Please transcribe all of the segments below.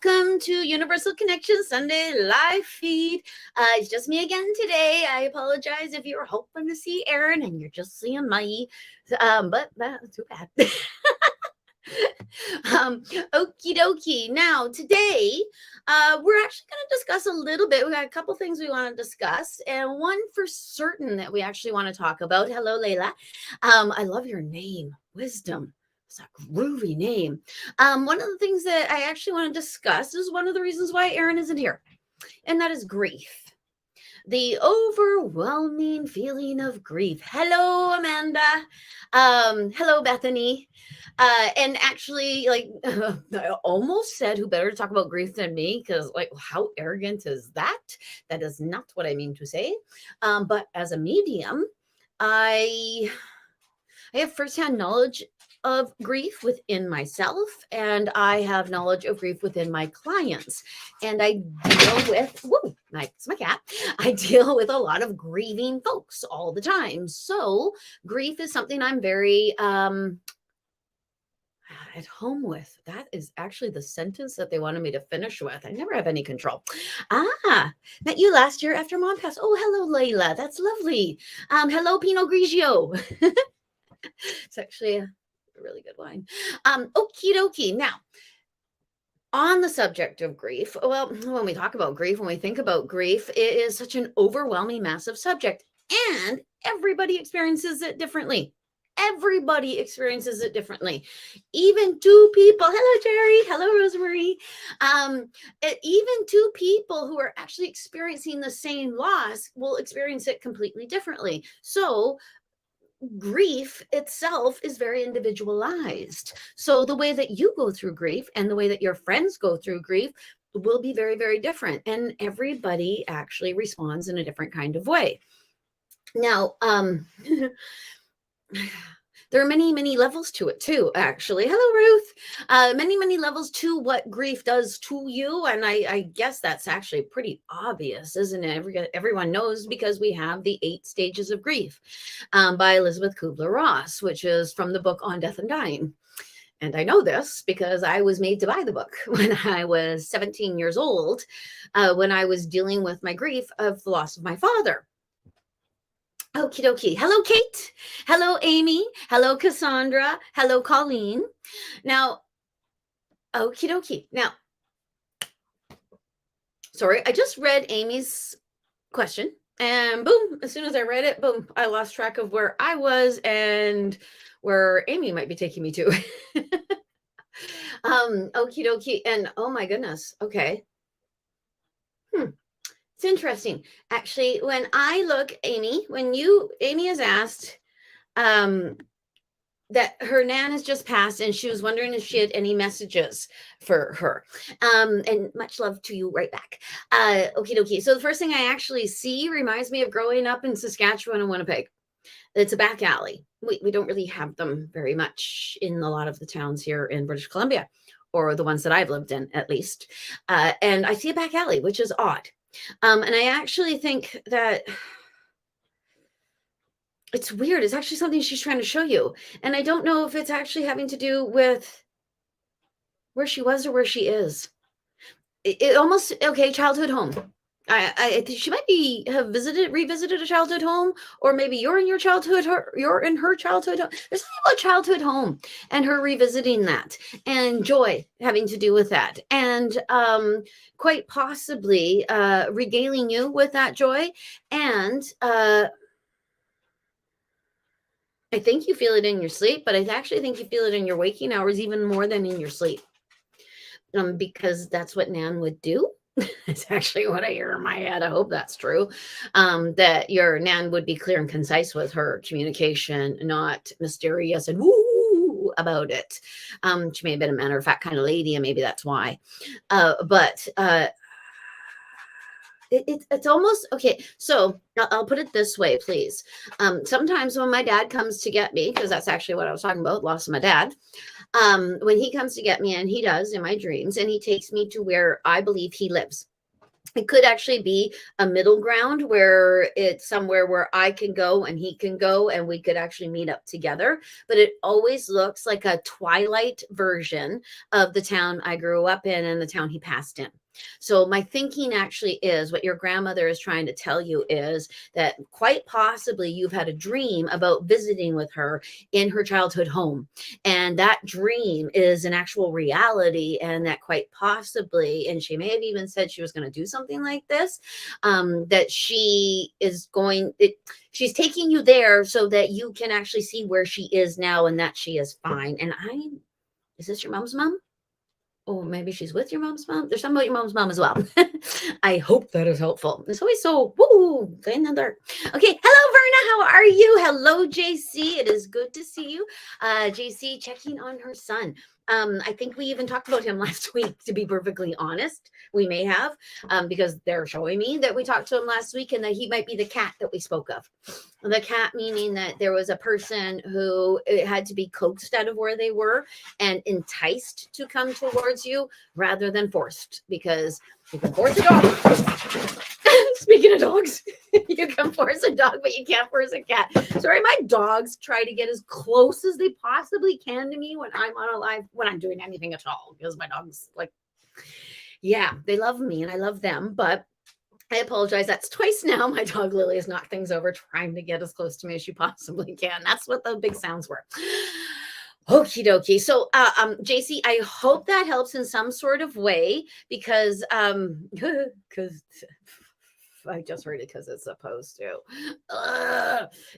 welcome to Universal Connection Sunday live feed. It's just me again today. I apologize if you were hoping to see Erin and you're just seeing me, but too bad. Okie dokie. Now, today, we're actually going to discuss a little bit. We got a couple things we want to discuss, and one for certain that we actually want to talk about. Hello, Layla. I love your name, Wisdom. It's a groovy name. One of the things that I actually want to discuss is one of the reasons why Erin isn't here, and that is grief. The overwhelming feeling of grief. Hello, Amanda. Hello, Bethany. And actually, like, I almost said, who better to talk about grief than me? Because, like, how arrogant is that? That is not what I mean to say. But as a medium, I have firsthand knowledge of grief within myself, and I have knowledge of grief within my clients. And I deal with, it's my cat. I deal with a lot of grieving folks all the time. So grief is something I'm very at home with. That is actually the sentence that they wanted me to finish with. I never have any control. Met you last year after Mom passed. Oh, hello, Layla. That's lovely. Hello, Pinot Grigio. It's actually a really good wine. Okie dokie. Now, on the subject of grief, well, when we talk about grief, when we think about grief, it is such an overwhelming, massive subject, and everybody experiences it differently. Everybody experiences it differently. Even two people, hello, Jerry, hello, Rosemary, even two people who are actually experiencing the same loss will experience it completely differently. So grief itself is very individualized. So the way that you go through grief and the way that your friends go through grief will be very, very different. And everybody actually responds in a different kind of way. Now, there are many, many levels to it too, actually. Hello, Ruth. Many, many levels to what grief does to you. And I guess that's actually pretty obvious, isn't it? Everyone knows, because we have the 8 stages of grief by Elizabeth Kubler-Ross, which is from the book On Death and Dying. And I know this because I was made to buy the book when I was 17 years old, when I was dealing with my grief of the loss of my father. Okie dokie. Hello, Kate. Hello, Amy. Hello, Cassandra. Hello, Colleen. Now, okie dokie. Now, sorry, I just read Amy's question, and boom, as soon as I read it, boom, I lost track of where I was and where Amy might be taking me to. Okie dokie. And oh my goodness. Okay. It's interesting. Actually, when I look, Amy, Amy has asked that her nan has just passed, and she was wondering if she had any messages for her. And much love to you right back. Okie dokie. So the first thing I actually see reminds me of growing up in Saskatchewan and Winnipeg. It's a back alley. We don't really have them very much in a lot of the towns here in British Columbia, or the ones that I've lived in, at least. And I see a back alley, which is odd. And I actually think that it's weird. It's actually something she's trying to show you. And I don't know if it's actually having to do with where she was or where she is. It almost, okay, childhood home. I think she might have revisited a childhood home, or maybe you're in your childhood, you're in her childhood home. There's something about childhood home and her revisiting that, and joy having to do with that, and quite possibly regaling you with that joy. And I think you feel it in your sleep, but I actually think you feel it in your waking hours even more than in your sleep, because that's what Nan would do. It's actually what I hear in my head. I hope that's true. That your nan would be clear and concise with her communication, not mysterious and woo about it. She may have been a matter of fact kind of lady, and maybe that's why. But it's almost okay. So I'll put it this way, please. Sometimes when my dad comes to get me, because that's actually what I was talking about, loss of my dad. When he comes to get me, and he does in my dreams, and he takes me to where I believe he lives. It could actually be a middle ground where it's somewhere where I can go and he can go and we could actually meet up together. But it always looks like a twilight version of the town I grew up in and the town he passed in. So my thinking actually is what your grandmother is trying to tell you is that quite possibly you've had a dream about visiting with her in her childhood home. And that dream is an actual reality, and that quite possibly, and she may have even said she was going to do something like this, that she is she's taking you there so that you can actually see where she is now and that she is fine. And is this your mom's mom? Oh, maybe she's with your mom's mom. There's something about your mom's mom as well. I hope that is helpful. It's always so woo in the dark. Okay, hello Verna, how are you? Hello JC, it is good to see you. JC checking on her son. I think we even talked about him last week, to be perfectly honest. We may have, because they're showing me that we talked to him last week and that he might be the cat that we spoke of. The cat meaning that there was a person who it had to be coaxed out of where they were and enticed to come towards you rather than forced, because you can force a dog. Speaking of dogs, you can force a dog, but you can't force a cat. Sorry, my dogs try to get as close as they possibly can to me when I'm on a live, when I'm doing anything at all, because my dogs, like, yeah, they love me and I love them, but I apologize. That's twice now. My dog Lily has knocked things over trying to get as close to me as she possibly can. That's what the big sounds were. Okie dokie. So, JC, I hope that helps in some sort of way, because because I just heard it because it's supposed to.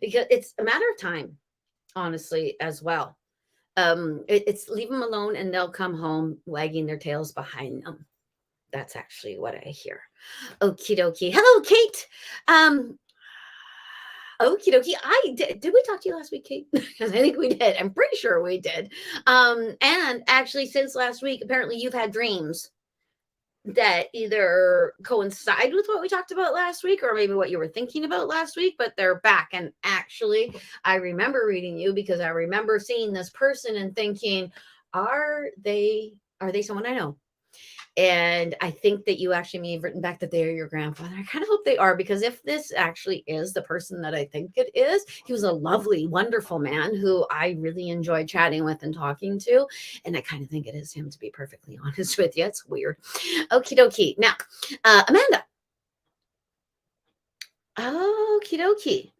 Because it's a matter of time, honestly, as well. It's leave them alone and they'll come home wagging their tails behind them. That's actually what I hear. Okie dokie. Hello, Kate. Okie dokie. Did we talk to you last week, Kate? Because I think we did. I'm pretty sure we did. And actually, since last week, apparently you've had dreams that either coincide with what we talked about last week or maybe what you were thinking about last week, but they're back. And actually, I remember reading you because I remember seeing this person and thinking, are they someone I know? And I think that you actually may have written back that they are your grandfather. I kind of hope they are, because if this actually is the person that I think it is, he was a lovely, wonderful man who I really enjoyed chatting with and talking to. And I kind of think it is him, to be perfectly honest with you. It's weird. Okie dokie. Now, Amanda. Okie dokie.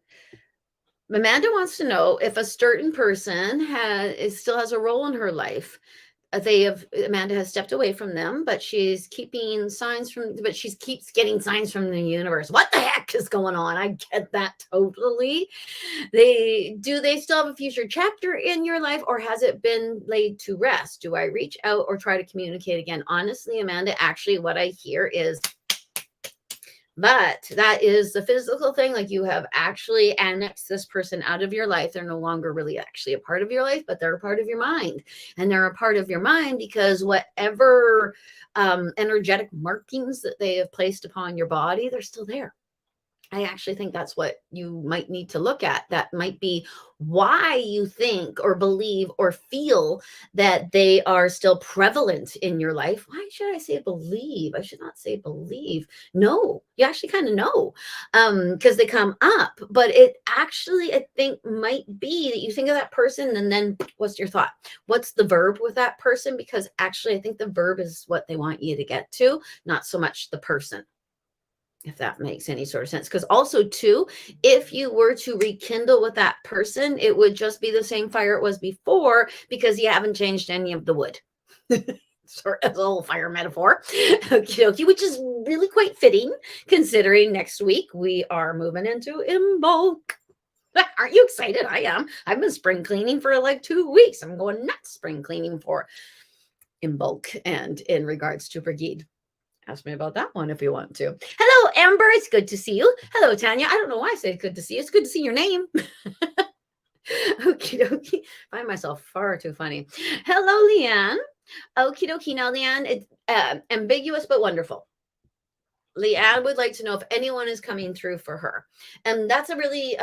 Amanda wants to know if a certain person still has a role in her life. Amanda has stepped away from them, but she keeps getting signs from the universe. What the heck is going on? I get that totally. They still have a future chapter in your life, or has it been laid to rest? Do I reach out or try to communicate again? Honestly, Amanda, actually what I hear is, but that is the physical thing. Like, you have actually annexed this person out of your life. They're no longer really actually a part of your life, but they're a part of your mind. And they're a part of your mind because whatever energetic markings that they have placed upon your body, they're still there. I actually think that's what you might need to look at. That might be why you think or believe or feel that they are still prevalent in your life. Why should I say believe? I should not say believe. No, you actually kind of know, because they come up. But it actually, I think, might be that you think of that person and then what's your thought? What's the verb with that person? Because actually, I think the verb is what they want you to get to, not so much the person, if that makes any sort of sense. Because also too, if you were to rekindle with that person, it would just be the same fire it was before, because you haven't changed any of the wood. Sort of a little fire metaphor. Okie dokie, which is really quite fitting considering next week we are moving into Imbolc. Aren't you excited? I am. I've been spring cleaning for like 2 weeks. I'm going nuts spring cleaning for Imbolc and in regards to Brigade. Ask me about that one if you want to. Hello, Amber. It's good to see you. Hello, Tanya. I don't know why I say it's good to see you. It's good to see your name. Okie dokie. Find myself far too funny. Hello, Leanne. Okie dokie. Now, Leanne, it's ambiguous but wonderful. Leanne would like to know if anyone is coming through for her. And that's a really,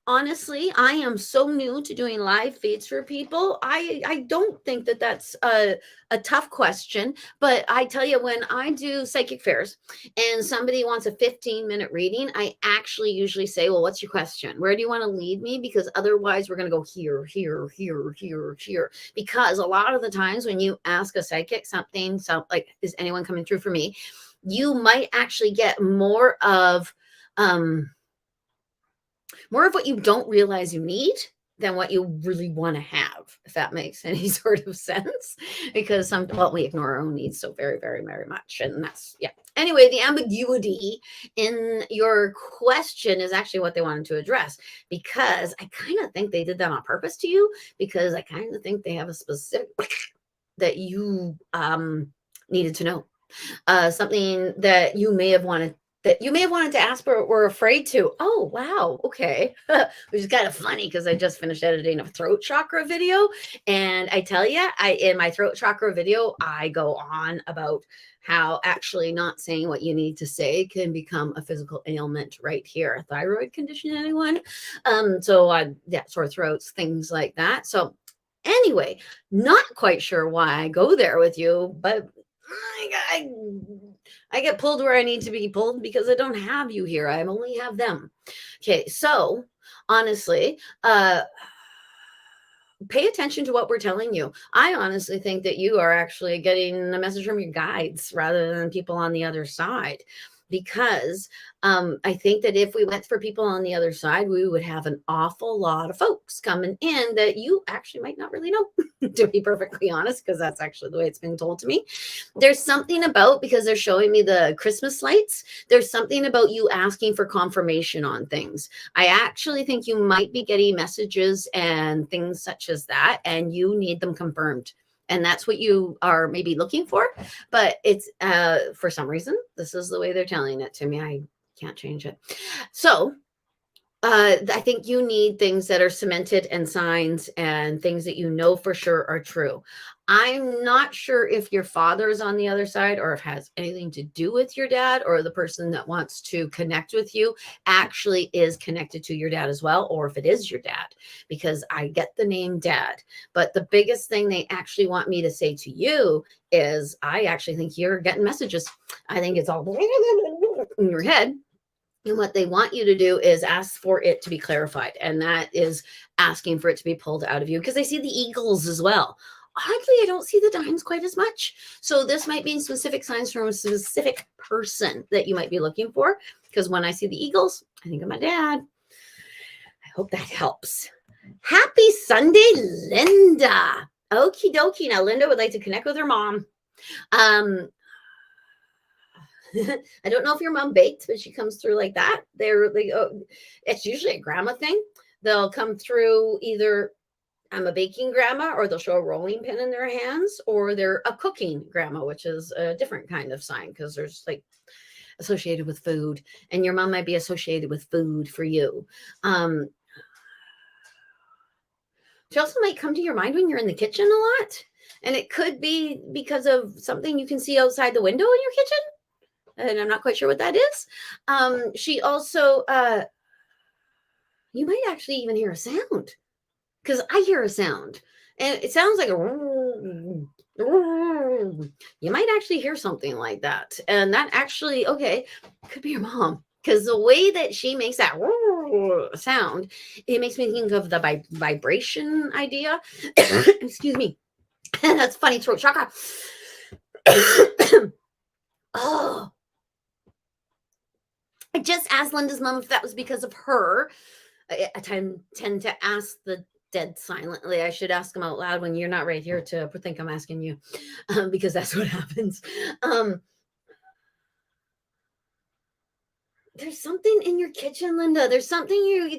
honestly, I am so new to doing live feeds for people. I don't think that that's a tough question, but I tell you, when I do psychic fairs and somebody wants a 15-minute reading, I actually usually say, well, what's your question? Where do you want to lead me? Because otherwise we're going to go here, here, here, here, here. Because a lot of the times when you ask a psychic something, so like, is anyone coming through for me? You might actually get more of what you don't realize you need than what you really want to have, if that makes any sort of sense. Because we ignore our own needs so very, very, very much. And that's, yeah. Anyway, the ambiguity in your question is actually what they wanted to address, because I kind of think they did that on purpose to you, because I kind of think they have a specific that you needed to know. Something that you may have wanted to ask but were afraid to. Oh, wow. Okay. Which is kind of funny because I just finished editing a throat chakra video. And I tell you, in my throat chakra video, I go on about how actually not saying what you need to say can become a physical ailment right here. A thyroid condition, anyone? Sore throats, things like that. So anyway, not quite sure why I go there with you, but I get pulled where I need to be pulled because I don't have you here. I only have them. Okay, so honestly, pay attention to what we're telling you. I honestly think that you are actually getting a message from your guides rather than people on the other side. Because I think that if we went for people on the other side, we would have an awful lot of folks coming in that you actually might not really know, to be perfectly honest, because that's actually the way it's been told to me. There's something about, because they're showing me the Christmas lights, there's something about you asking for confirmation on things. I actually think you might be getting messages and things such as that, and you need them confirmed. And that's what you are maybe looking for. But it's for some reason, this is the way they're telling it to me. I can't change it. So I think you need things that are cemented and signs and things that you know for sure are true. I'm not sure if your father is on the other side or if it has anything to do with your dad, or the person that wants to connect with you actually is connected to your dad as well, or if it is your dad, because I get the name dad. But the biggest thing they actually want me to say to you is I actually think you're getting messages. I think it's all in your head. And what they want you to do is ask for it to be clarified. And that is asking for it to be pulled out of you, because I see the eagles as well. Oddly, I don't see the dimes quite as much. So this might be specific signs from a specific person that you might be looking for. Because when I see the eagles, I think of my dad. I hope that helps. Happy Sunday, Linda. Okie dokie. Now, Linda would like to connect with her mom. I don't know if your mom baked, but she comes through like that. It's usually a grandma thing. They'll come through either I'm a baking grandma, or they'll show a rolling pin in their hands, or they're a cooking grandma, which is a different kind of sign because there's like associated with food, and your mom might be associated with food for you. She also might come to your mind when you're in the kitchen a lot, and it could be because of something you can see outside the window in your kitchen. And I'm not quite sure what that is. She also, you might actually even hear a sound, because I hear a sound, and it sounds like you might actually hear something like that. And that actually, okay, could be your mom, because the way that she makes that sound, it makes me think of the vibration idea. Excuse me. That's funny, throat chakra. Oh. I just asked Linda's mom if that was because of her. I tend to ask the dead silently. I should ask them out loud when you're not right here to think I'm asking you, because that's what happens. There's something in your kitchen, Linda. There's something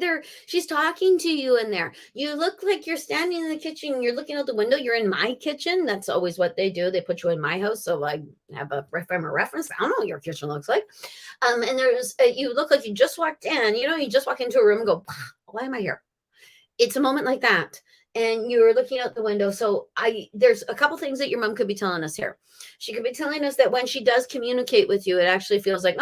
she's talking to you in there. You look like you're standing in the kitchen. You're looking out the window. You're in my kitchen. That's always what they do. They put you in my house. So I have a reference. I don't know what your kitchen looks like. And there's, you look like you just walked in, you just walk into a room and go, why am I here? It's a moment like that. And you're looking out the window. So there's a couple things that your mom could be telling us here. She could be telling us that when she does communicate with you, it actually feels like,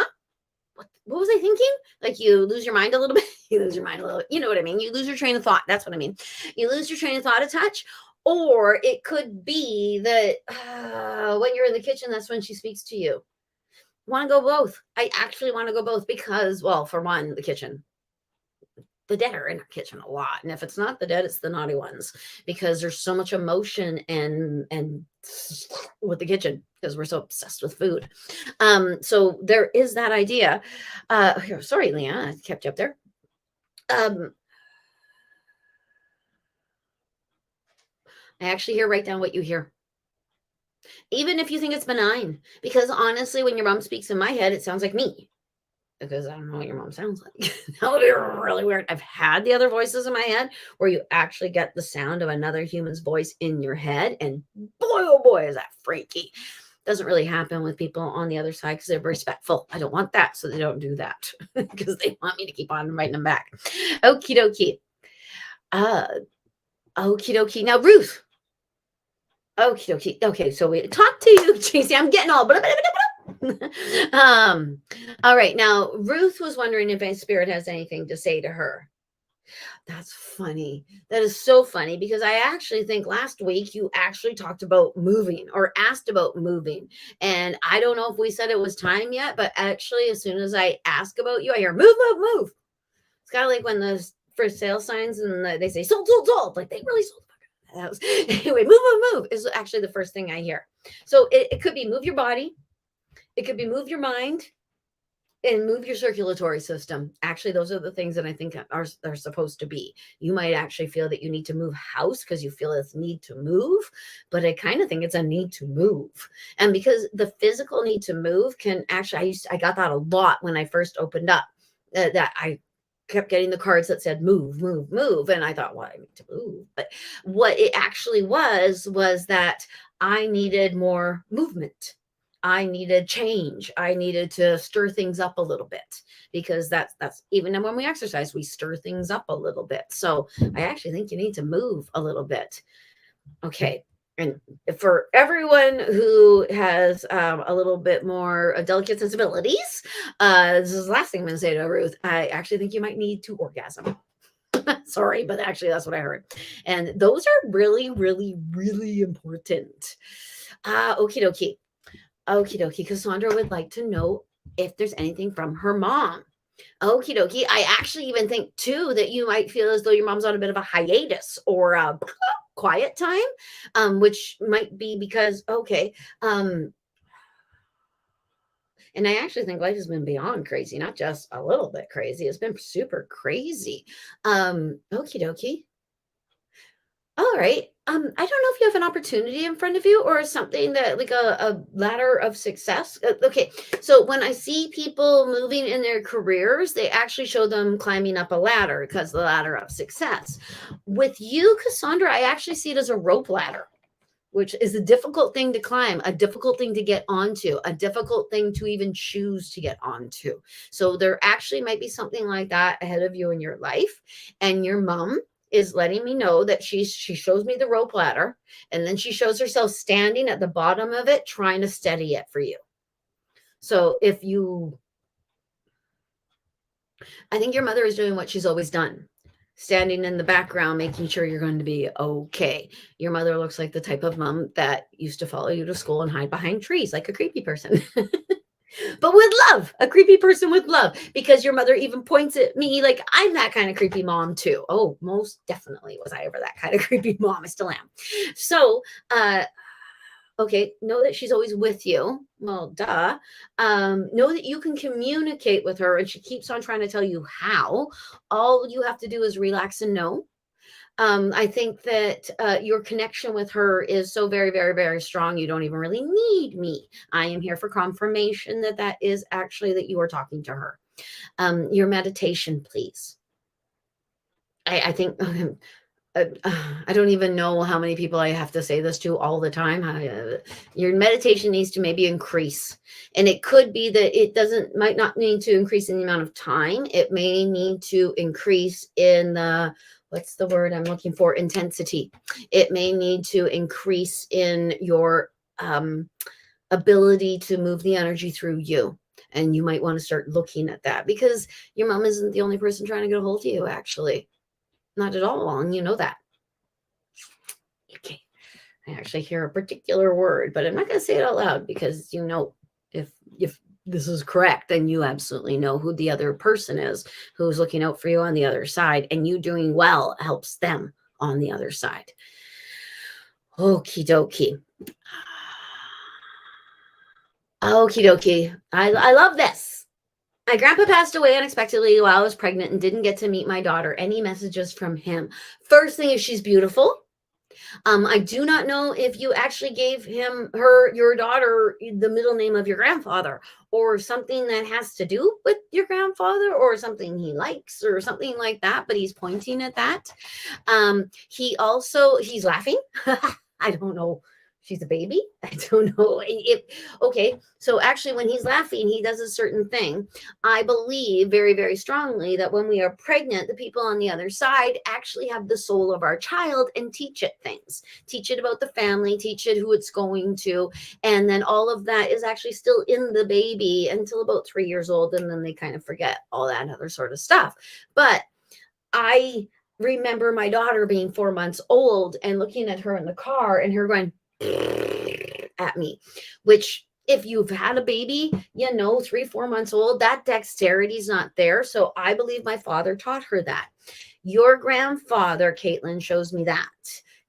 what was I thinking? Like you lose your mind a little bit. You lose your mind a little, you know what I mean? You lose your train of thought. That's what I mean. You lose your train of thought a touch. Or it could be that when you're in the kitchen, that's when she speaks to you. Want to go both. I actually want to go both because, well, for one, the kitchen. The dead are in our kitchen a lot. And if it's not the dead, it's the naughty ones because there's so much emotion and with the kitchen because we're so obsessed with food. So there is that idea. Here, sorry, Leanne, I kept you up there. I actually hear write down what you hear. Even if you think it's benign, because honestly, when your mom speaks in my head, it sounds like me. Because I don't know what your mom sounds like. That would be really weird. I've had the other voices in my head where you actually get the sound of another human's voice in your head. And boy, oh boy, is that freaky. Doesn't really happen with people on the other side because they're respectful. I don't want that. So they don't do that because they want me to keep on inviting them back. Okie dokie. Okie dokie. Now, Ruth. Okie dokie. Okay, so we talked to you, Tracy. I'm getting all all right. Now, Ruth was wondering if my spirit has anything to say to her. That's funny. That is so funny because I actually think last week you actually talked about moving or asked about moving. And I don't know if we said it was time yet, but actually, as soon as I ask about you, I hear move, move, move. It's kind of like when the for sale signs and they say sold, sold, sold. Like they really sold. Anyway, move, move, move is actually the first thing I hear. So it could be move your body. It could be move your mind and move your circulatory system. Actually, those are the things that I think are supposed to be. You might actually feel that you need to move house because you feel this need to move, but I kind of think it's a need to move. And because the physical need to move can actually, I got that a lot when I first opened up, that I kept getting the cards that said move, move, move. And I thought, well, I need to move. But what it actually was that I needed more movement. I needed change. I needed to stir things up a little bit because that's even when we exercise, we stir things up a little bit. So I actually think you need to move a little bit. Okay. And for everyone who has a little bit more delicate sensibilities, this is the last thing I'm going to say to Ruth. I actually think you might need to orgasm. Sorry, but actually that's what I heard. And those are really, really, really important. Okie dokie. Okie dokie. Cassandra would like to know if there's anything from her mom. Okie dokie. I actually even think too that you might feel as though your mom's on a bit of a hiatus or a quiet time, which might be because, okay. And I actually think life has been beyond crazy, not just a little bit crazy. It's been super crazy. Okie dokie. All right. I don't know if you have an opportunity in front of you or something that like a ladder of success. Okay. So when I see people moving in their careers, they actually show them climbing up a ladder because the ladder of success. With you, Cassandra, I actually see it as a rope ladder, which is a difficult thing to climb, a difficult thing to get onto, a difficult thing to even choose to get onto. So there actually might be something like that ahead of you in your life. And your mom is letting me know that she shows me the rope ladder, and then she shows herself standing at the bottom of it, trying to steady it for you. So I think your mother is doing what she's always done, standing in the background, making sure you're going to be okay. Your mother looks like the type of mom that used to follow you to school and hide behind trees like a creepy person. But with love, a creepy person with love, because your mother even points at me like I'm that kind of creepy mom too. Oh, most definitely was I ever that kind of creepy mom. I still am. So, okay, know that she's always with you. Well, duh. Know that you can communicate with her, and she keeps on trying to tell you how. All you have to do is relax and know. I think that your connection with her is so very, very, very strong. You don't even really need me. I am here for confirmation that is actually that you are talking to her. Your meditation, please. I think I don't even know how many people I have to say this to all the time. Your meditation needs to maybe increase. And it could be that it might not need to increase in the amount of time. It may need to increase in the, what's the word I'm looking for? Intensity. It may need to increase in your ability to move the energy through you. And you might want to start looking at that because your mom isn't the only person trying to get a hold of you, actually. Not at all. And you know that. Okay. I actually hear a particular word, but I'm not going to say it out loud because if this is correct, then you absolutely know who the other person is who's looking out for you on the other side, and you doing well helps them on the other side. Okie dokie. Okie dokie. I love this. My grandpa passed away unexpectedly while I was pregnant and didn't get to meet my daughter. Any messages from him? First thing is she's beautiful. I do not know if you actually gave your daughter, the middle name of your grandfather, or something that has to do with your grandfather, or something he likes, or something like that. But he's pointing at that. He's laughing. I don't know. She's a baby. I don't know. Okay. So actually, when he's laughing, he does a certain thing. I believe very, very strongly that when we are pregnant, the people on the other side actually have the soul of our child and teach it things, teach it about the family, teach it who it's going to. And then all of that is actually still in the baby until about 3 years old. And then they kind of forget all that other sort of stuff. But I remember my daughter being 4 months old and looking at her in the car and her going at me, which if you've had a baby, 3, 4 months old, that dexterity is not there. So I believe my father taught her that. Your grandfather, Caitlin, shows me that.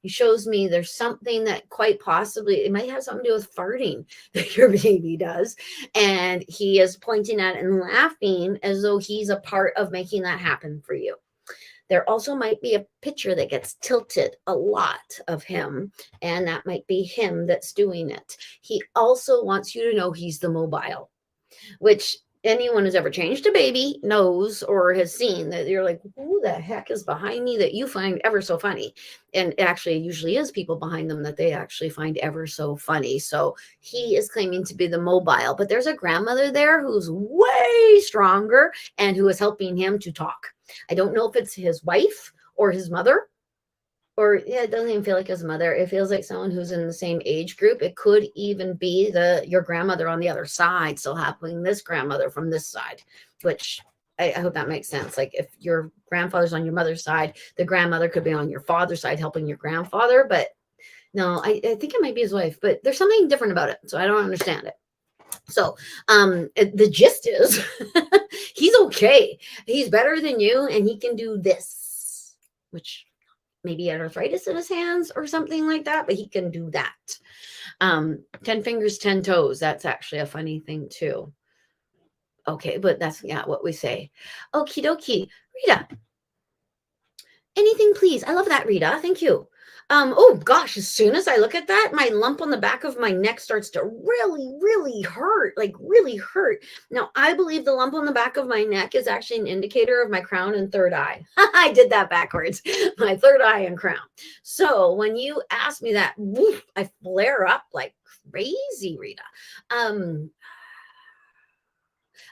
He shows me there's something that quite possibly, it might have something to do with farting that your baby does. And he is pointing at it and laughing as though he's a part of making that happen for you. There also might be a picture that gets tilted a lot of him, and that might be him that's doing it. He also wants you to know he's the mobile, which anyone who's ever changed a baby knows or has seen that you're like, who the heck is behind me that you find ever so funny? And it actually usually is people behind them that they actually find ever so funny. So he is claiming to be the mobile, but there's a grandmother there who's way stronger and who is helping him to talk. I don't know if it's his wife or his mother, or it doesn't even feel like his mother. It feels like someone who's in the same age group. It could even be your grandmother on the other side, still helping this grandmother from this side, which I hope that makes sense. Like if your grandfather's on your mother's side, the grandmother could be on your father's side helping your grandfather. But no, I think it might be his wife, but there's something different about it. So I don't understand it. So the gist is he's okay. He's better than you, and he can do this, which maybe had arthritis in his hands or something like that, but he can do that. 10 fingers, 10 toes. That's actually a funny thing too. Okay, but that's what we say. Okie dokie. Rita, anything, please. I love that, Rita. Thank you. Oh gosh, as soon as I look at that, my lump on the back of my neck starts to really, really hurt, like really hurt. Now, I believe the lump on the back of my neck is actually an indicator of my crown and third eye. I did that backwards, my third eye and crown. So when you ask me that, woof, I flare up like crazy, Rita.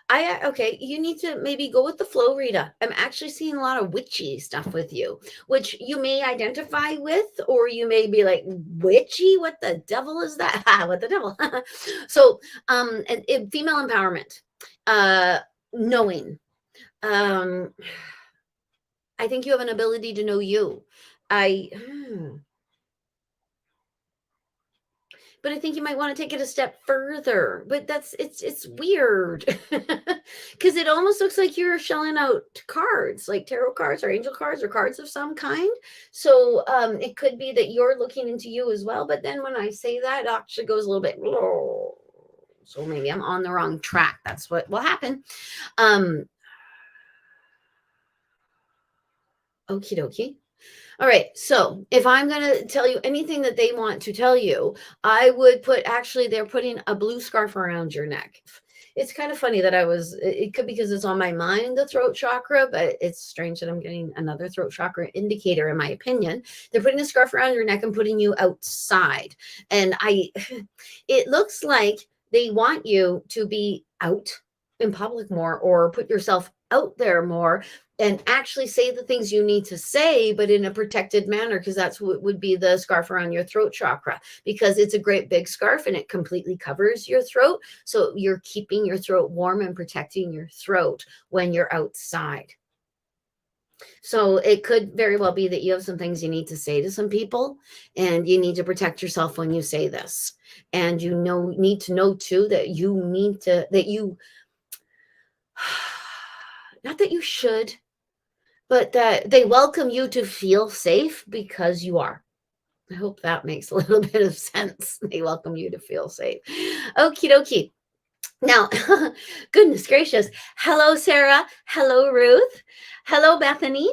Okay, you need to maybe go with the flow, Rita. I'm actually seeing a lot of witchy stuff with you, which you may identify with, or you may be like, witchy? What the devil is that? What the devil? So, female empowerment, knowing. I think you have an ability to know you. But I think you might want to take it a step further. But it's weird because it almost looks like you're shelling out cards, like tarot cards or angel cards or cards of some kind. So it could be that you're looking into you as well. But then when I say that, it actually goes a little bit. So maybe I'm on the wrong track. That's what will happen. Okie dokie. All right. So if I'm going to tell you anything that they want to tell you, I would they're putting a blue scarf around your neck. It's kind of funny that it could be because it's on my mind, the throat chakra, but it's strange that I'm getting another throat chakra indicator, in my opinion. They're putting a scarf around your neck and putting you outside. And it looks like they want you to be out in public more, or put yourself out there more, and actually say the things you need to say, but in a protected manner, because that's what would be the scarf around your throat chakra, because it's a great big scarf and it completely covers your throat. So you're keeping your throat warm and protecting your throat when you're outside. So it could very well be that you have some things you need to say to some people, and you need to protect yourself when you say this. And need to know too that not that you should, but that they welcome you to feel safe because you are. I hope that makes a little bit of sense. They welcome you to feel safe. Okie dokie. Now, goodness gracious. Hello, Sarah. Hello, Ruth. Hello, Bethany.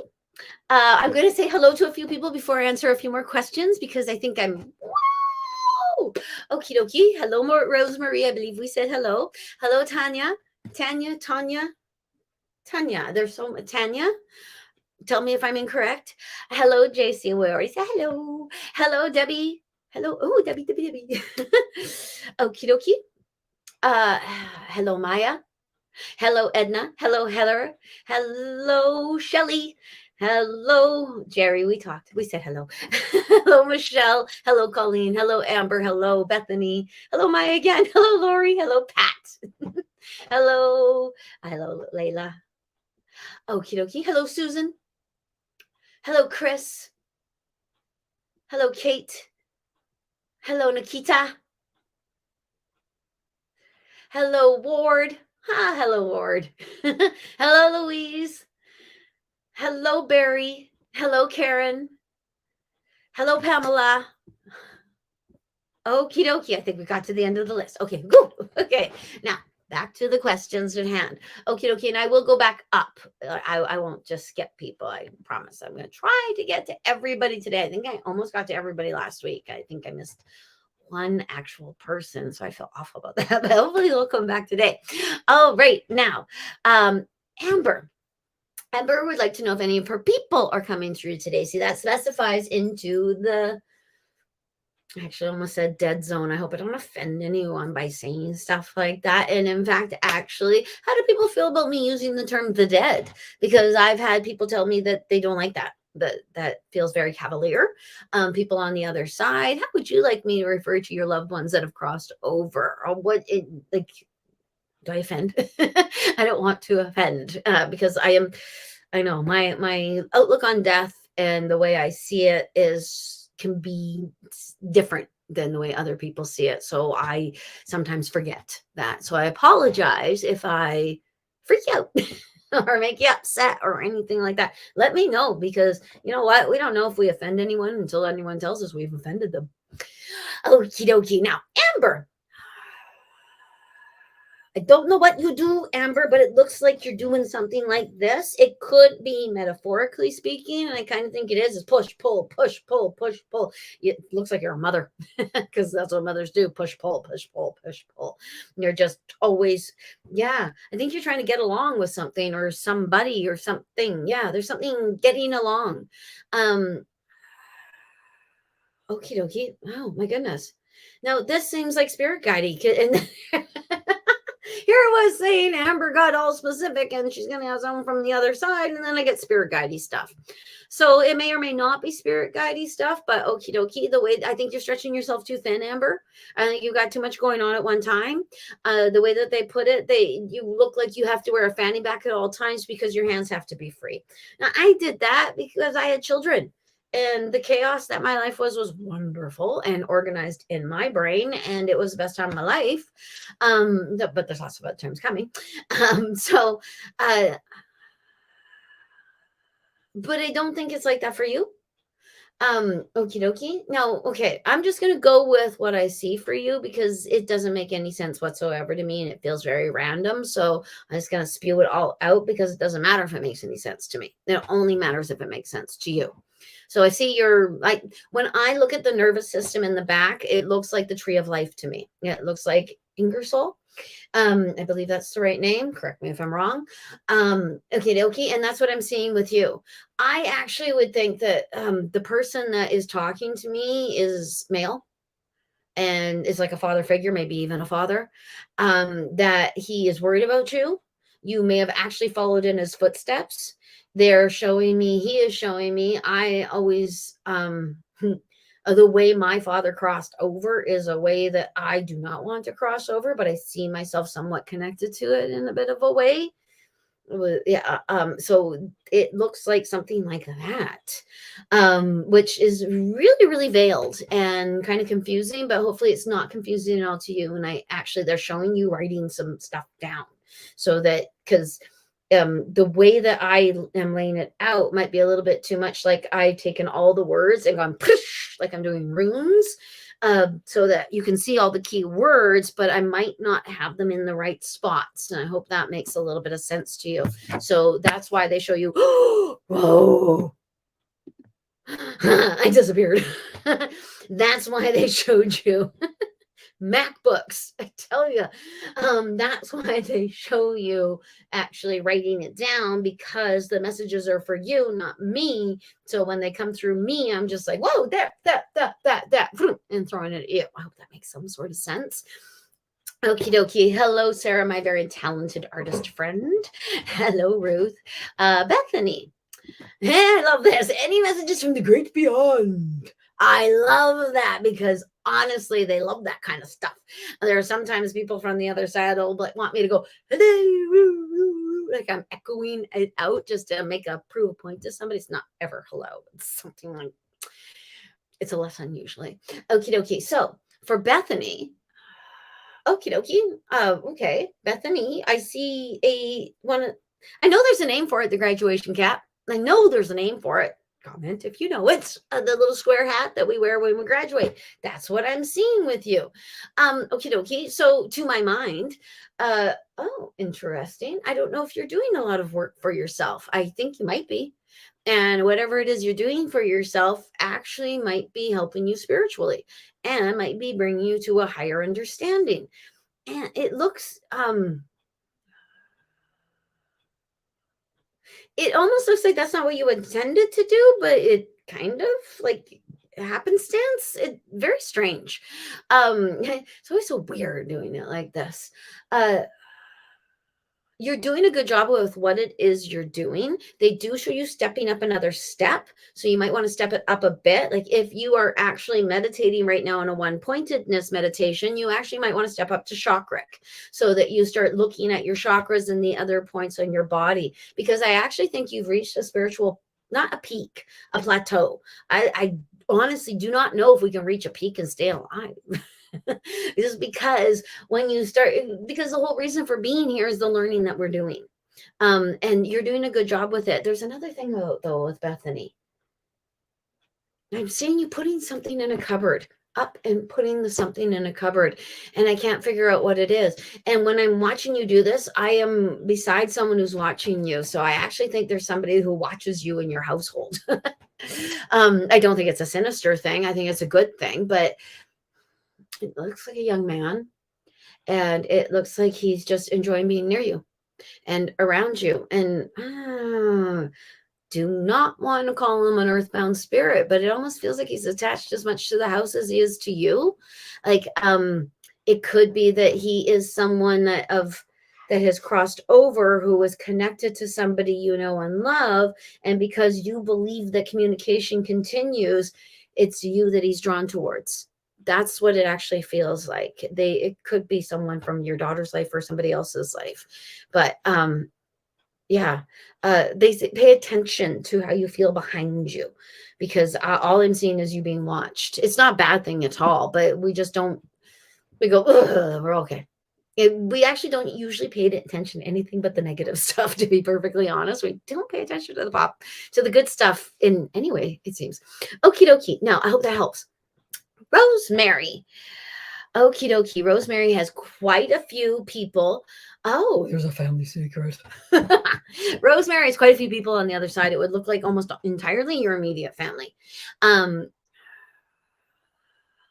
I'm going to say hello to a few people before I answer a few more questions, because I think I'm. Wow. Okie dokie. Hello, Rosemary. I believe we said hello. Hello, Tanya. Tanya. There's so much. Tanya. Tell me if I'm incorrect. Hello, JC. We already said hello. Hello, Debbie. Hello. Oh, Debbie. Okie dokie. Hello, Maya. Hello, Edna. Hello, Heather. Hello, Shelly. Hello, Jerry. We said hello. Hello, Michelle. Hello, Colleen. Hello, Amber. Hello, Bethany. Hello, Maya again. Hello, Lori. Hello, Pat. Hello, Layla. Okie dokie. Hello, Susan. Hello, Chris. Hello, Kate. Hello, Nikita. Hello, Ward. Hello, Ward. Hello, Louise. Hello, Barry. Hello, Karen. Hello, Pamela. Okie dokie. I think we got to the end of the list. Okay, go. Okay, now back to the questions at hand. Okie dokie, and I will go back up. I won't just skip people. I promise. I'm going to try to get to everybody today. I think I almost got to everybody last week. I think I missed one actual person, so I feel awful about that, but hopefully they'll come back today. All right, now, Amber would like to know if any of her people are coming through today. See, that specifies into the, actually almost said dead zone. I hope I don't offend anyone by saying stuff like that. And in fact, actually, how do people feel about me using the term the dead? Because I've had people tell me that they don't like that. That feels very cavalier. People on the other side, how would you like me to refer to your loved ones that have crossed over? Or like, do I offend? I don't want to offend, because I know my outlook on death and the way I see it can be different than the way other people see it. So I sometimes forget that. So I apologize if I freak out or make you upset or anything like that. Let me know, because you know what? We don't know if we offend anyone until anyone tells us we've offended them. Okie dokie. Now, Amber, I don't know what you do, Amber, but it looks like you're doing something like this. It could be metaphorically speaking, and I kind of think it is push, pull, push, pull, push, pull. It looks like you're a mother, because that's what mothers do. Push, pull, push, pull, push, pull. And you're just always, yeah. I think you're trying to get along with something or somebody or something. Yeah, there's something getting along. Okie dokie. Oh my goodness. Now this seems like spirit guiding. And here I was saying Amber got all specific and she's going to have someone from the other side, and then I get spirit guidey stuff. So it may or may not be spirit guidey stuff, but okie dokie. The way I think you're stretching yourself too thin, Amber. I think you got too much going on at one time. The way that they put it, you look like you have to wear a fanny pack at all times because your hands have to be free. Now I did that because I had children. And the chaos that my life was wonderful and organized in my brain, and it was the best time of my life. But there's lots of other times coming. But I don't think it's like that for you. Okie dokie. Now, okay, I'm just gonna go with what I see for you, because it doesn't make any sense whatsoever to me, and it feels very random. So I'm just gonna spew it all out, because it doesn't matter if it makes any sense to me. It only matters if it makes sense to you. So I see when I look at the nervous system in the back, it looks like the tree of life to me. Yeah, it looks like Ingersoll. I believe that's the right name. Correct me if I'm wrong. Okay. And that's what I'm seeing with you. I actually would think that the person that is talking to me is male. and is like a father figure, maybe even a father, that he is worried about you. You may have actually followed in his footsteps. He is showing me, I always, the way my father crossed over is a way that I do not want to cross over, but I see myself somewhat connected to it in a bit of a way. Yeah, so it looks like something like that, which is really, really veiled and kind of confusing, but hopefully it's not confusing at all to you. And they're showing you writing some stuff down so that, because the way that I am laying it out might be a little bit too much. Like I've taken all the words and gone push, like I'm doing runes, so that you can see all the key words, but I might not have them in the right spots. And I hope that makes a little bit of sense to you. So that's why they show you, whoa, I disappeared. That's why they showed you MacBooks. I tell you, that's why they show you actually writing it down, because the messages are for you, not me. So when they come through me, I'm just like, whoa, that, and throwing it at you. I hope that makes some sort of sense. Okie dokie. Hello, Sarah, my very talented artist friend. Hello, Ruth. Bethany. I love this. Any messages from the great beyond? I love that, because honestly, they love that kind of stuff. There are sometimes people from the other side will want me to go, hello, like I'm echoing it out just to make a prove a point to somebody. It's not ever hello. It's something like, it's a lesson usually. Okie dokie. So for Bethany, okie dokie. Okay, Bethany, I see I know there's a name for it, the graduation cap. I know there's a name for it. Comment if you know it. The little square hat that we wear when we graduate. That's what I'm seeing with you. Okie dokie. So to my mind, oh, interesting. I don't know if you're doing a lot of work for yourself. I think you might be. And whatever it is you're doing for yourself actually might be helping you spiritually and might be bringing you to a higher understanding. And it almost looks like that's not what you intended to do, but it kind of like happenstance. It very strange. It's always so weird doing it like this. You're doing a good job with what it is you're doing. They do show you stepping up another step. So you might want to step it up a bit. Like if you are actually meditating right now in a one pointedness meditation, you actually might want to step up to chakric so that you start looking at your chakras and the other points on your body. Because I actually think you've reached a spiritual, not a peak, a plateau. I honestly do not know if we can reach a peak and stay alive. Just because because the whole reason for being here is the learning that we're doing. And you're doing a good job with it. There's another thing though with Bethany. I'm seeing you putting something in a cupboard, up and putting something in a cupboard, and I can't figure out what it is. And when I'm watching you do this, I am beside someone who's watching you. So I actually think there's somebody who watches you in your household. I don't think it's a sinister thing. I think it's a good thing, but it looks like a young man, and it looks like he's just enjoying being near you and around you. And do not want to call him an earthbound spirit, but it almost feels like he's attached as much to the house as he is to you. Like it could be that he is someone that has crossed over, who was connected to somebody you know and love, and because you believe that communication continues, it's you that he's drawn towards. That's what it actually feels like. It could be someone from your daughter's life or somebody else's life, but yeah, they say pay attention to how you feel behind you, because all I'm seeing is you being watched. It's not a bad thing at all, but we just don't. We go, we're okay. We actually don't usually pay attention to anything but the negative stuff. To be perfectly honest, we don't pay attention to the good stuff in any way, it seems. Okie dokie. Now I hope that helps. Rosemary. Okie dokie. Rosemary has quite a few people. Oh, there's a family secret. Rosemary has quite a few people on the other side. It would look like almost entirely your immediate family.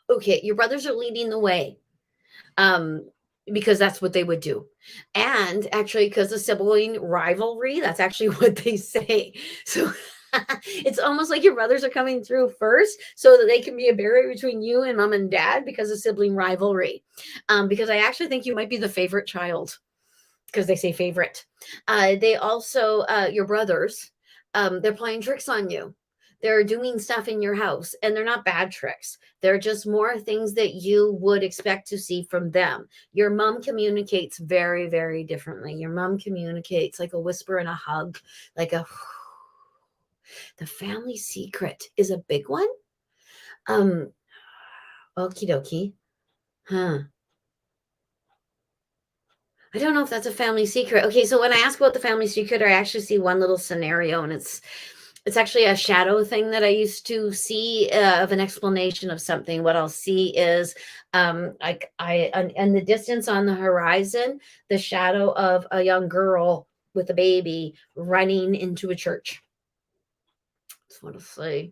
Okay, your brothers are leading the way. Because that's what they would do. And actually, because of sibling rivalry, that's actually what they say. So It's almost like your brothers are coming through first so that they can be a barrier between you and mom and dad because of sibling rivalry. Because I actually think you might be the favorite child because they say favorite. They also, your brothers, they're playing tricks on you. They're doing stuff in your house, and they're not bad tricks. They're just more things that you would expect to see from them. Your mom communicates very, very differently. Your mom communicates like a whisper and a hug, like a the family secret is a big one. Okie dokie. Huh. I don't know if that's a family secret. Okay, so when I ask about the family secret, I actually see one little scenario, and it's actually a shadow thing that I used to see of an explanation of something. What I'll see is like and the distance on the horizon, the shadow of a young girl with a baby running into a church. That's what I'll say.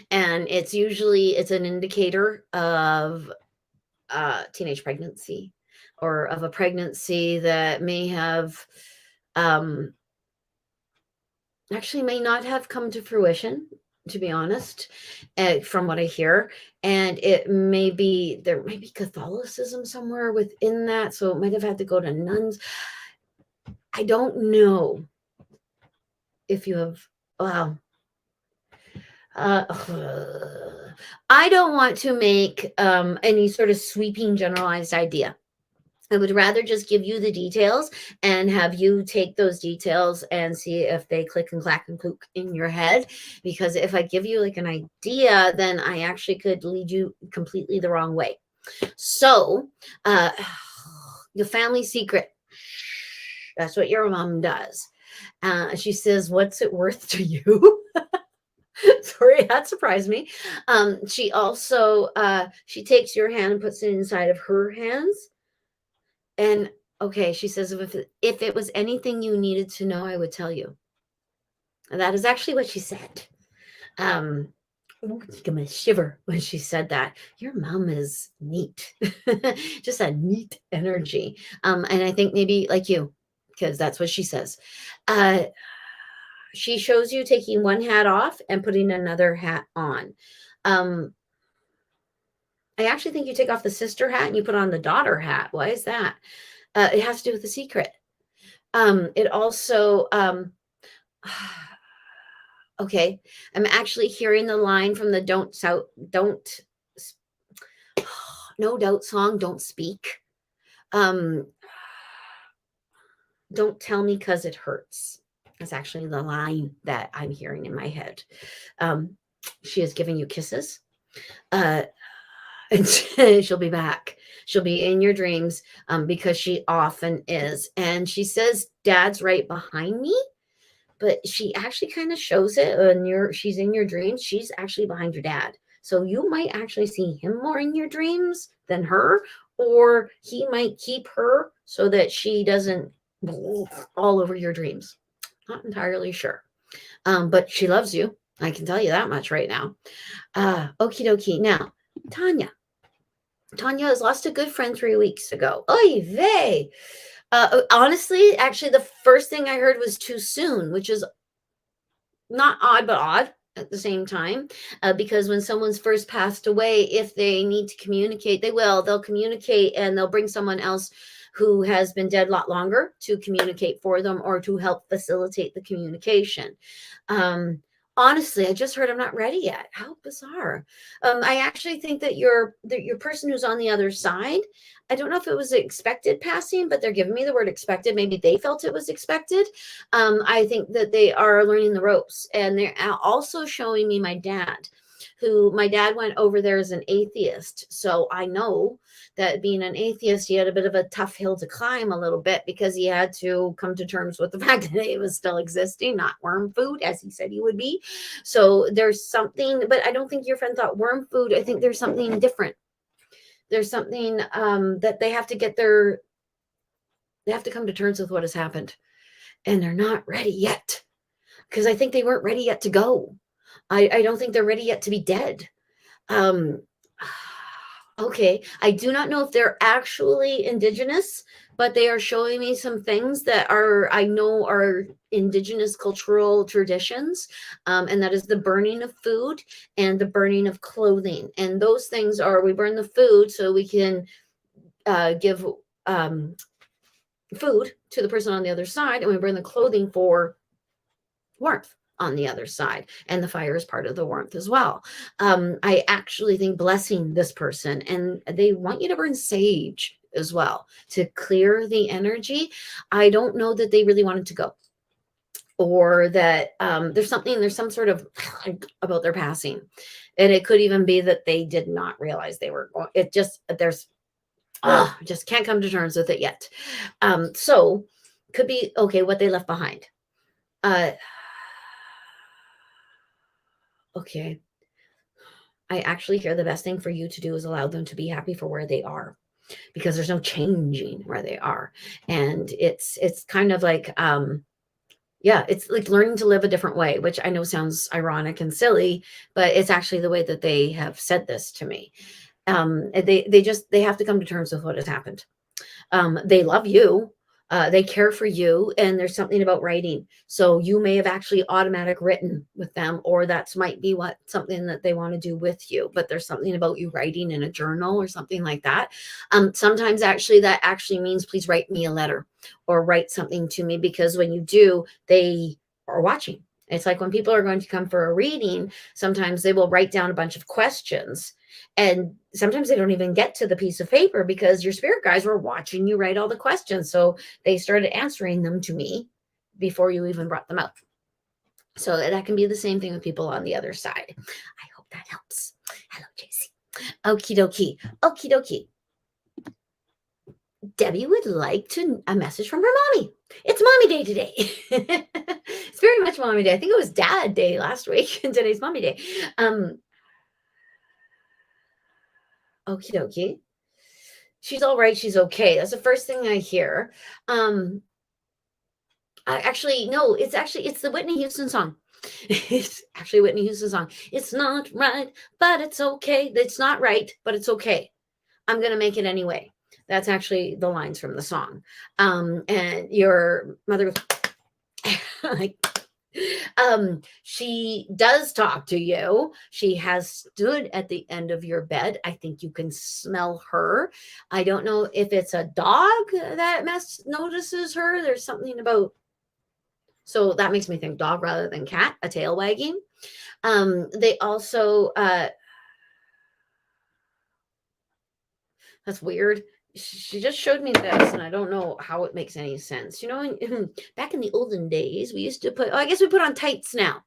And it's an indicator of teenage pregnancy or of a pregnancy that may have actually may not have come to fruition, to be honest, from what I hear. And there may be Catholicism somewhere within that, so it might have had to go to nuns. I don't know if you have. Wow. I don't want to make any sort of sweeping generalized idea. I would rather just give you the details and have you take those details and see if they click and clack and clook in your head. Because if I give you like an idea, then I actually could lead you completely the wrong way. So, your family secret. That's what your mom does. She says, "What's it worth to you?" Sorry, that surprised me. She also she takes your hand and puts it inside of her hands. And okay, she says, if it was anything you needed to know, I would tell you. And that is actually what she said. Give me a shiver when she said that. Your mom is neat, just a neat energy. And I think maybe like you, because that's what she says. She shows you taking one hat off and putting another hat on. I actually think you take off the sister hat and you put on the daughter hat. Why is that? It has to do with the secret. It also, okay, I'm actually hearing the line from the no doubt song, Don't Speak. Don't tell me 'cause it hurts. That's actually the line that I'm hearing in my head. She is giving you kisses. And she'll be back. She'll be in your dreams because she often is. And she says, Dad's right behind me. But she actually kind of shows it when she's in your dreams. She's actually behind your dad. So you might actually see him more in your dreams than her, or he might keep her so that she doesn't all over your dreams. Not entirely sure. But she loves you. I can tell you that much right now. Okie dokie. Now, Tanya has lost a good friend 3 weeks ago. Oy vey. Honestly, actually, the first thing I heard was too soon, which is not odd, but odd at the same time. Because when someone's first passed away, if they need to communicate, they'll communicate and they'll bring someone else who has been dead a lot longer to communicate for them or to help facilitate the communication. Honestly, I just heard I'm not ready yet. How bizarre. I actually think that your person who's on the other side, I don't know if it was expected passing, but they're giving me the word expected. Maybe they felt it was expected. I think that they are learning the ropes, and they're also showing me my dad went over there as an atheist. So I know that being an atheist, he had a bit of a tough hill to climb a little bit because he had to come to terms with the fact that it was still existing, not worm food, as he said he would be. So there's something, but I don't think your friend thought worm food. I think there's something different. There's something that they have to come to terms with what has happened. And they're not ready yet because I think they weren't ready yet to go. I don't think they're ready yet to be dead. Okay. I do not know if they're actually indigenous, but they are showing me some things that I know are indigenous cultural traditions. And that is the burning of food and the burning of clothing. And those things are, we burn the food so we can give food to the person on the other side, and we burn the clothing for warmth on the other side, and the fire is part of the warmth as well. I actually think blessing this person, and they want you to burn sage as well to clear the energy. I don't know that they really wanted to go, or that there's some sort of about their passing, and it could even be that they did not realize they were going. It just just can't come to terms with it yet. So could be okay what they left behind. Okay. I actually hear the best thing for you to do is allow them to be happy for where they are, because there's no changing where they are. And it's kind of like, yeah, it's like learning to live a different way, which I know sounds ironic and silly, but it's actually the way that they have said this to me. They have to come to terms with what has happened. They love you. They care for you, and there's something about writing. So you may have actually automatic written with them, or that's might be something that they want to do with you. But there's something about you writing in a journal or something like that. Sometimes actually that actually means please write me a letter or write something to me, because when you do, they are watching. It's like when people are going to come for a reading, sometimes they will write down a bunch of questions, and sometimes they don't even get to the piece of paper because your spirit guides were watching you write all the questions. So they started answering them to me before you even brought them up. So that can be the same thing with people on the other side. I hope that helps. Hello, JC. Okie dokie. Okie dokie. Debbie would like a message from her mommy. It's mommy day today. It's very much mommy day. I think it was dad day last week, and today's mommy day. Okie dokie. She's all right. She's okay. That's the first thing I hear. No, it's the Whitney Houston song. It's actually Whitney Houston song. It's not right, but it's okay. It's not right, but it's okay. I'm going to make it anyway. That's actually the lines from the song. And your mother, like, she does talk to you. She has stood at the end of your bed. I think you can smell her. I don't know if it's a dog that notices her. There's something about, so that makes me think dog rather than cat, a tail wagging. They also, that's weird. She just showed me this, and I don't know how it makes any sense. Back in the olden days, we used to put, I guess we put on tights now.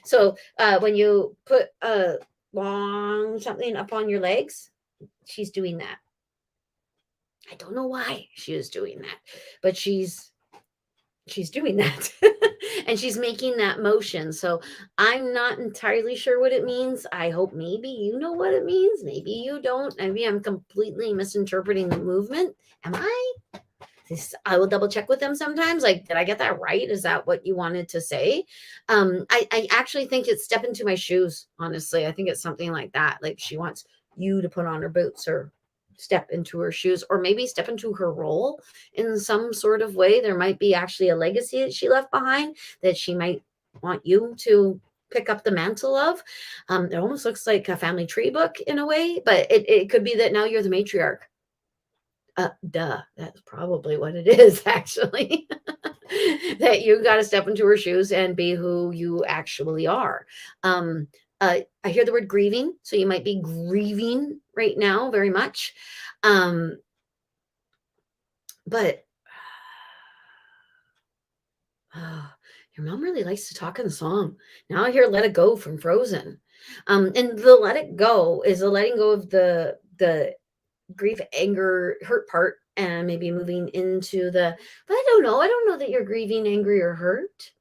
So when you put a long something up on your legs, she's doing that. I don't know why she is doing that, but she's doing that. And she's making that motion. So I'm not entirely sure what it means. I hope maybe you know what it means. Maybe you don't. Maybe I'm completely misinterpreting the movement. Am I? I will double check with them sometimes. Like, did I get that right? Is that what you wanted to say? I actually think it's step into my shoes. Honestly, I think it's something like that. Like she wants you to put on her boots or step into her shoes, or maybe step into her role in some sort of way. There might be actually a legacy that she left behind that she might want you to pick up the mantle of. It almost looks like a family tree book in a way, but it could be that now you're the matriarch. That's probably what it is, actually. That you got to step into her shoes and be who you actually are. I hear the word grieving, so you might be grieving right now very much. But your mom really likes to talk in the song. Now I hear Let It Go from Frozen. And the let it go is a letting go of the grief, anger, hurt part, and maybe moving into but I don't know that you're grieving, angry, or hurt.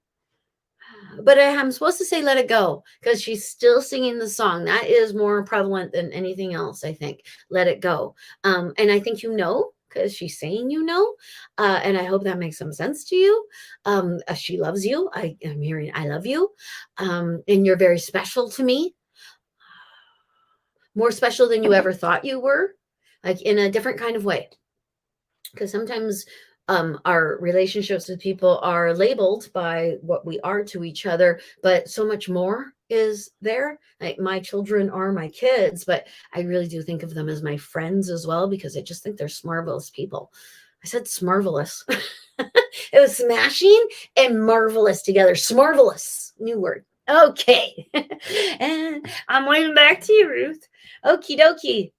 But I'm supposed to say let it go because she's still singing the song. That is more prevalent than anything else, I think. Let it go. And I think because she's saying and I hope that makes some sense to you. She loves you. I'm hearing I love you. And you're very special to me. More special than you ever thought you were, like in a different kind of way. because sometimes our relationships with people are labeled by what we are to each other, but so much more is there. Like, my children are my kids, but I really do think of them as my friends as well, because I just think they're marvelous people. I said smarvelous. It was smashing and marvelous together. Smarvelous, new word. Okay. And I'm waving back to you, Ruth. Okie dokie.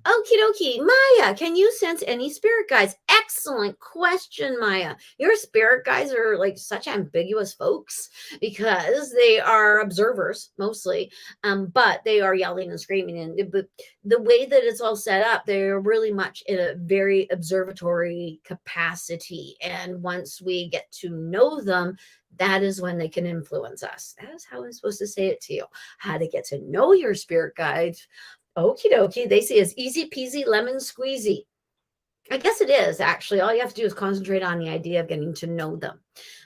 Okie dokie. Maya, can you sense any spirit guides? Excellent question, Maya. Your spirit guides are like such ambiguous folks because they are observers mostly, but they are yelling and screaming. And but the way that it's all set up, they're really much in a very observatory capacity. And once we get to know them, that is when they can influence us. That is how I'm supposed to say it to you. How to get to know your spirit guides. Okie dokie. They say it's easy peasy lemon squeezy. I guess it is, actually. All you have to do is concentrate on the idea of getting to know them.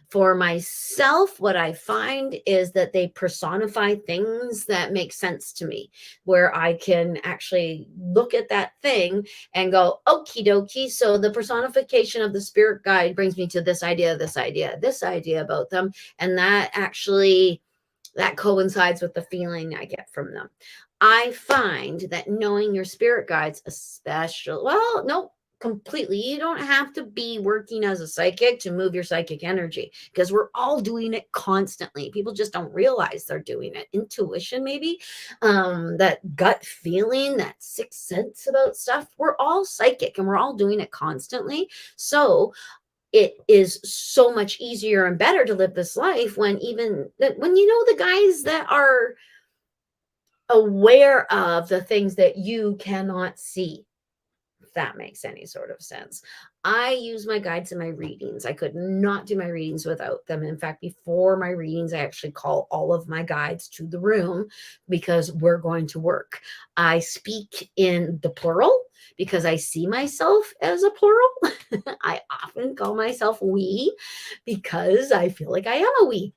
For myself, what I find is that they personify things that make sense to me, where I can actually look at that thing and go, okie dokie. So the personification of the spirit guide brings me to this idea, this idea about them. And that coincides with the feeling I get from them. I find that knowing your spirit guides, especially, well, no, completely. You don't have to be working as a psychic to move your psychic energy, because we're all doing it constantly. People just don't realize they're doing it. Intuition, maybe, that gut feeling, that sixth sense about stuff. We're all psychic and we're all doing it constantly. So it is so much easier and better to live this life when you know the guys that are aware of the things that you cannot see, if that makes any sort of sense. I use my guides in my readings. I could not do my readings without them. In fact, before my readings, I actually call all of my guides to the room because we're going to work. I speak in the plural because I see myself as a plural. I often call myself we because I feel like I am a we.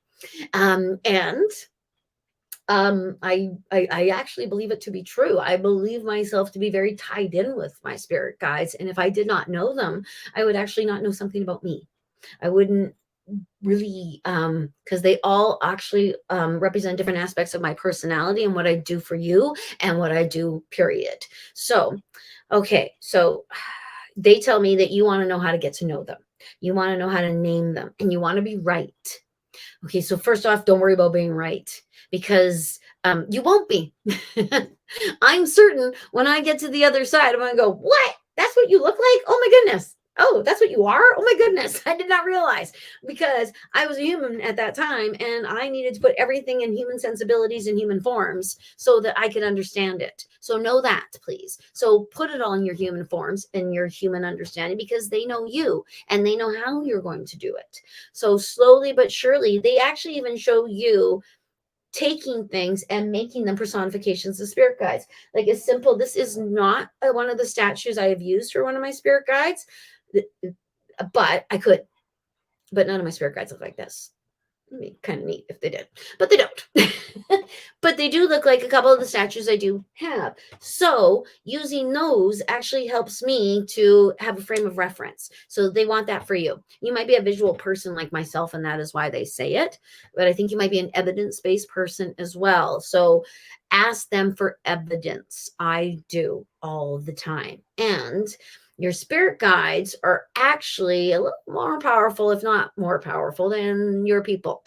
I actually believe it to be true. I believe myself to be very tied in with my spirit guides. And if I did not know them, I would actually not know something about me. I wouldn't really, because they all actually represent different aspects of my personality and what I do for you and what I do, period. So, okay. So they tell me that you want to know how to get to know them. You want to know how to name them, and you want to be right. Okay, so first off, don't worry about being right, because you won't be. I'm certain when I get to the other side, I'm going to go, what? That's what you look like? Oh my goodness. Oh, that's what you are? Oh my goodness. I did not realize, because I was a human at that time and I needed to put everything in human sensibilities and human forms so that I could understand it. So know that, please. So put it all in your human forms and your human understanding, because they know you and they know how you're going to do it. So slowly but surely, they actually even show you taking things and making them personifications of spirit guides. Like, it's simple. This is not one of the statues I have used for one of my spirit guides, but I could. But none of my spirit guides look like this. It'd be kind of neat if they did, but they don't. But they do look like a couple of the statues I do have. So using those actually helps me to have a frame of reference. So they want that for you. You might be a visual person like myself, and that is why they say it. But I think you might be an evidence-based person as well. So ask them for evidence. I do all the time. And your spirit guides are actually a little more powerful, if not more powerful, than your people.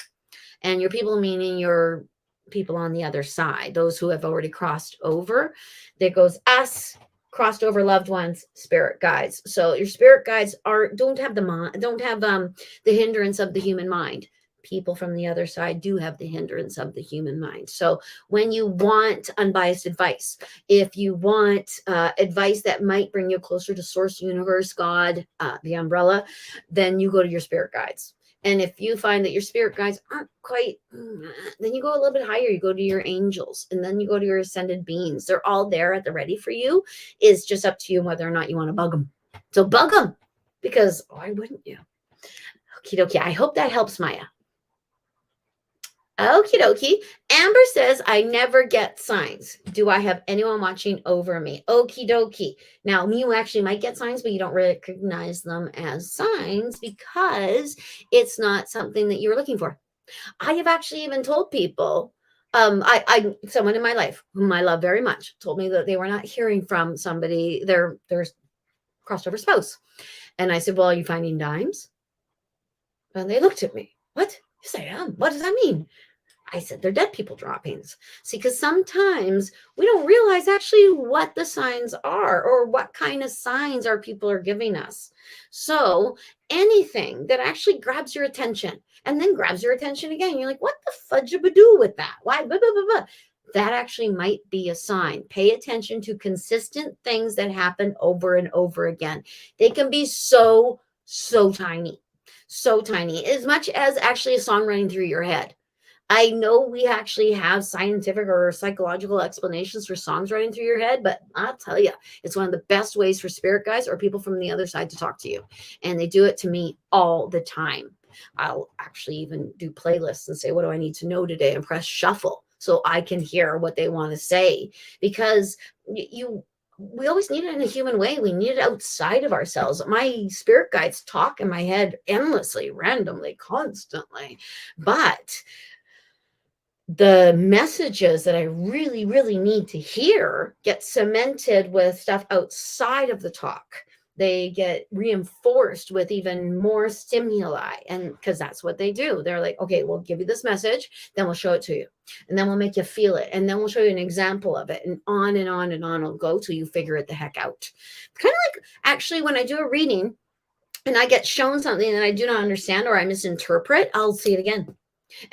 And your people meaning your people on the other side, those who have already crossed over. There goes us, crossed over loved ones, spirit guides. So your spirit guides don't have the hindrance of the human mind. People from the other side do have the hindrance of the human mind. So when you want unbiased advice, if you want advice that might bring you closer to source, universe, God, the umbrella, then you go to your spirit guides. And if you find that your spirit guides aren't quite, then you go a little bit higher. You go to your angels, and then you go to your ascended beings. They're all there at the ready for you. It's just up to you whether or not you want to bug them. So bug them, because why wouldn't you? Okie dokie. I hope that helps, Maya. Okie dokie. Amber says, I never get signs. Do I have anyone watching over me? Okie dokie. Now, you actually might get signs, but you don't recognize them as signs because it's not something that you're looking for. I have actually even told people, someone in my life whom I love very much told me that they were not hearing from somebody, their crossover spouse. And I said, well, are you finding dimes? And they looked at me. What? Yes, I am. What does that mean? I said, they're dead people droppings. See, because sometimes we don't realize actually what the signs are or what kind of signs our people are giving us. So anything that actually grabs your attention and then grabs your attention again, you're like, what the fudgeabadoo with that? Why? Blah, blah, blah, blah. That actually might be a sign. Pay attention to consistent things that happen over and over again. They can be so, so tiny. So tiny, as much as actually a song running through your head. I know we actually have scientific or psychological explanations for songs running through your head, but I'll tell you, it's one of the best ways for spirit guides or people from the other side to talk to you. And they do it to me all the time. I'll actually even do playlists and say, what do I need to know today? And press shuffle so I can hear what they want to say. Because we always need it in a human way. We need it outside of ourselves. My spirit guides talk in my head endlessly, randomly, constantly. But the messages that I really, really need to hear get cemented with stuff outside of the talk. They get reinforced with even more stimuli. And because that's what they do. They're like, okay, we'll give you this message, then we'll show it to you. And then we'll make you feel it. And then we'll show you an example of it. And on and on and on it'll go till you figure it the heck out. Kind of like actually when I do a reading and I get shown something that I do not understand or I misinterpret, I'll see it again.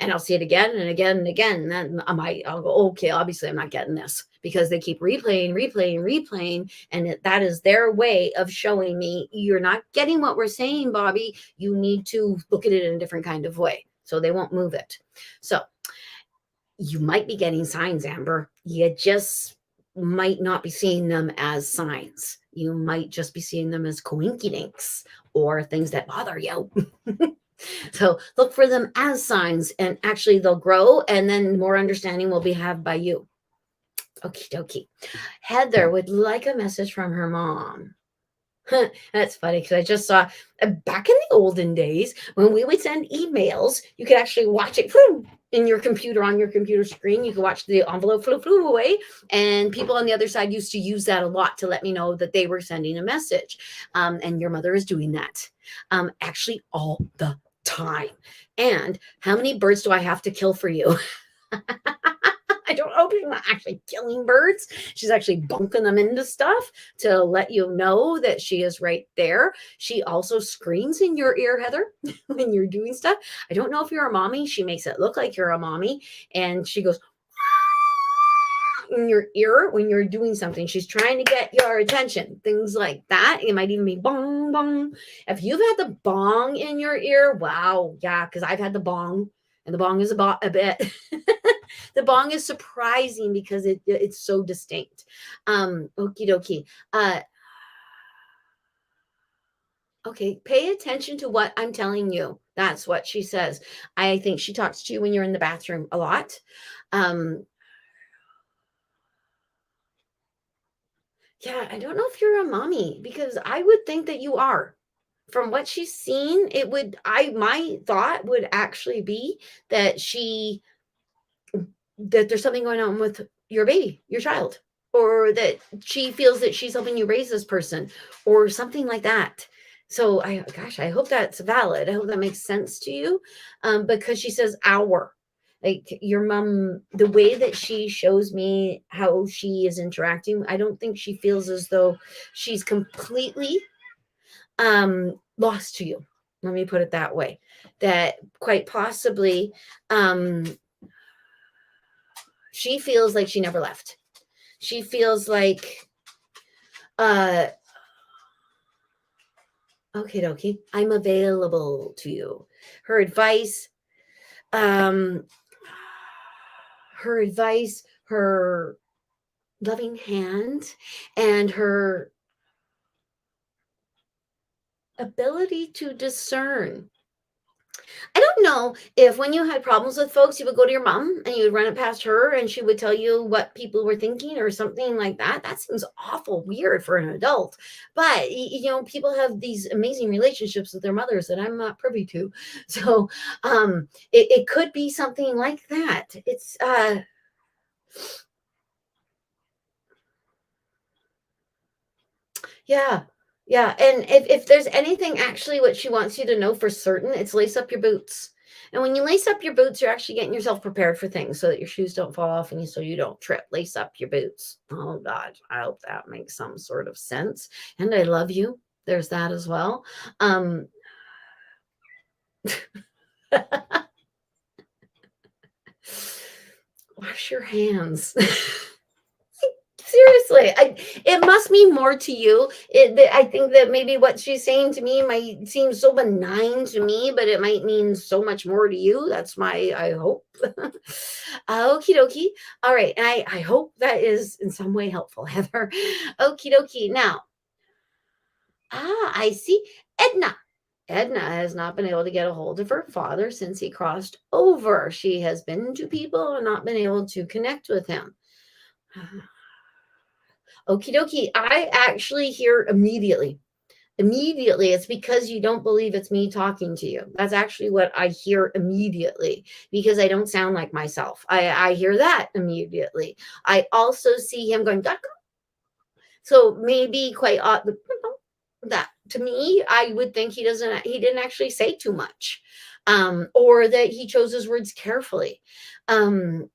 And I'll see it again and again and again. And then I'll go, okay, obviously I'm not getting this because they keep replaying. And that is their way of showing me you're not getting what we're saying, Bobby. You need to look at it in a different kind of way. So they won't move it. So you might be getting signs, Amber. You just might not be seeing them as signs. You might just be seeing them as coinkydinks or things that bother you. So look for them as signs and actually they'll grow and then more understanding will be had by you. Okie dokie. Heather would like a message from her mom. That's funny because I just saw back in the olden days when we would send emails, you could actually watch it in your computer on your computer screen. You could watch the envelope flew away, and people on the other side used to use that a lot to let me know that they were sending a message. And your mother is doing that actually all the time. And how many birds do I have to kill for you? I don't know if she's not actually killing birds. She's actually bunking them into stuff to let you know that she is right there. She also screams in your ear, Heather, when you're doing stuff. I don't know if you're a mommy. She makes it look like you're a mommy. And she goes in your ear when you're doing something. She's trying to get your attention. Things like that. It might even be bong, bong. If you've had the bong in your ear, wow. Yeah, because I've had the bong. And the bong is a bit. The bong is surprising because it's so distinct. Okie dokie. Okay, pay attention to what I'm telling you. That's what she says. I think she talks to you when you're in the bathroom a lot. Yeah, I don't know if you're a mommy because I would think that you are. From what she's seen, my thought would actually be that that there's something going on with your baby, your child, or that she feels that she's helping you raise this person or something like that. So I hope that's valid. I hope that makes sense to you. Because she says our, like your mom, the way that she shows me how she is interacting, I don't think she feels as though she's completely lost to you. Let me put it that way. That quite possibly she feels like she never left. She feels like, okay, dokie, I'm available to you. Her advice, her loving hand, and her ability to discern I don't know if when you had problems with folks, you would go to your mom and you would run it past her and she would tell you what people were thinking or something like that. That seems awful weird for an adult. But, people have these amazing relationships with their mothers that I'm not privy to. So it could be something like that. Yeah. Yeah, and if there's anything actually what she wants you to know for certain, it's lace up your boots. And when you lace up your boots, you're actually getting yourself prepared for things so that your shoes don't fall off and so you don't trip. Lace up your boots. Oh God, I hope that makes some sort of sense. And I love you. There's that as well. Um Wash your hands. Seriously, it must mean more to you. I think that maybe what she's saying to me might seem so benign to me, but it might mean so much more to you. That's my I hope. Okie dokie. All right. And I hope that is in some way helpful, Heather. Okie dokie. Now, I see. Edna. Edna has not been able to get a hold of her father since he crossed over. She has been to people and not been able to connect with him. Okie dokie. I actually hear immediately. Immediately, it's because you don't believe it's me talking to you. That's actually what I hear immediately because I don't sound like myself. I hear that immediately. I also see him going, "Duck." So maybe quite odd that to me, I would think he didn't actually say too much, or that he chose his words carefully. Um,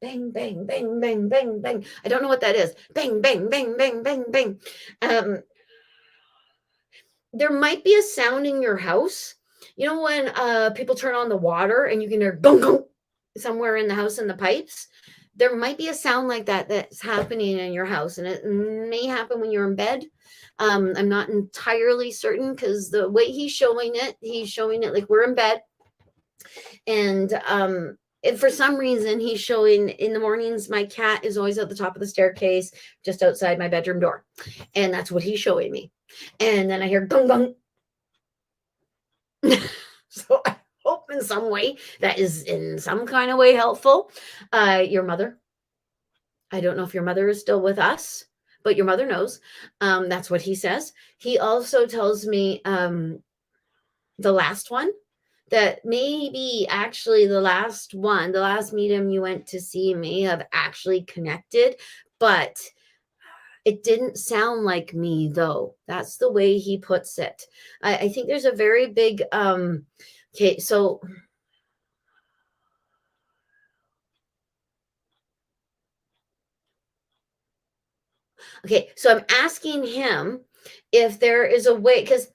Bang, bang, bang, bang, bang, bang. I don't know what that is. Bang, bang, bang, bang, bang, bang. Um, there might be a sound in your house. You know when people turn on the water and you can hear gong gong somewhere in the house in the pipes? There might be a sound like that that's happening in your house, and it may happen when you're in bed. I'm not entirely certain because the way he's showing it like we're in bed, and and for some reason, he's showing in the mornings, my cat is always at the top of the staircase, just outside my bedroom door. And that's what he's showing me. And then I hear gong gong. So I hope in some way that is in some kind of way helpful. Your mother, I don't know if your mother is still with us, but your mother knows. That's what he says. He also tells me the last one that maybe actually the last medium you went to see may have actually connected, but it didn't sound like me though. That's the way he puts it. I think there's a very big okay, so I'm asking him if there is a way, because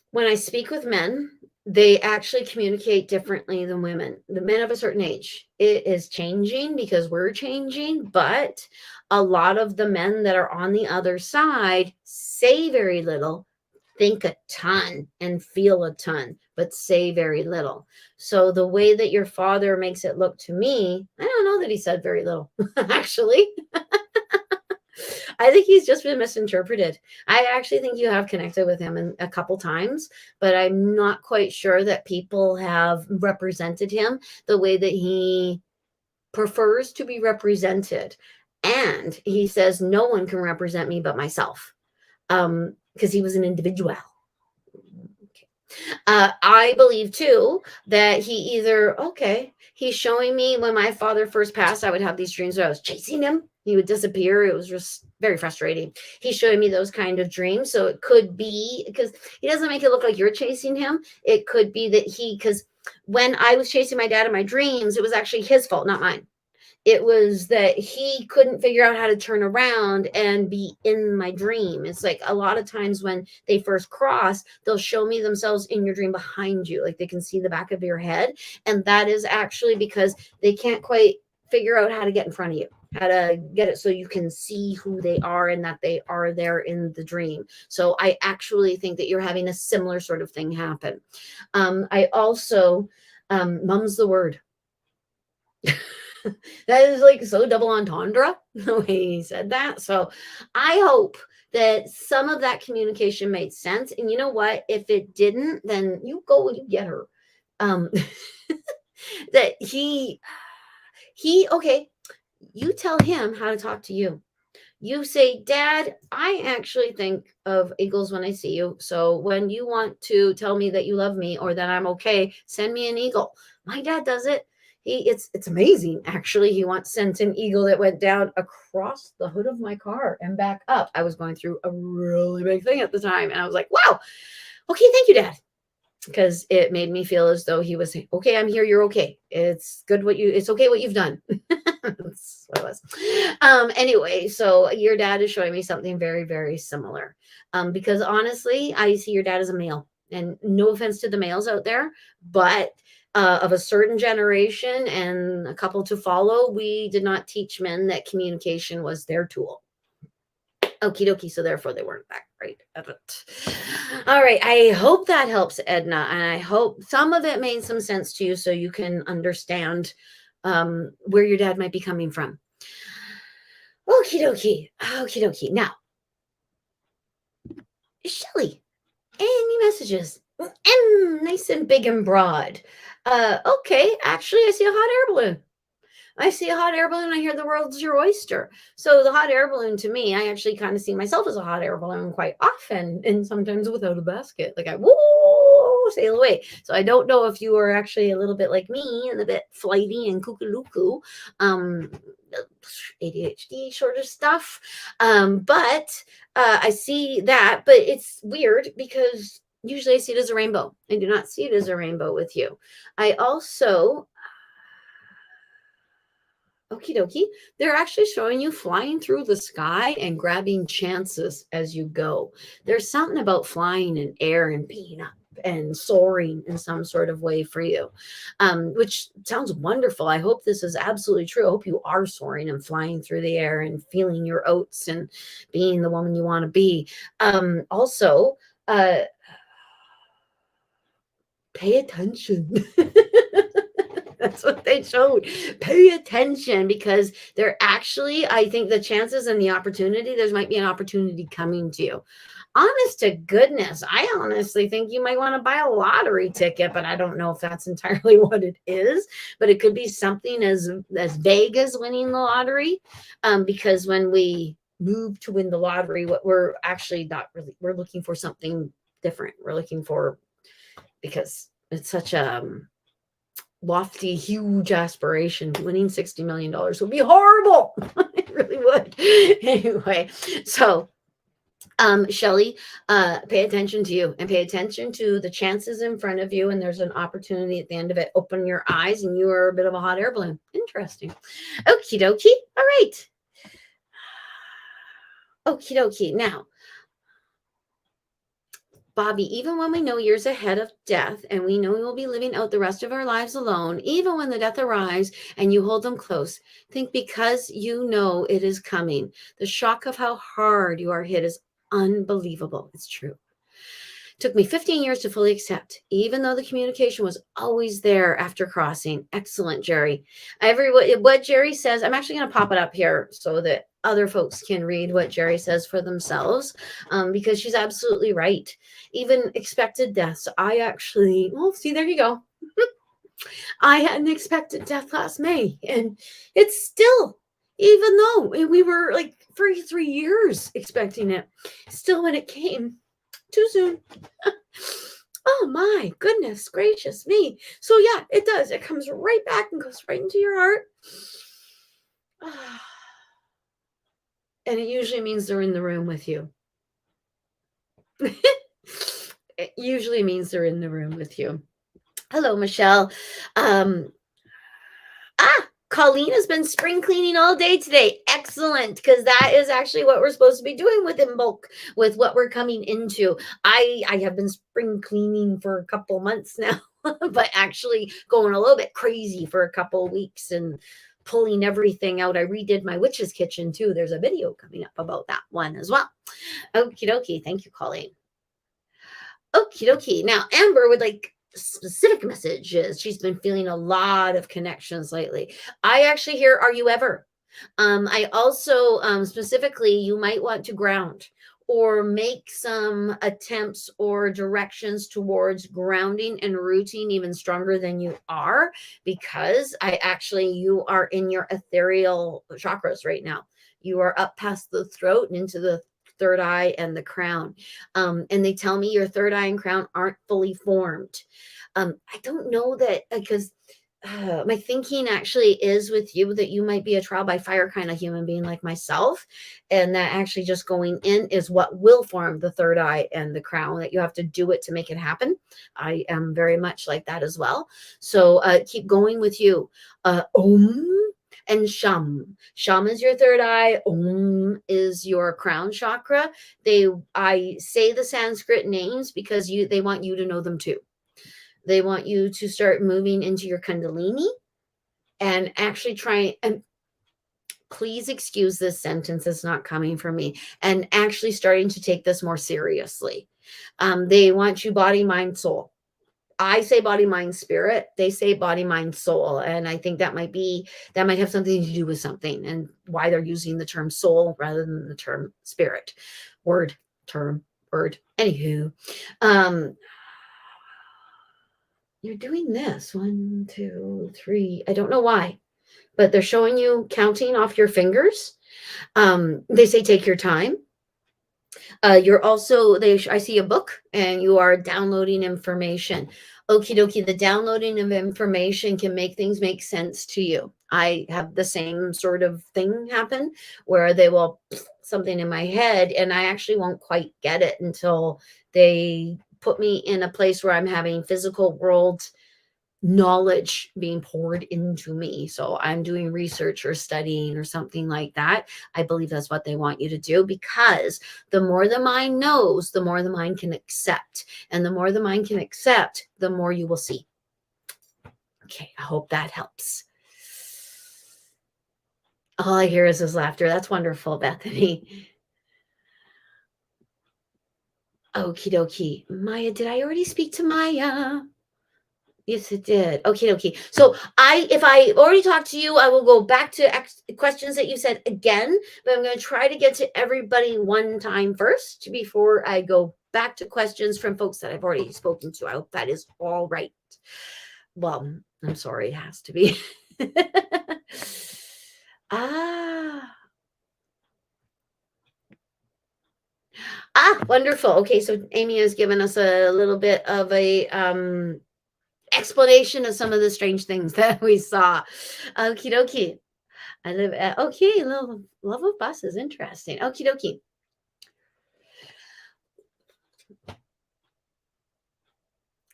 when I speak with men, they actually communicate differently than women. The men of a certain age, it is changing because we're changing, but a lot of the men that are on the other side say very little, think a ton, and feel a ton, but say very little. So the way that your father makes it look to me, I don't know that he said very little, actually. I think he's just been misinterpreted. I actually think you have connected with him a couple times, but I'm not quite sure that people have represented him the way that he prefers to be represented. And he says, no one can represent me but myself, because he was an individual. I believe too that he's showing me when my father first passed, I would have these dreams where I was chasing him. He would disappear. It was just very frustrating. He's showing me those kind of dreams. So it could be because he doesn't make it look like you're chasing him. It could be that because when I was chasing my dad in my dreams, it was actually his fault, not mine. It was that he couldn't figure out how to turn around and be in my dream. It's like a lot of times when they first cross, they'll show me themselves in your dream behind you, like they can see the back of your head. And that is actually because they can't quite figure out how to get in front of you, how to get it so you can see who they are and that they are there in the dream. So I actually think that you're having a similar sort of thing happen. I also, mum's the word. That is like so double entendre the way he said that. So I hope that some of that communication made sense. And you know what? If it didn't, then you go and you get her. Um, that okay, you tell him how to talk to you. You say, Dad, I actually think of eagles when I see you. So when you want to tell me that you love me or that I'm okay, send me an eagle. My dad does it. It's amazing. Actually, he once sent an eagle that went down across the hood of my car and back up. I was going through a really big thing at the time, and I was like, wow, okay, thank you, Dad. Because it made me feel as though he was saying, okay, I'm here, you're okay. It's okay what you've done. That's what it was. Anyway, so your dad is showing me something very, very similar. Because honestly, I see your dad as a male. And no offense to the males out there, but of a certain generation and a couple to follow, we did not teach men that communication was their tool. Okie dokie. So therefore they weren't that great at it. All right. I hope that helps, Edna. And I hope some of it made some sense to you so you can understand where your dad might be coming from. Okie dokie. Okie dokie. Now, Shelly, any messages? Nice and big and broad. Okay. Actually, I see a hot air balloon. I see a hot air balloon. I hear the world's your oyster. So the hot air balloon, to me, I actually kind of see myself as a hot air balloon quite often, and sometimes without a basket. Like I woo sail away. So I don't know if you are actually a little bit like me and a bit flighty and kookaloo, ADHD sort of stuff. But I see that, but it's weird because usually I see it as a rainbow. I do not see it as a rainbow with you. I also okie dokie. They're actually showing you flying through the sky and grabbing chances as you go. There's something about flying in air and being up and soaring in some sort of way for you, which sounds wonderful. I hope this is absolutely true. I hope you are soaring and flying through the air and feeling your oats and being the woman you want to be. Also, pay attention. That's what they showed. Pay attention because they're actually, I think the chances and the opportunity, there might be an opportunity coming to you. Honest to goodness, I honestly think you might want to buy a lottery ticket, but I don't know if that's entirely what it is. But it could be something as vague as winning the lottery, because when we move to win the lottery, what we're actually not really, we're looking for something different. We're looking for, because it's such a lofty, huge aspiration. Winning $60 million would be horrible. It really would. Anyway, so Shelly, pay attention to you and pay attention to the chances in front of you. And there's an opportunity at the end of it. Open your eyes and you are a bit of a hot air balloon. Interesting. Okie dokie. All right. Okie dokie. Now, Bobby, even when we know years ahead of death and we know we will be living out the rest of our lives alone, even when the death arrives and you hold them close, think because you know it is coming. The shock of how hard you are hit is unbelievable. It's true. It took me 15 years to fully accept, even though the communication was always there after crossing. Excellent, Jerry. What Jerry says, I'm actually going to pop it up here so that other folks can read what Jerry says for themselves, because she's absolutely right. Even expected deaths. See, there you go. I had an expected death last May, and it's still, even though we were like for 3 years expecting it, still when it came, too soon. Oh my goodness gracious me. So yeah, it does. It comes right back and goes right into your heart. And it usually means they're in the room with you. It usually means they're in the room with you. Hello, Michelle. Colleen has been spring cleaning all day today. Excellent, because that is actually what we're supposed to be doing with in bulk, with what we're coming into. I have been spring cleaning for a couple months now, but actually going a little bit crazy for a couple of weeks and pulling everything out. I redid my witch's kitchen too. There's a video coming up about that one as well. Okie dokie. Thank you, Colleen. Okie dokie. Now, Amber would like specific messages. She's been feeling a lot of connections lately. I actually hear, are you ever? I also specifically, you might want to ground, or make some attempts or directions towards grounding and rooting even stronger than you are, because you are in your ethereal chakras right now. You are up past the throat and into the third eye and the crown. And they tell me your third eye and crown aren't fully formed. I don't know that, because my thinking actually is with you that you might be a trial by fire kind of human being like myself, and that actually just going in is what will form the third eye and the crown, that you have to do it to make it happen. I am very much like that as well. So keep going with you. Om and sham. Sham is your third eye. Om is your crown chakra. I say the Sanskrit names because they want you to know them too. They want you to start moving into your Kundalini and actually try, and please excuse this sentence, it's not coming from me, and actually starting to take this more seriously. They want you body, mind, soul. I say body, mind, spirit. They say body, mind, soul. And I think that might have something to do with something, and why they're using the term soul rather than the term spirit. Word. Anywho, you're doing this 1, 2, 3. I don't know why, but they're showing you counting off your fingers. They say take your time. You're also, I see a book and you are downloading information. Okie dokie, the downloading of information can make things make sense to you. I have the same sort of thing happen where they will something in my head and I actually won't quite get it until they put me in a place where I'm having physical world knowledge being poured into me. So I'm doing research or studying or something like that. I believe that's what they want you to do, because the more the mind knows, the more the mind can accept. And the more the mind can accept, the more you will see. Okay, I hope that helps. All I hear is his laughter. That's wonderful, Bethany. Okie dokie. Maya, did I already speak to Maya? Yes, it did. Okay. So if I already talked to you, I will go back to questions that you said again, but I'm going to try to get to everybody one time first before I go back to questions from folks that I've already spoken to. I hope that is all right. Well, I'm sorry, it has to be. Wonderful. Okay, so Amy has given us a little bit of a explanation of some of the strange things that we saw. Okie dokie. I live at, okay, love of buses. Interesting. Okie dokie.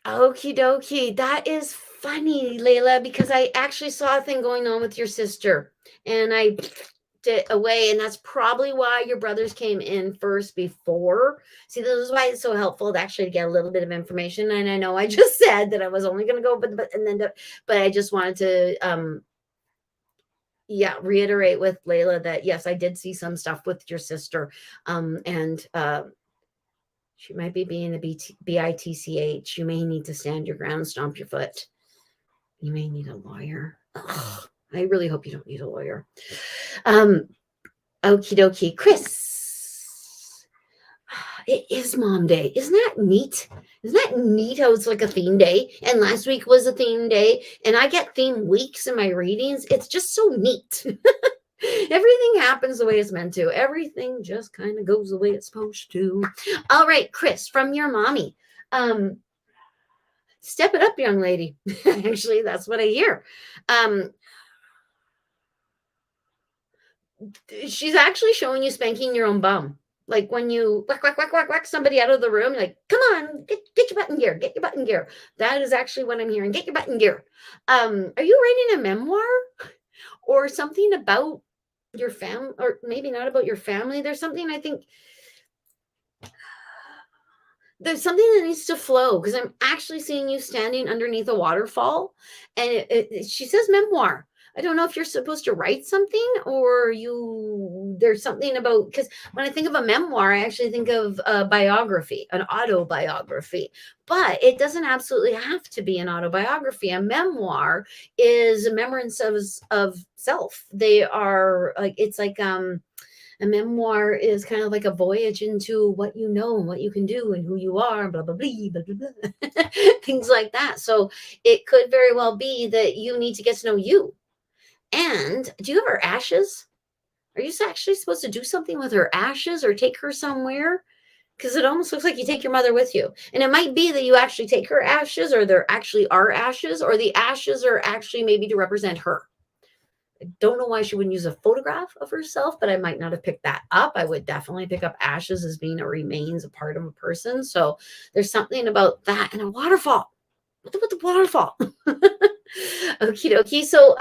Okie dokie. That is funny, Layla, because I actually saw a thing going on with your sister and I it away, and that's probably why your brothers came in first before. See, this is why it's so helpful to actually get a little bit of information. And I know I just said that I was only going to go, but I just wanted to reiterate with Layla that yes, I did see some stuff with your sister, and she might be being a bitch. You may need to stand your ground, stomp your foot. You may need a lawyer. Ugh, I really hope you don't need a lawyer. Okie dokie. Chris, it is Mom Day. Isn't that neat? Isn't that neat how it's like a theme day? And last week was a theme day, and I get theme weeks in my readings. It's just so neat. Everything happens the way it's meant to. Everything just kind of goes the way it's supposed to. All right, Chris, from your mommy. Step it up, young lady. Actually, that's what I hear. She's actually showing you spanking your own bum. Like when you whack somebody out of the room, like, come on, get your butt in gear, get your butt in gear. That is actually what I'm hearing. Get your butt in gear. Are you writing a memoir or something about your family, or maybe not about your family? There's something, I think there's something that needs to flow, because I'm actually seeing you standing underneath a waterfall, and she says memoir. I don't know if you're supposed to write something or there's something about, because when I think of a memoir, I actually think of a biography, an autobiography, but it doesn't absolutely have to be an autobiography. A memoir is a remembrance of self. They are like, it's like, A memoir is kind of like a voyage into what you know and what you can do and who you are, blah, blah, blah, blah, blah, blah. Things like that. So it could very well be that you need to get to know you. And do you have her ashes? Are you actually supposed to do something with her ashes or take her somewhere? Because it almost looks like you take your mother with you. And it might be that you actually take her ashes, or there actually are ashes, or the ashes are actually maybe to represent her. I don't know why she wouldn't use a photograph of herself, but I might not have picked that up. I would definitely pick up ashes as being a remains, a part of a person. So there's something about that, and a waterfall. What about the waterfall? Okie dokie. So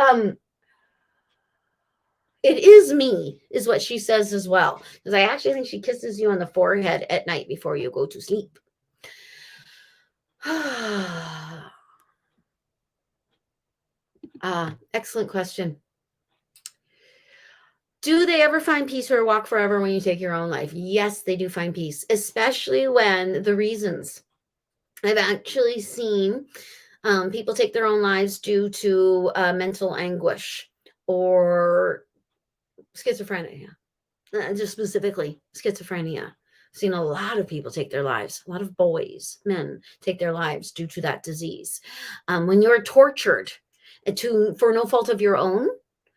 it is me, is what she says as well. Because I actually think she kisses you on the forehead at night before you go to sleep. Excellent question. Do they ever find peace or walk forever when you take your own life? Yes, they do find peace, especially when the reasons. I've actually seen people take their own lives due to mental anguish or schizophrenia, just specifically schizophrenia. I've seen a lot of people take their lives, a lot of boys, men take their lives due to that disease. When you're tortured for no fault of your own,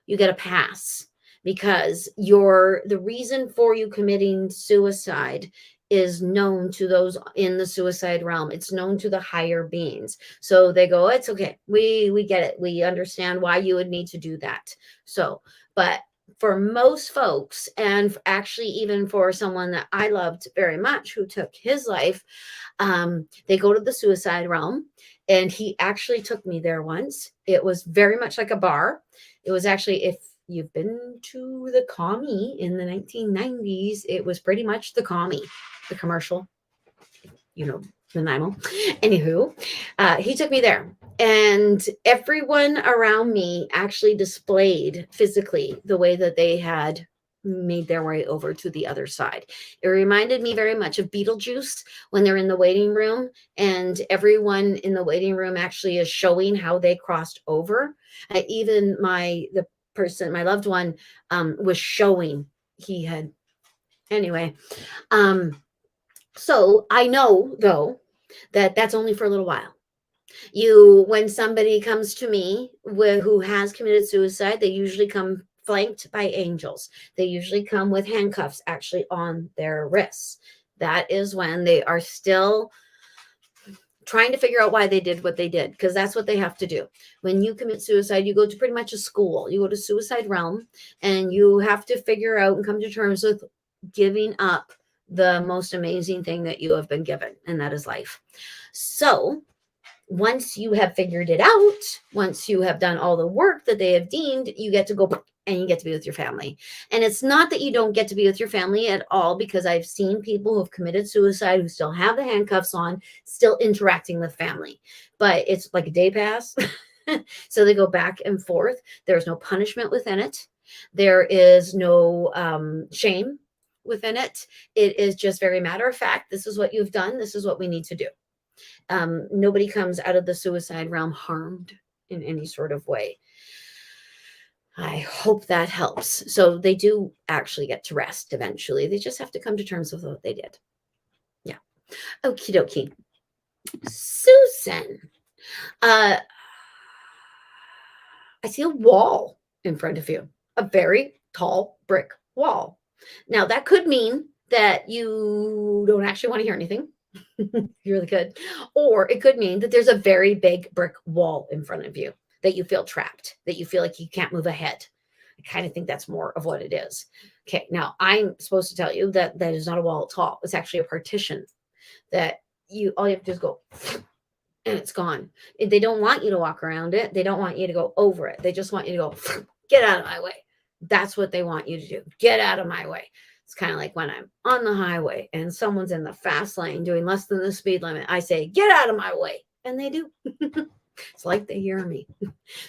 you get a pass, because the reason for you committing suicide is known to those in the suicide realm. It's known to the higher beings. So they go, it's okay. We get it. We understand why you would need to do that. So, but for most folks, and actually even for someone that I loved very much who took his life, they go to the suicide realm. And he actually took me there once. It was very much like a bar. It was actually, if you've been to the commie in the 1990s, it was pretty much the commie, the commercial, the Nanaimo. Anywho, he took me there, and everyone around me actually displayed physically the way that they had made their way over to the other side. It reminded me very much of Beetlejuice when they're in the waiting room, and everyone in the waiting room actually is showing how they crossed over. Even my loved one, was showing he had. Anyway, so I know though that that's only for a little while. When somebody comes to me who has committed suicide, they usually come flanked by angels. They usually come with handcuffs actually on their wrists. That is when they are still trying to figure out why they did what they did, because that's what they have to do. When you commit suicide, you go to pretty much a school. You go to suicide realm, and you have to figure out and come to terms with giving up the most amazing thing that you have been given, and that is life. So once you have figured it out, once you have done all the work that they have deemed, you get to go and you get to be with your family. And it's not that you don't get to be with your family at all, because I've seen people who have committed suicide who still have the handcuffs on, still interacting with family. But it's like a day pass. So they go back and forth. There's no punishment within it. There is no shame within it. It is just very matter of fact. This is what you've done. This is what we need to do. Nobody comes out of the suicide realm harmed in any sort of way. I hope that helps. So they do actually get to rest eventually. They just have to come to terms with what they did. Yeah. Okie dokie. Susan, I see a wall in front of you, a very tall brick wall. Now, that could mean that you don't actually want to hear anything. You really could. Or it could mean that there's a very big brick wall in front of you, that you feel trapped, that you feel like you can't move ahead. I kind of think that's more of what it is. Okay, now I'm supposed to tell you that that is not a wall at all. It's actually a partition that all you have to do is go and it's gone. They don't want you to walk around it. They don't want you to go over it. They just want you to go, get out of my way. That's what they want you to do. Get out of my way. It's kind of like when I'm on the highway and someone's in the fast lane doing less than the speed limit. I say, get out of my way. And they do. It's like they hear me.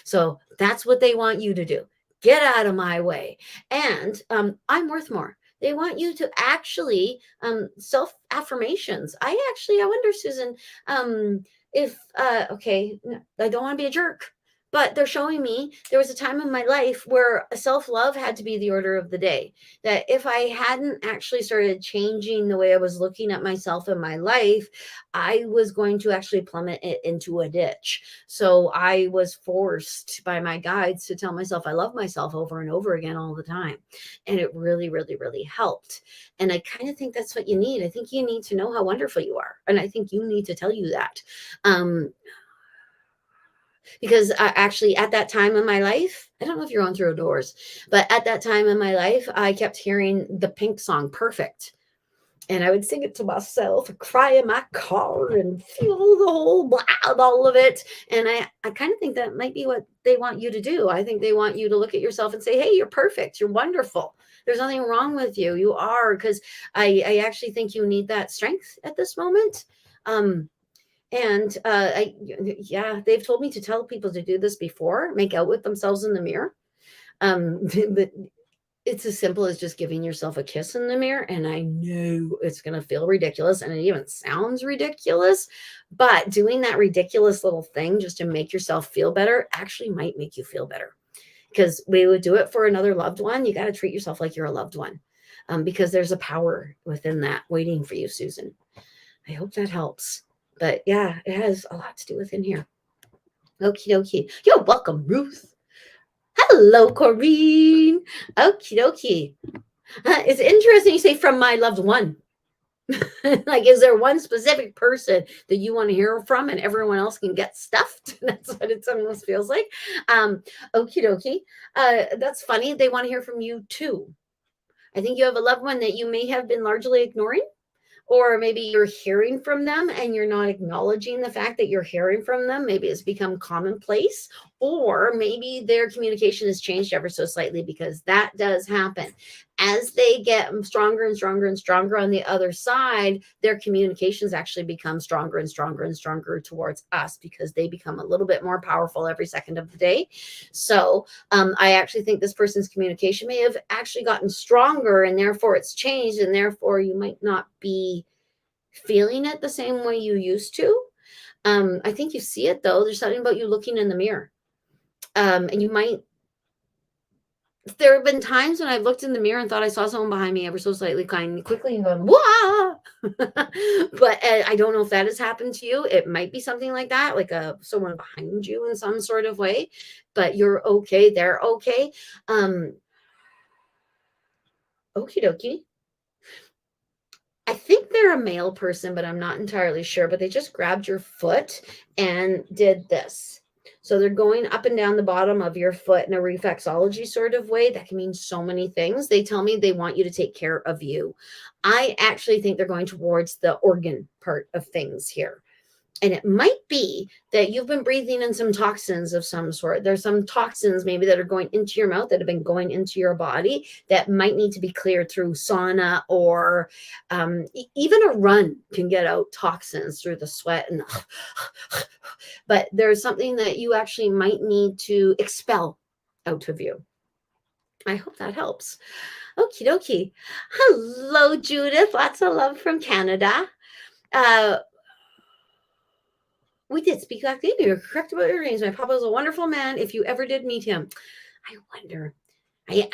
So that's what they want you to do. Get out of my way. And I'm worth more. They want you to actually self-affirmations. I wonder, Susan, if, okay, I don't want to be a jerk, But they're showing me there was a time in my life where self-love had to be the order of the day. That if I hadn't actually started changing the way I was looking at myself in my life, I was going to actually plummet it into a ditch. So I was forced by my guides to tell myself I love myself over and over again all the time. And it really, really, really helped. And I kind of think that's what you need. I think you need to know how wonderful you are. And I think you need to tell you that. Um, because actually at that time in my life, I don't know if you're going through doors, but at that time in my life, I kept hearing the Pink song Perfect. And I would sing it to myself, cry in my car, and feel the whole blah, all of it. And I kind of think that might be what they want you to do. I think they want you to look at yourself and say, hey, you're perfect. You're wonderful. There's nothing wrong with you. You are, because I actually think you need that strength at this moment. And yeah, they've told me to tell people to do this before, make out with themselves in the mirror. But it's as simple as just giving yourself a kiss in the mirror. And I know it's going to feel ridiculous and it even sounds ridiculous, but doing that ridiculous little thing just to make yourself feel better actually might make you feel better. Because we would do it for another loved one. You got to treat yourself like you're a loved one, because there's a power within that waiting for you, Susan. I hope that helps. But yeah, it has a lot to do with in here. Okie dokie. You're welcome, Ruth. Hello, Corrine. Okie dokie. It's interesting you say from my loved one. Like, is there one specific person that you want to hear from and everyone else can get stuffed? That's what it almost feels like. Okie dokie. That's funny. They want to hear from you too. I think you have a loved one that you may have been largely ignoring. Or maybe you're hearing from them and you're not acknowledging the fact that you're hearing from them. Maybe it's become commonplace, or maybe their communication has changed ever so slightly, because that does happen. As they get stronger and stronger and stronger on the other side, their communications actually become stronger and stronger and stronger towards us, because they become a little bit more powerful every second of the day. So I actually think this person's communication may have actually gotten stronger, and therefore it's changed, and therefore you might not be feeling it the same way you used to. I think you see it though. There's something about you looking in the mirror. And you might, there have been times when I've looked in the mirror and thought I saw someone behind me ever so slightly, kind of quickly, and going, "Wah!" But I don't know if that has happened to you. It might be something like that, like someone behind you in some sort of way. But you're okay. They're okay. Okie dokie. I think they're a male person, but I'm not entirely sure. But they just grabbed your foot and did this. So they're going up and down the bottom of your foot in a reflexology sort of way. That can mean so many things. They tell me they want you to take care of you. I actually think they're going towards the organ part of things here. And it might be that you've been breathing in some toxins of some sort. There's some toxins maybe that are going into your mouth that have been going into your body that might need to be cleared through sauna, or even a run can get out toxins through the sweat. And but there's something that you actually might need to expel out of you. I hope that helps. Okie dokie. Hello, Judith. Lots of love from Canada. We did speak last name. You're correct about your names. My papa was a wonderful man. If you ever did meet him, I wonder. What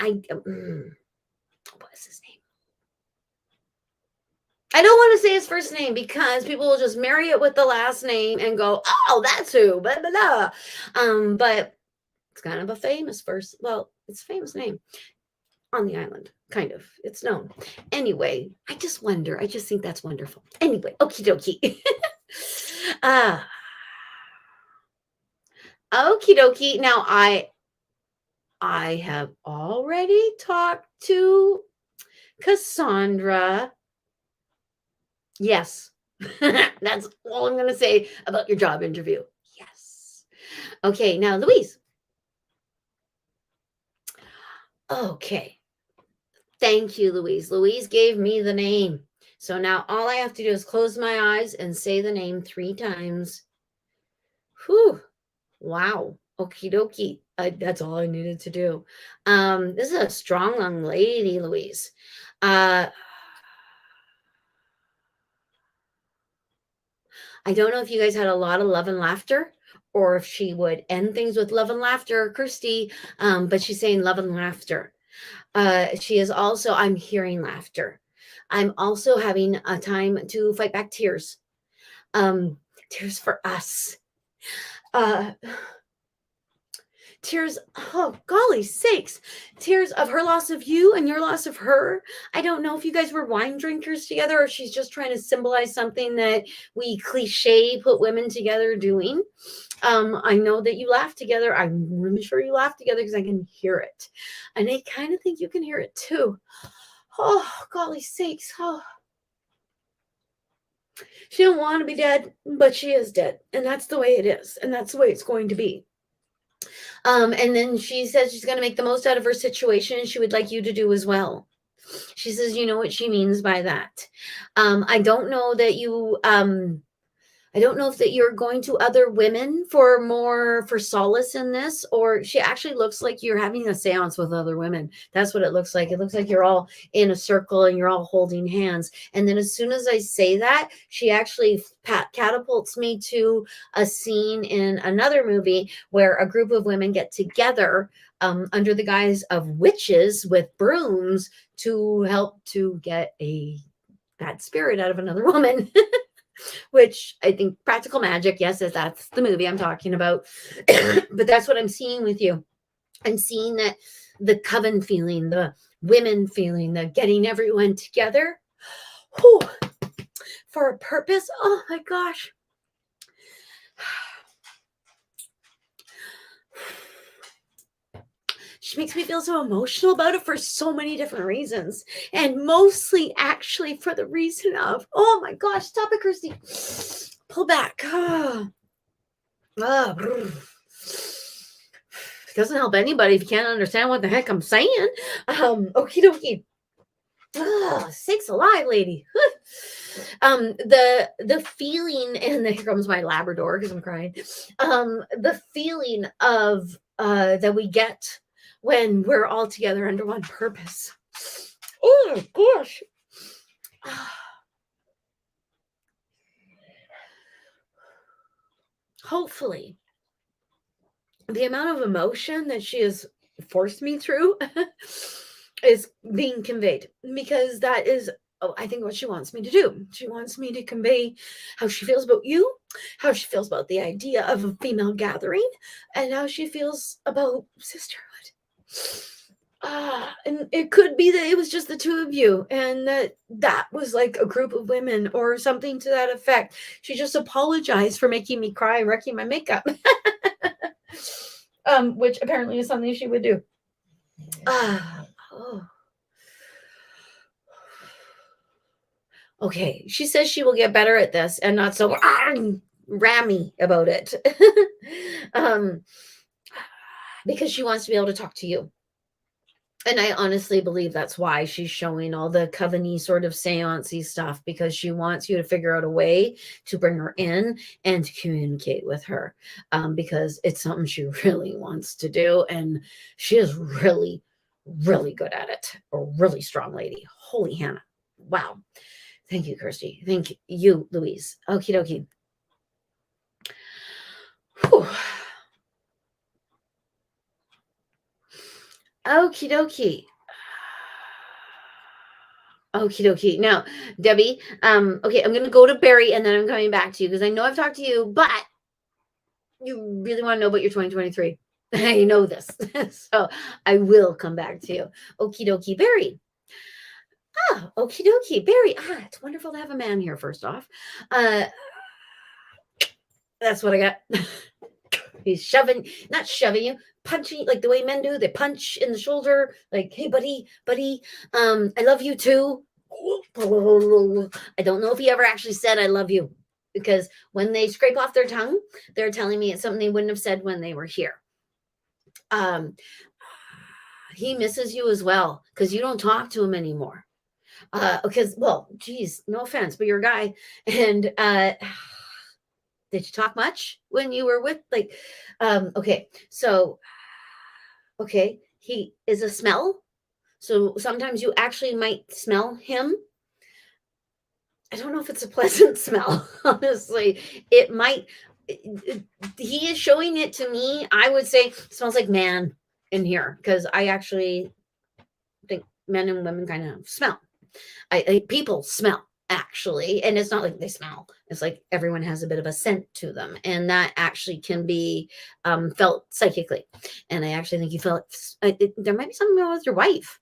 is his name? I don't want to say his first name because people will just marry it with the last name and go, "Oh, that's who." Blah blah blah. But it's kind of a famous first. Well, it's a famous name on the island, kind of. It's known. Anyway, I just wonder. I just think that's wonderful. Anyway, okie dokie. Okie dokie. Now I have already talked to Cassandra. Yes. That's all I'm going to say about your job interview. Yes. Okay, now Louise. Okay. Thank you, Louise. Louise gave me the name. So now all I have to do is close my eyes and say the name 3 times. Whew. Wow. Okie dokie. That's all I needed to do. This is a strong young lady, Louise. I don't know if you guys had a lot of love and laughter, or if she would end things with love and laughter, Kirsty. But she's saying love and laughter. She is also, I'm hearing laughter. I'm also having a time to fight back tears. Tears for us. Uh, tears, oh golly sakes, tears of her loss of you and your loss of her. I don't know if you guys were wine drinkers together or she's just trying to symbolize something that we cliche put women together doing. I know that you laugh together. I'm really sure you laugh together because I can hear it. And I kind of think you can hear it too. Oh, golly sakes. Oh. She don't want to be dead, but she is dead. And that's the way it is. And that's the way it's going to be. And then she says she's going to make the most out of her situation. And she would like you to do as well. She says, you know what she means by that. I don't know that you, I don't know if that you're going to other women for solace in this, or she actually looks like you're having a seance with other women. That's what it looks like. It looks like you're all in a circle and you're all holding hands. And then as soon as I say that, she actually catapults me to a scene in another movie where a group of women get together under the guise of witches with brooms to help to get a bad spirit out of another woman. Which I think practical magic, yes, that's the movie I'm talking about. But that's what I'm seeing with you. I'm seeing that the coven feeling, the women feeling, the getting everyone together for a purpose. Oh my gosh. She makes me feel so emotional about it for so many different reasons. And mostly actually for the reason of, oh my gosh, stop it, Kirsty. Pull back. It doesn't help anybody if you can't understand what the heck I'm saying. Okie dokie. Sakes alive, lady. The feeling, and here comes my Labrador because I'm crying. The feeling of that we get when we're all together under one purpose. Oh my gosh. Hopefully, the amount of emotion that she has forced me through is being conveyed, because that is, I think, what she wants me to do. She wants me to convey how she feels about you, how she feels about the idea of a female gathering, and how she feels about sisterhood. And it could be that it was just the two of you, and that was like a group of women or something to that effect. She just apologized for making me cry and wrecking my makeup, which apparently is something she would do. Okay, she says she will get better at this and not so rammy about it. Because she wants to be able to talk to you. And I honestly believe that's why she's showing all the coven-y sort of seance-y stuff, because she wants you to figure out a way to bring her in and to communicate with her, because it's something she really wants to do. And she is really, really good at it. A really strong lady. Holy Hannah. Wow. Thank you, Kirsty. Thank you, Louise. Okie dokie. Whew. Okie dokie. Okie dokie. Now, Debbie, okay, I'm going to go to Barry and then I'm coming back to you because I know I've talked to you, but you really want to know about your 2023. I know this. So I will come back to you. Okie dokie, Barry. Okie dokie, Barry. It's wonderful to have a man here, first off. That's what I got. He's not shoving you, punching, like the way men do. They punch in the shoulder, like, hey, buddy, I love you too. I don't know if he ever actually said I love you, because when they scrape off their tongue, they're telling me it's something they wouldn't have said when they were here. He misses you as well, because you don't talk to him anymore. Because, well, geez, no offense, but you're a guy. And did you talk much when you were with, like, okay, so, okay, he is a smell. So sometimes you actually might smell him. I don't know if it's a pleasant smell, honestly. It might, he is showing it to me. I would say it smells like man in here, because I actually think men and women kind of smell. People smell, actually, and it's not like they smell. It's like everyone has a bit of a scent to them, and that actually can be felt psychically. And I actually think you feel there might be something wrong with your wife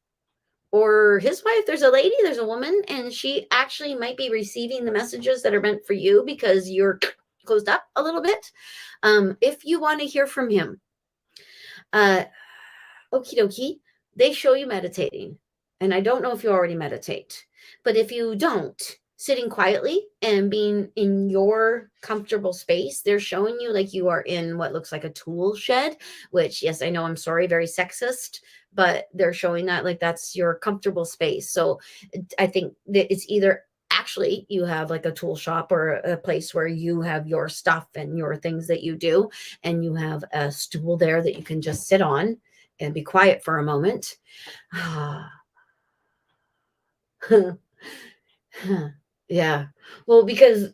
or his wife. There's a lady, there's a woman, and she actually might be receiving the messages that are meant for you because you're closed up a little bit. If you want to hear from him, okie dokie, they show you meditating. And I don't know if you already meditate, but if you don't, sitting quietly and being in your comfortable space, they're showing you like you are in what looks like a tool shed, which, yes, I know, I'm sorry, very sexist, but they're showing that like that's your comfortable space. So I think that it's either actually you have like a tool shop or a place where you have your stuff and your things that you do, and you have a stool there that you can just sit on and be quiet for a moment. Yeah. Well, because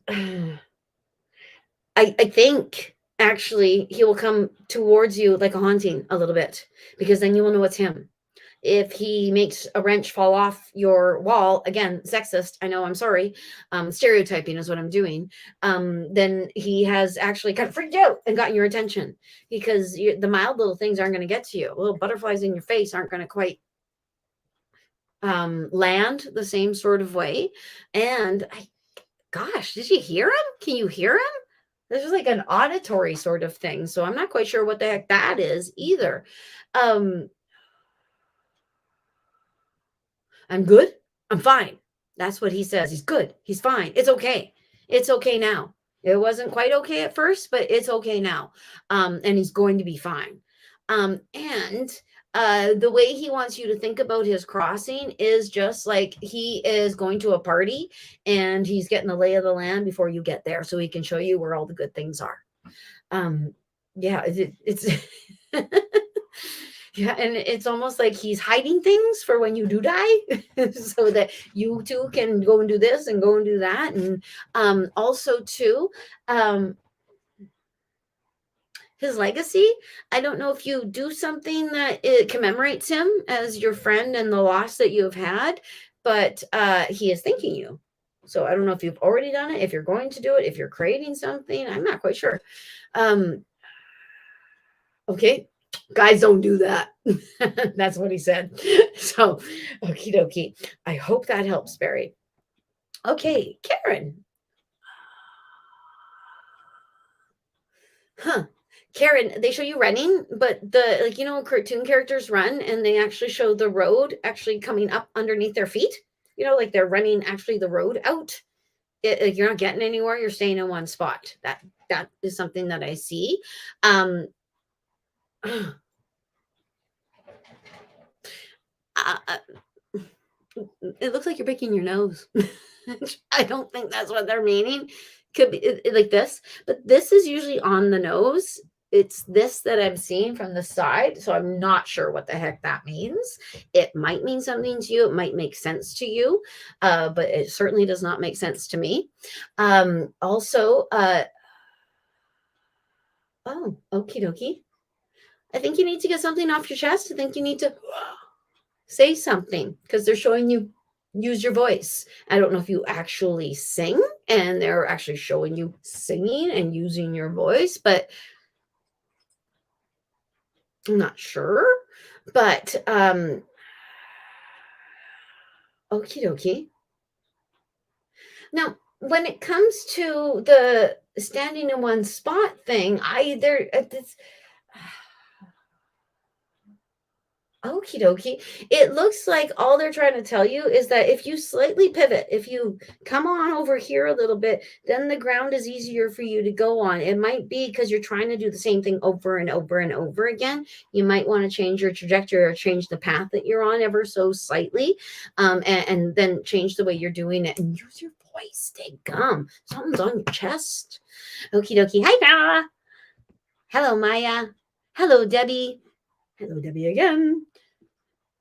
I think actually he will come towards you like a haunting a little bit, because then you will know it's him. If he makes a wrench fall off your wall, again, sexist, I know, I'm sorry, stereotyping is what I'm doing, then he has actually kind of freaked out and gotten your attention, because the mild little things aren't going to get to you. Little butterflies in your face aren't going to quite land the same sort of way. And gosh, did you hear him? Can you hear him? This is like an auditory sort of thing. So I'm not quite sure what the heck that is either. I'm good. I'm fine. That's what he says. He's good. He's fine. It's okay. It's okay now. It wasn't quite okay at first, but it's okay now. And he's going to be fine. And the way he wants you to think about his crossing is just like he is going to a party and he's getting the lay of the land before you get there, so he can show you where all the good things are. Yeah, it's yeah, and it's almost like he's hiding things for when you do die, so that you too can go and do this and go and do that. And also too, his legacy, I don't know if you do something that it commemorates him as your friend and the loss that you have had, but he is thanking you. So I don't know if you've already done it, if you're going to do it, if you're creating something. I'm not quite sure. Okay, guys, don't do that. That's what he said. So, okie dokie. I hope that helps, Barry. Okay, Karen. Huh. Karen, they show you running, but the, like, you know, cartoon characters run and they actually show the road actually coming up underneath their feet. You know, like they're running actually the road out. Like you're not getting anywhere, you're staying in one spot. That is something that I see. It looks like you're picking your nose. I don't think that's what they're meaning. Could be like this, but this is usually on the nose. It's this that I'm seeing from the side, so I'm not sure what the heck that means. It might mean something to you. It might make sense to you, but it certainly does not make sense to me. Also, oh, okie dokie. I think you need to get something off your chest. I think you need to say something, because they're showing you use your voice. I don't know if you actually sing and they're actually showing you singing and using your voice, but I'm not sure. But okie dokie. Now, when it comes to the standing in one spot thing, it's okie dokie. It looks like all they're trying to tell you is that if you slightly pivot, if you come on over here a little bit, then the ground is easier for you to go on. It might be because you're trying to do the same thing over and over and over again. You might want to change your trajectory or change the path that you're on ever so slightly, and then change the way you're doing it and use your voice. Stay gum. Something's on your chest. Okie dokie. Hi, Kara. Hello, Maya. Hello, Debbie. Hello, Debbie again.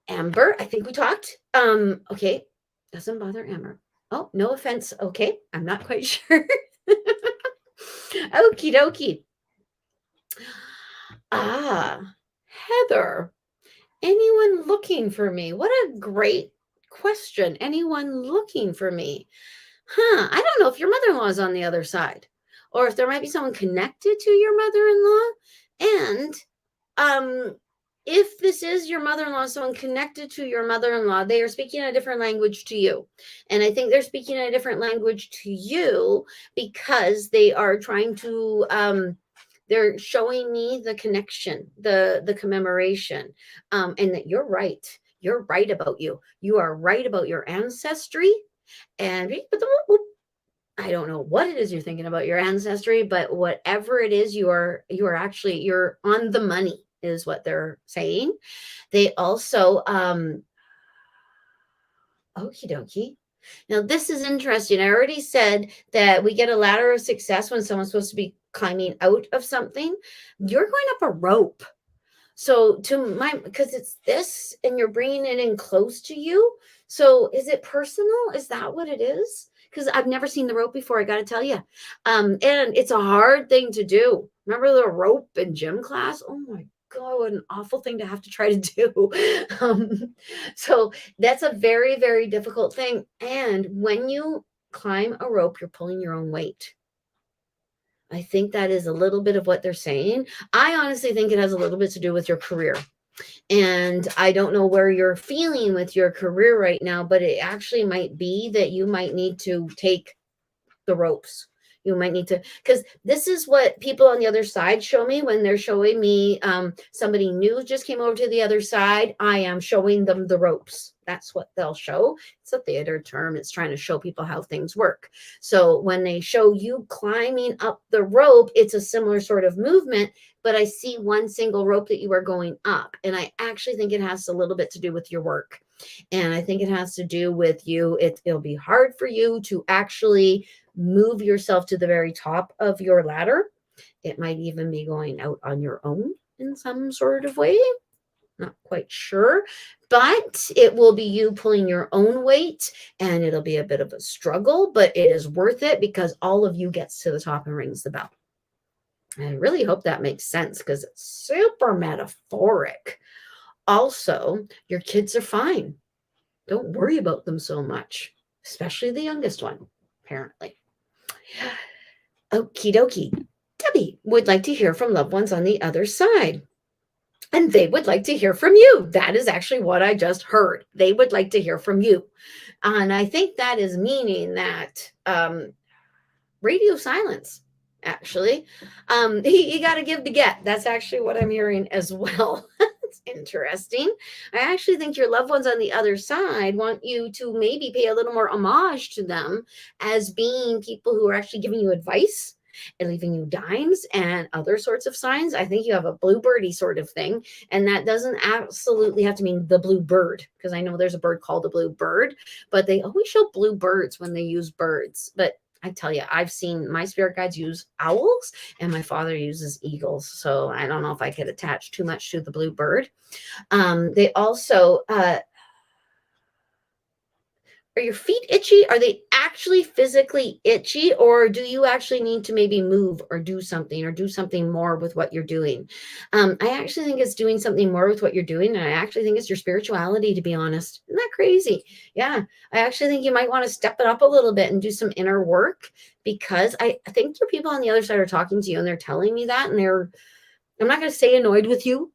Amber, I think we talked. Okay. Doesn't bother Amber. Oh, no offense. Okay. I'm not quite sure. Okie dokie. Heather, anyone looking for me? What a great question. Anyone looking for me? I don't know if your mother-in-law is on the other side, or if there might be someone connected to your mother-in-law. And if this is your mother-in-law, someone connected to your mother-in-law, they are speaking a different language to you. And I think they're speaking a different language to you because they are trying to they're showing me the connection, the commemoration, and that you're right. You're right about you. You are right about your ancestry. And I don't know what it is you're thinking about your ancestry, but whatever it is, you're on the money, is what they're saying. They also, okie dokie. Now, this is interesting. I already said that we get a ladder of success when someone's supposed to be climbing out of something. You're going up a rope. So because it's this and you're bringing it in close to you. So is it personal? Is that what it is? Because I've never seen the rope before, I got to tell you. And it's a hard thing to do. Remember the rope in gym class? Oh my God, what an awful thing to have to try to do. So that's a very, very difficult thing. And when you climb a rope, you're pulling your own weight. I think that is a little bit of what they're saying. I honestly think it has a little bit to do with your career. And I don't know where you're feeling with your career right now, but it actually might be that you might need to take the ropes. You might need to, because this is what people on the other side show me when they're showing me somebody new just came over to the other side. I am showing them the ropes. That's what they'll show. It's a theater term. It's trying to show people how things work. So when they show you climbing up the rope, it's a similar sort of movement, but I see one single rope that you are going up. And I actually think it has a little bit to do with your work. And I think it has to do with you. It'll be hard for you to actually move yourself to the very top of your ladder. It might even be going out on your own in some sort of way. Not quite sure, but it will be you pulling your own weight, and it'll be a bit of a struggle, but it is worth it because all of you gets to the top and rings the bell. I really hope that makes sense because it's super metaphoric. Also, your kids are fine. Don't worry about them so much, especially the youngest one, apparently. Okie dokie. Debbie would like to hear from loved ones on the other side. And they would like to hear from you. That is actually what I just heard. They would like to hear from you. And I think that is meaning that radio silence, actually. You got to give to get. That's actually what I'm hearing as well. It's interesting. I actually think your loved ones on the other side want you to maybe pay a little more homage to them as being people who are actually giving you advice and leaving you dimes and other sorts of signs. I think you have a bluebirdy sort of thing. And that doesn't absolutely have to mean the blue bird, because I know there's a bird called a blue bird, but they always show blue birds when they use birds. But I tell you, I've seen my spirit guides use owls and my father uses eagles. So I don't know if I could attach too much to the blue bird. They also, are your feet itchy? Are they actually physically itchy, or do you actually need to maybe move or do something more with what you're doing? I actually think it's doing something more with what you're doing. And I actually think it's your spirituality, to be honest. Isn't that crazy? Yeah. I actually think you might want to step it up a little bit and do some inner work, because I think your people on the other side are talking to you and they're telling me that. And I'm not going to say annoyed with you,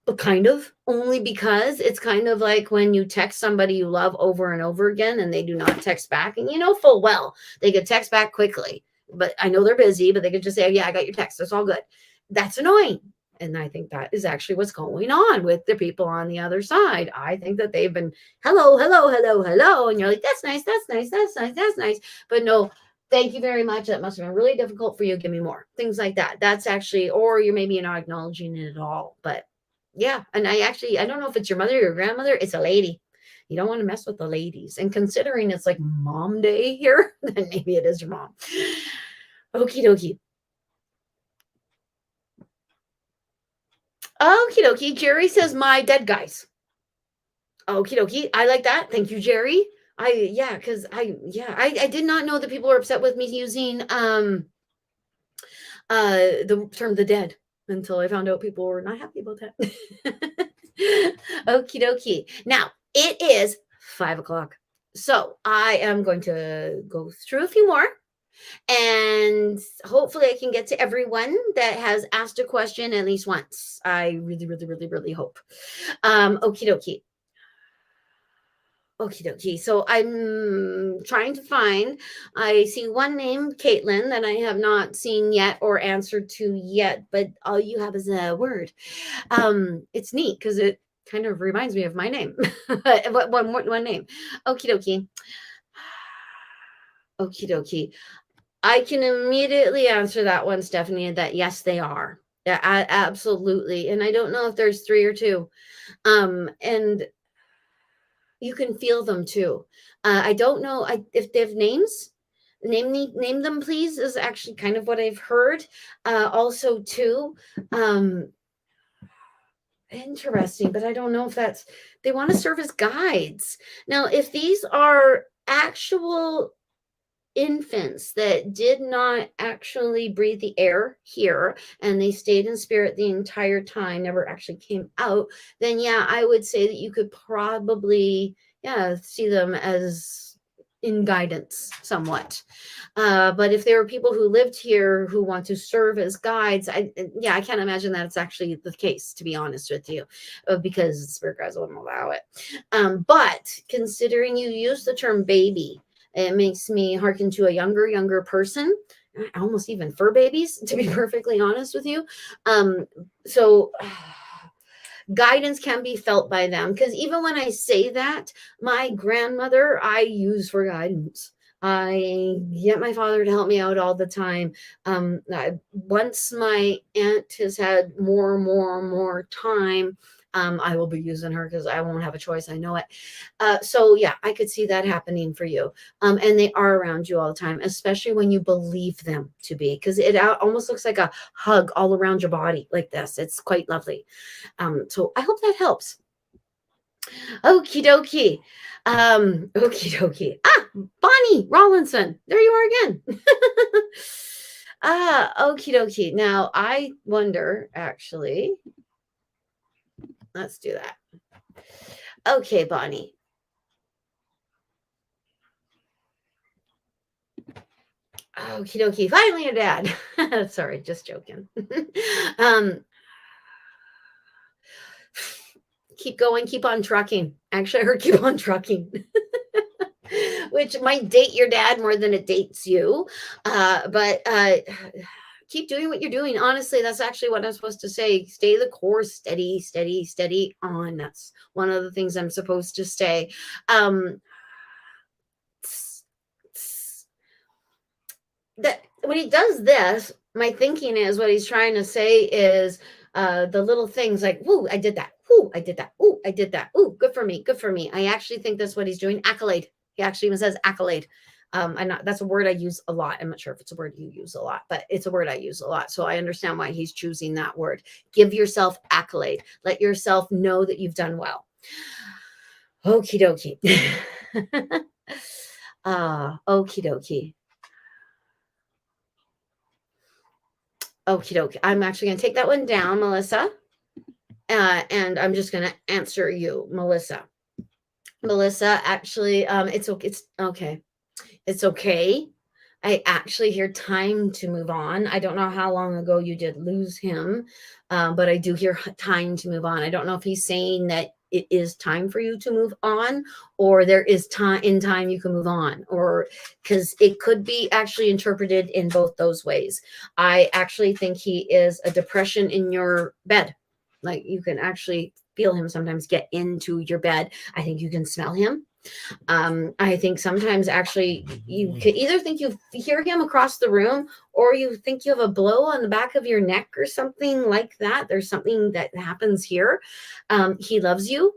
but kind of, only because it's kind of like when you text somebody you love over and over again and they do not text back, and you know full well they could text back quickly, but I know they're busy, but they could just say, oh, yeah, I got your text, it's all good. That's annoying. And I think that is actually what's going on with the people on the other side. I think that they've been hello, and you're like, that's nice, but no, thank you very much. That must have been really difficult for you. Give me more. Things like that. That's actually, or you're maybe not acknowledging it at all. But yeah. And I don't know if it's your mother or your grandmother. It's a lady. You don't want to mess with the ladies. And considering it's like mom day here, then maybe it is your mom. Okie dokie. Okie dokie. Jerry says, my dead guys. Okie dokie. I like that. Thank you, Jerry. I did not know that people were upset with me using the term the dead until I found out people were not happy about that. Okie dokie. Now it is 5 o'clock. So I am going to go through a few more and hopefully I can get to everyone that has asked a question at least once. I really, really, really, really hope. Okie dokie. Okie dokie. So I'm trying to find. I see one name, Caitlin, that I have not seen yet or answered to yet, but all you have is a word. It's neat because it kind of reminds me of my name. one name. Okie dokie. Okie dokie. I can immediately answer that one, Stephanie, that yes, they are. Yeah, absolutely. And I don't know if there's three or two. And you can feel them too. I don't know if they have names. Name them, please, is actually kind of what I've heard. Also, too, interesting, but I don't know if they want to serve as guides. Now, if these are actual infants that did not actually breathe the air here and they stayed in spirit the entire time, never actually came out, then yeah, I would say that you could probably see them as in guidance somewhat. But if there are people who lived here who want to serve as guides, I can't imagine that it's actually the case, to be honest with you, because spirit guides wouldn't allow it. But considering you use the term baby, it makes me hearken to a younger person, almost even fur babies, to be perfectly honest with you. So guidance can be felt by them, because even when I say that, my grandmother I use for guidance. I get my father to help me out all the time. Once my aunt has had more time, I will be using her because I won't have a choice. I know it. So yeah, I could see that happening for you. And they are around you all the time, especially when you believe them to be, because it almost looks like a hug all around your body like this. It's quite lovely. So I hope that helps. Okie dokie. Okie dokie. Bonnie Rollinson. There you are again. Okie dokie. Now I wonder, actually. Let's do that. Okay, Bonnie. Okie dokie. Finally, a dad. Sorry, just joking. Keep going, keep on trucking. Actually, I heard keep on trucking. Which might date your dad more than it dates you. But keep doing what you're doing. Honestly, that's actually what I'm supposed to say. Stay the course, steady, steady, steady on. That's one of the things I'm supposed to say. That when he does this, my thinking is what he's trying to say is the little things like, "Woo, I did that. Woo, I did that. Ooh, I did that. Ooh, good for me. Good for me." I actually think that's what he's doing. Accolade. He actually even says accolade. That's a word I use a lot. I'm not sure if it's a word you use a lot, but it's a word I use a lot. So I understand why he's choosing that word. Give yourself accolade. Let yourself know that you've done well. Okie dokie. Okie dokie. Okie dokie. I'm actually going to take that one down, Melissa. And I'm just going to answer you, Melissa. Melissa, actually, it's okay. It's okay. I actually hear time to move on. I don't know how long ago you did lose him, but I do hear time to move on. I don't know if he's saying that it is time for you to move on, or there is time you can move on, or because it could be actually interpreted in both those ways. I actually think he is a depression in your bed. Like you can actually feel him sometimes get into your bed. I think you can smell him. I think sometimes actually you could either think you hear him across the room, or you think you have a blow on the back of your neck or something like that. There's something that happens here. He loves you.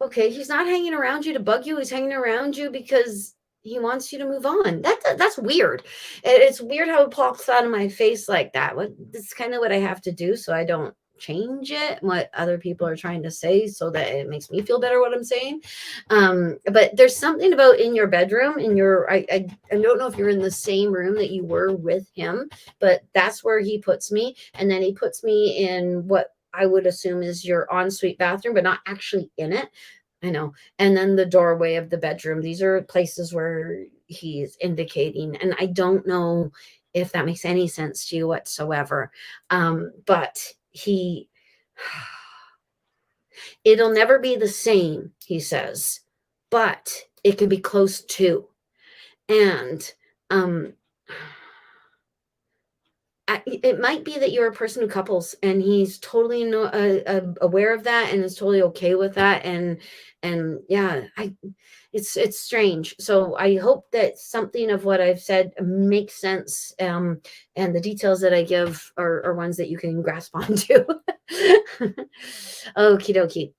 Okay, he's not hanging around you to bug you. He's hanging around you because he wants you to move on. That's weird. It's weird how it pops out of my face like that. That's kind of what I have to do so I don't change it, what other people are trying to say, so that it makes me feel better what I'm saying. But there's something about in your bedroom, I don't know if you're in the same room that you were with him, but that's where he puts me. And then he puts me in what I would assume is your ensuite bathroom, but not actually in it. I know. And then the doorway of the bedroom. These are places where he's indicating. And I don't know if that makes any sense to you whatsoever. But it'll never be the same, he says, but it can be close to. And it might be that you're a person who couples, and he's totally aware of that and is totally okay with that. And yeah, it's strange. So I hope that something of what I've said makes sense. And the details that I give are ones that you can grasp onto. Okie dokie.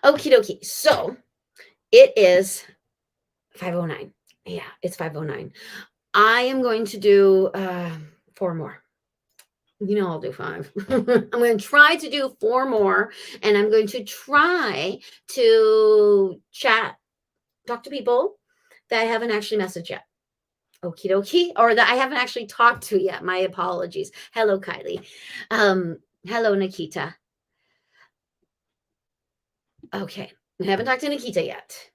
Okie dokie. So it is 5:09. Yeah, it's 5:09. I am going to do 4 more. I'll do 5. I'm going to try to do 4 more, and I'm going to try to talk to people that I haven't actually messaged yet. Okie dokie. Or that I haven't actually talked to yet. My apologies. Hello, Kylie. Hello, Nikita. Okay. I haven't talked to Nikita yet.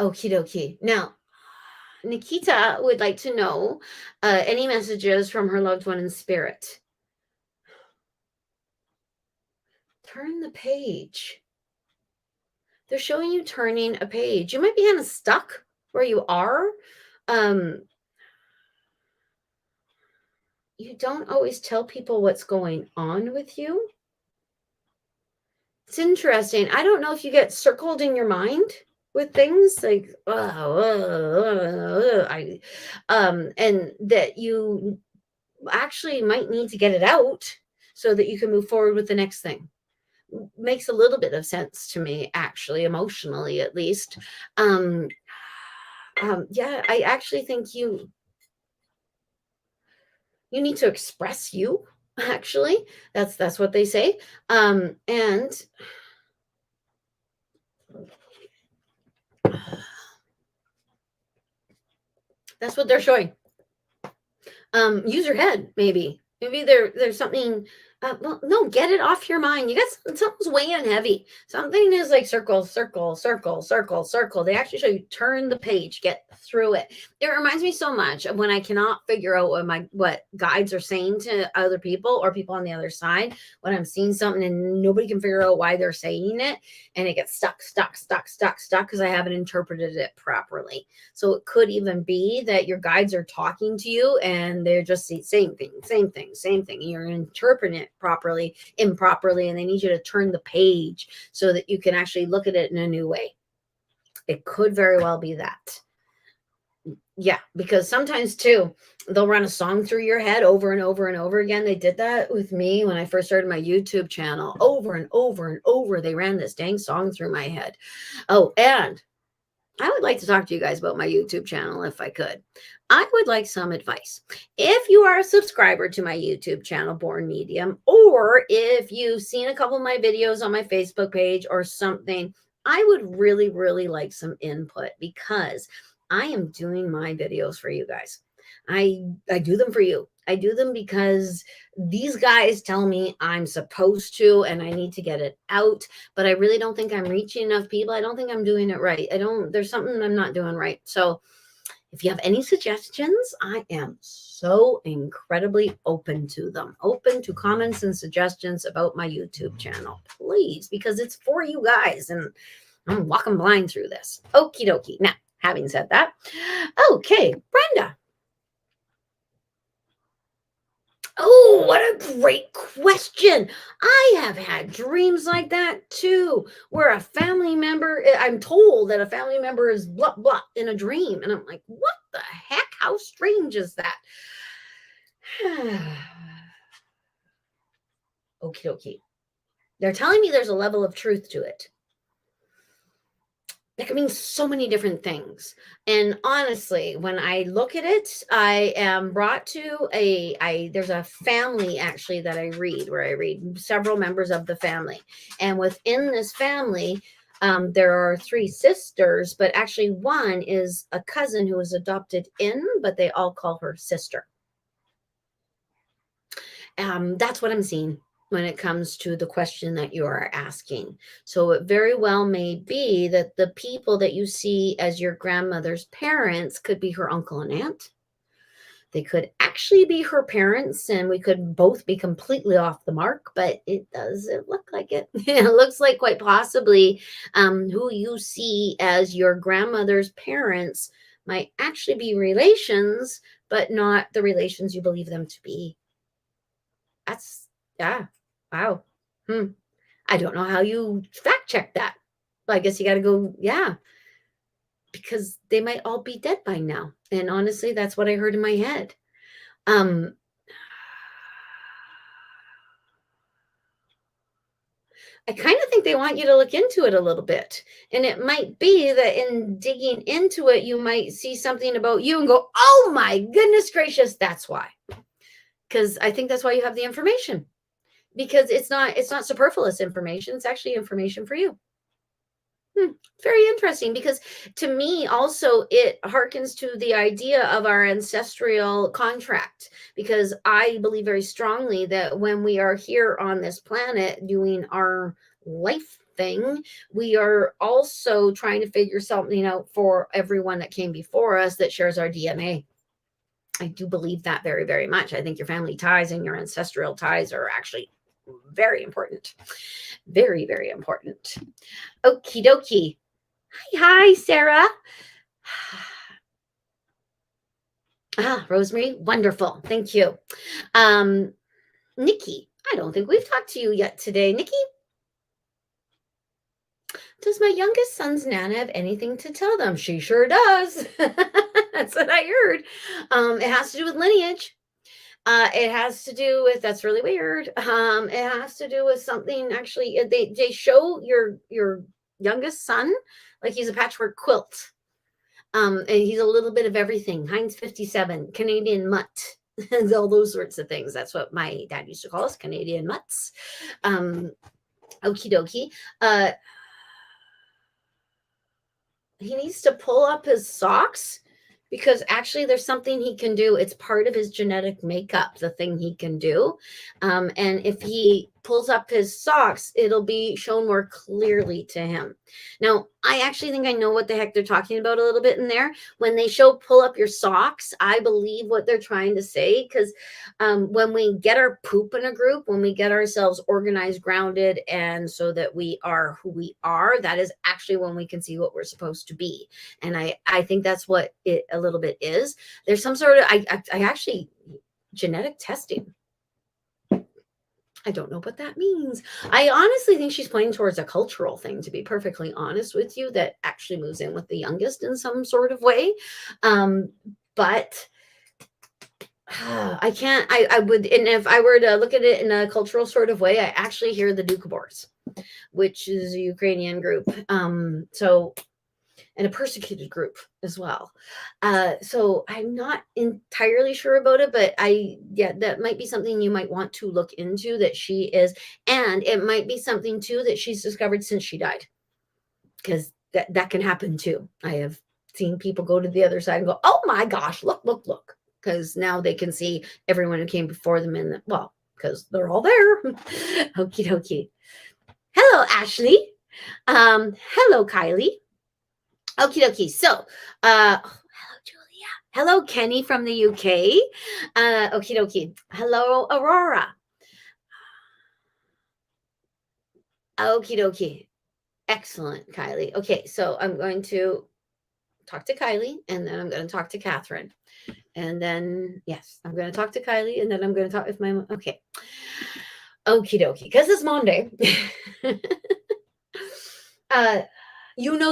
Okie dokie. Now, Nikita would like to know any messages from her loved one in spirit. Turn the page. They're showing you turning a page. You might be kind of stuck where you are. You don't always tell people what's going on with you. It's interesting. I don't know if you get circled in your mind with things like and that you actually might need to get it out so that you can move forward with the next thing. Makes a little bit of sense to me, actually, emotionally at least. Yeah, I actually think you need to express you. Actually, that's what they say. And that's what they're showing. Use your head, maybe there's something. Well, no, get it off your mind. You got something's weighing heavy. Something is like circle, circle, circle, circle, circle. They actually show you turn the page, get through it. It reminds me so much of when I cannot figure out what guides are saying to other people or people on the other side, when I'm seeing something and nobody can figure out why they're saying it, and it gets stuck because I haven't interpreted it properly. So it could even be that your guides are talking to you and they're just saying same thing. You're interpreting it improperly, and they need you to turn the page so that you can actually look at it in a new way. It could very well be that. Yeah, because sometimes too, they'll run a song through your head over and over and over again. They did that with me when I first started my YouTube channel. Over and over and over, they ran this dang song through my head. Oh, and I would like to talk to you guys about my YouTube channel if I could. I would like some advice. If you are a subscriber to my YouTube channel, Born Medium, or if you've seen a couple of my videos on my Facebook page or something, I would really, really like some input, because I am doing my videos for you guys. I do them for you. I do them because these guys tell me I'm supposed to, and I need to get it out, but I really don't think I'm reaching enough people. I don't think I'm doing it right. There's something I'm not doing right. So if you have any suggestions, I am so incredibly open to them. Open to comments and suggestions about my YouTube channel, please, because it's for you guys, and I'm walking blind through this. Okie dokie. Now, having said that, okay, Brenda. Oh, what a great question. I have had dreams like that too, where a family member, I'm told that a family member is blah, blah in a dream. And I'm like, what the heck? How strange is that? Okie dokie. They're telling me there's a level of truth to it. That can mean so many different things. And honestly, when I look at it, I am brought to there's a family actually that I read, where I read several members of the family. And within this family, there are three sisters, but actually one is a cousin who was adopted in, but they all call her sister. That's what I'm seeing when it comes to the question that you are asking. So it very well may be that the people that you see as your grandmother's parents could be her uncle and aunt. They could actually be her parents, and we could both be completely off the mark, but it doesn't look like it. It looks like quite possibly who you see as your grandmother's parents might actually be relations, but not the relations you believe them to be. That's yeah. Wow. Hmm. I don't know how you fact check that. Well, I guess you got to go, yeah, because they might all be dead by now. And honestly, that's what I heard in my head. Um, I kind of think they want you to look into it a little bit. And it might be that in digging into it, you might see something about you and go, oh my goodness gracious, that's why. Because I think that's why you have the information. Because it's not superfluous information. It's actually information for you. Very interesting, because to me also it harkens to the idea of our ancestral contract, because I believe very strongly that when we are here on this planet doing our life thing, we are also trying to figure something out for everyone that came before us that shares our DNA. I do believe that very, very much. I think your family ties and your ancestral ties are actually very important. Very, very important. Okie dokie. Hi, Sarah. Rosemary, wonderful. Thank you. Nikki, I don't think we've talked to you yet today. Nikki, does my youngest son's Nana have anything to tell them? She sure does. That's what I heard. It has to do with lineage. It has to do with, that's really weird. It has to do with something actually. They show your youngest son like he's a patchwork quilt. And he's a little bit of everything. Heinz 57, Canadian mutt, and all those sorts of things. That's what my dad used to call us, Canadian mutts. Okie dokie. He needs to pull up his socks, because actually there's something he can do. It's part of his genetic makeup, the thing he can do. And if he pulls up his socks, it'll be shown more clearly to him. Now, I actually think I know what the heck they're talking about a little bit in there. When they show pull up your socks, I believe what they're trying to say, because when we get our poop in a group, when we get ourselves organized, grounded, and so that we are who we are, that is actually when we can see what we're supposed to be. And I think that's what it a little bit is. There's some sort of, I actually, genetic testing. I don't know what that means. I honestly think she's pointing towards a cultural thing, to be perfectly honest with you, that actually moves in with the youngest in some sort of way. But I can't, I would, and if I were to look at it in a cultural sort of way, I actually hear the Doukhobors, which is a Ukrainian group. So, and a persecuted group as well. So I'm not entirely sure about it, but that might be something you might want to look into, that she is, and it might be something too that she's discovered since she died, because that can happen too. I have seen people go to the other side and go, oh my gosh, look, because now they can see everyone who came before them in well, because they're all there. Okie dokie. Hello, Ashley. Hello, Kylie. Okie dokie. So, hello, Julia. Hello, Kenny from the UK. Okie dokie. Hello, Aurora. Okie dokie. Excellent, Kylie. Okay, so I'm going to talk to Kylie, and then I'm going to talk to Catherine. And then, yes, I'm going to talk to Kylie, and then I'm going to talk with my, okay. Okie dokie. Because it's Monday.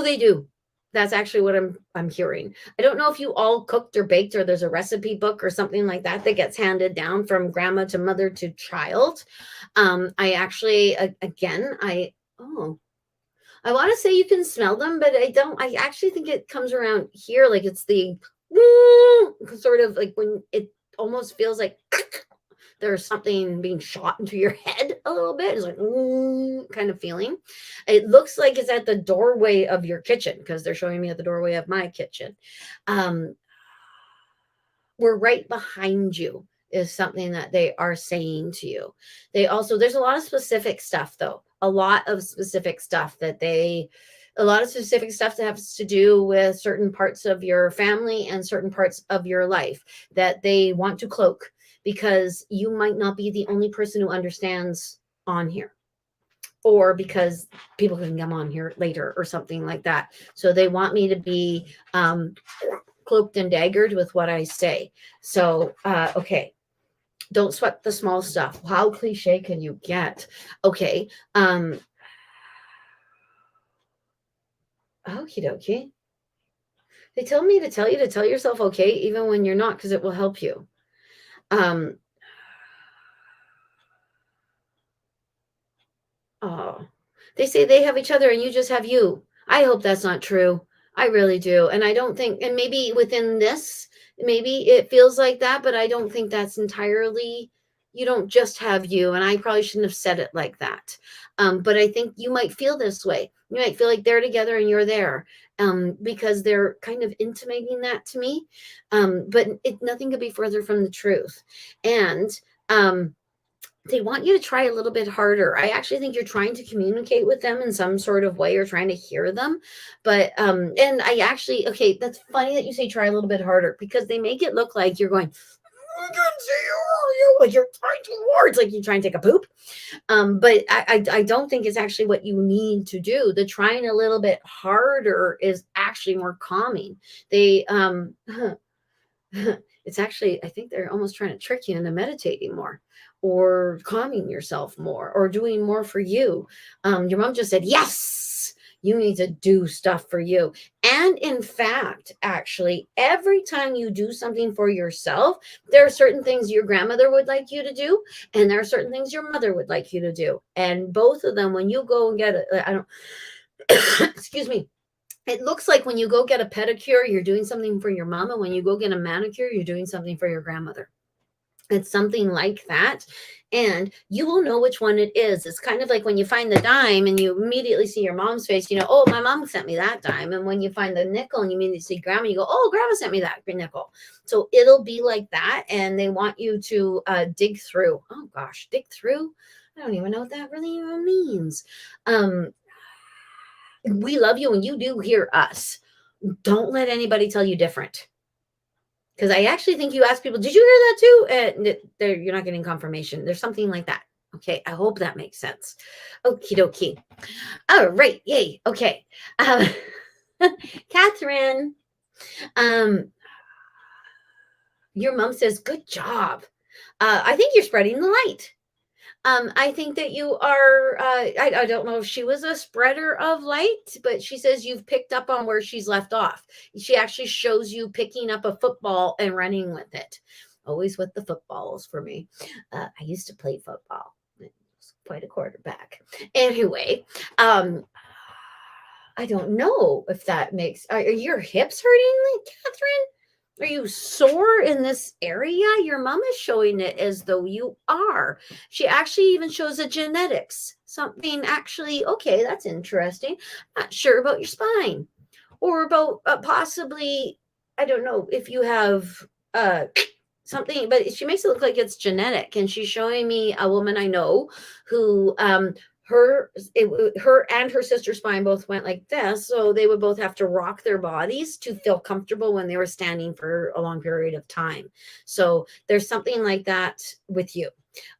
They do. That's actually what I'm hearing. I don't know if you all cooked or baked, or there's a recipe book or something like that gets handed down from grandma to mother to child. I actually, again, I want to say you can smell them, but I don't. I actually think it comes around here, like it's the sort of like when it almost feels like there's something being shot into your head a little bit. It's like kind of feeling. It looks like it's at the doorway of your kitchen because they're showing me at the doorway of my kitchen. Um, we're right behind you is something that they are saying to you. They also, there's a lot of specific stuff though, a lot of specific stuff that a lot of specific stuff that has to do with certain parts of your family and certain parts of your life that they want to cloak because you might not be the only person who understands on here, or because people can come on here later or something like that. So they want me to be cloaked and daggered with what I say. So, okay. Don't sweat the small stuff. How cliche can you get? Okay. Okie dokie. They tell me to tell you to tell yourself okay, even when you're not, because it will help you. Oh, they say they have each other and you just have you. I hope that's not true. I really do. And I don't think, and maybe within this, maybe it feels like that, but I don't think that's entirely, you don't just have you. And I probably shouldn't have said it like that. But I think you might feel this way. You might feel like they're together and you're there because they're kind of intimating that to me. But nothing could be further from the truth. And, they want you to try a little bit harder. I actually think you're trying to communicate with them in some sort of way or trying to hear them. But and I actually, okay, that's funny that you say try a little bit harder because they make it look like you're going, I can see you, like you're trying too hard. It's like you're trying to take a poop. But I don't think it's actually what you need to do. The trying a little bit harder is actually more calming. They it's actually, I think they're almost trying to trick you into meditating more or calming yourself more or doing more for you. Your mom just said, yes, you need to do stuff for you. And in fact, actually, every time you do something for yourself, there are certain things your grandmother would like you to do, and there are certain things your mother would like you to do. And both of them, when you go and get I don't, excuse me, it looks like when you go get a pedicure, you're doing something for your mom. And when you go get a manicure, you're doing something for your grandmother. It's something like that. And you will know which one it is. It's kind of like when you find the dime and you immediately see your mom's face, you know, oh, my mom sent me that dime. And when you find the nickel and you immediately see grandma, you go, oh, grandma sent me that nickel. So it'll be like that. And they want you to dig through. Oh, gosh, dig through. I don't even know what that really even means. We love you and you do hear us. Don't let anybody tell you different. Because I actually think you ask people, did you hear that too? You're not getting confirmation. There's something like that. Okay. I hope that makes sense. Okie dokie. All right. Yay. Okay. Catherine, your mom says, good job. I think you're spreading the light. I think that you are, I don't know if she was a spreader of light, but she says you've picked up on where she's left off. She actually shows you picking up a football and running with it. Always with the footballs for me. I used to play football. I was quite a quarterback. Anyway, I don't know if that makes, are your hips hurting, Catherine? Are you sore in this area? Your mom is showing it as though you are. She actually even shows the genetics. Something actually, okay, that's interesting. Not sure about your spine or about possibly, I don't know if you have something, but she makes it look like it's genetic. And she's showing me a woman I know who her and her sister's spine both went like this, so they would both have to rock their bodies to feel comfortable when they were standing for a long period of time. So there's something like that with you.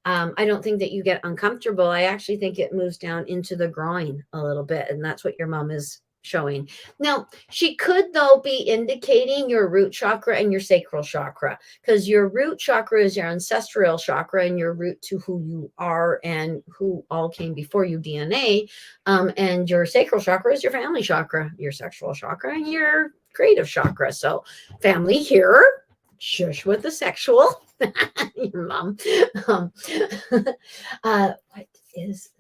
I don't think that you get uncomfortable. I actually think it moves down into the groin a little bit, and that's what your mom is showing. Now, she could, though, be indicating your root chakra and your sacral chakra, because your root chakra is your ancestral chakra and your root to who you are and who all came before you, DNA. And your sacral chakra is your family chakra, your sexual chakra, and your creative chakra. So family here, shush with the sexual. Your mom. What is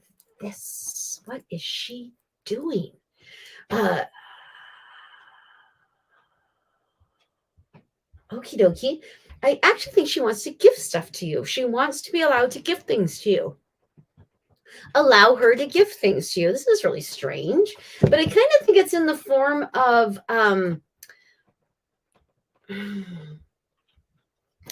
this? What is she doing? Uh, Okie dokie. I actually think she wants to give stuff to you. She wants to be allowed to give things to you. Allow her to give things to you. This is really strange, but I kind of think it's in the form of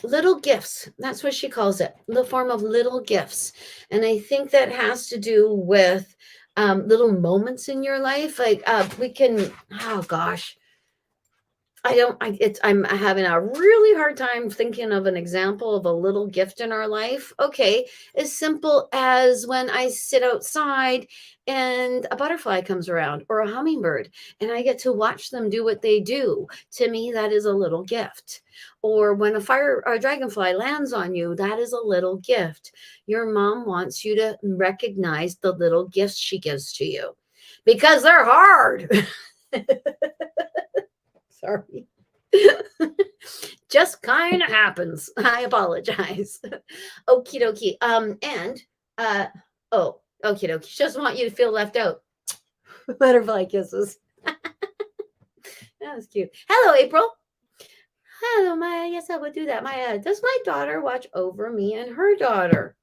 little gifts. That's what she calls it, the form of little gifts. And I think that has to do with little moments in your life. Like we can, oh gosh, I'm having a really hard time thinking of an example of a little gift in our life. Okay, as simple as when I sit outside and a butterfly comes around or a hummingbird and I get to watch them do what they do. To me, that is a little gift. Or when a dragonfly lands on you, that is a little gift. Your mom wants you to recognize the little gifts she gives to you because they're hard. Sorry. Just kind of happens. I apologize. Okie dokie. Oh, okie dokie. She doesn't want you to feel left out. Butterfly kisses. That was cute. Hello, April. Hello, Maya. Yes, I would do that. Maya, does my daughter watch over me and her daughter?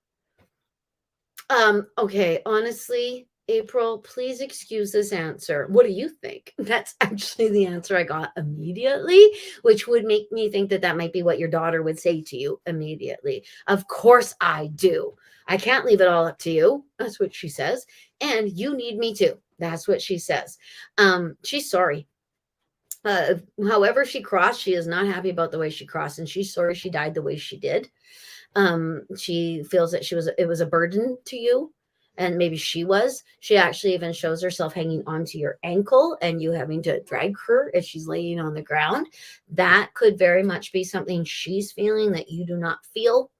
Okay, honestly, April, please excuse this answer. What do you think? That's actually the answer I got immediately, which would make me think that that might be what your daughter would say to you immediately. Of course I do. I can't leave it all up to you. That's what she says. And you need me too. That's what she says. She's sorry. However she crossed, she is not happy about the way she crossed, and she's sorry she died the way she did. She feels that it was a burden to you, and maybe she actually even shows herself hanging onto your ankle and you having to drag her if she's laying on the ground. That could very much be something she's feeling that you do not feel,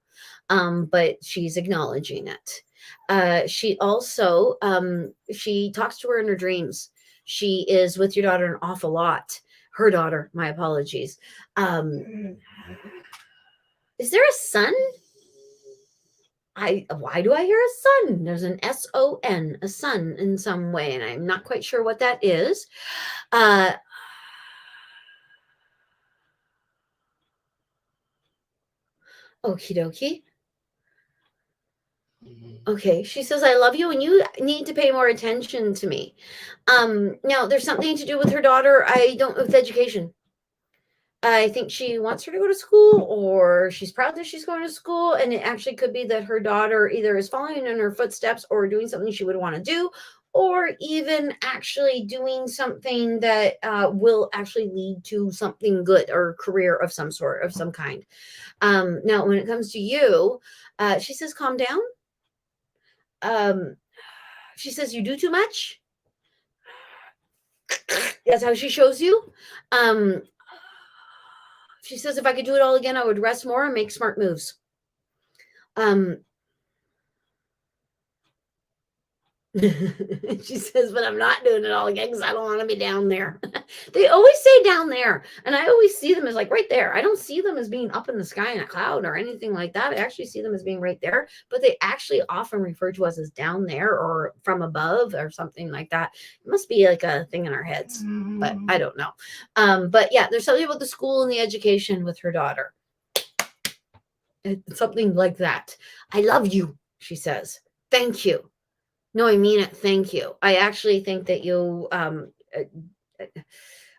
but she's acknowledging it. She also she talks to her in her dreams. She is with your daughter an awful lot. Her daughter, my apologies. Is there a son? Why do I hear a son? There's an S-O-N, a son in some way, and I'm not quite sure what that is. Okie dokie. Okay, she says, I love you and you need to pay more attention to me. Now there's something to do with her daughter. With education. I think she wants her to go to school, or she's proud that she's going to school. And it actually could be that her daughter either is following in her footsteps or doing something she would want to do, or even actually doing something that will actually lead to something good or career of some sort, of some kind. Now, when it comes to you, she says, calm down. She says, you do too much. That's how she shows you. She says, if I could do it all again, I would rest more and make smart moves. She says, but I'm not doing it all again because I don't want to be down there. They always say down there, and I always see them as like right there. I don't see them as being up in the sky in a cloud or anything like that. I actually see them as being right there, but they actually often refer to us as down there or from above or something like that. It must be like a thing in our heads, but I don't know. But yeah, there's something about the school and the education with her daughter. It's something like that. I love you, she says. Thank you. No, I mean it. Thank you. I actually think that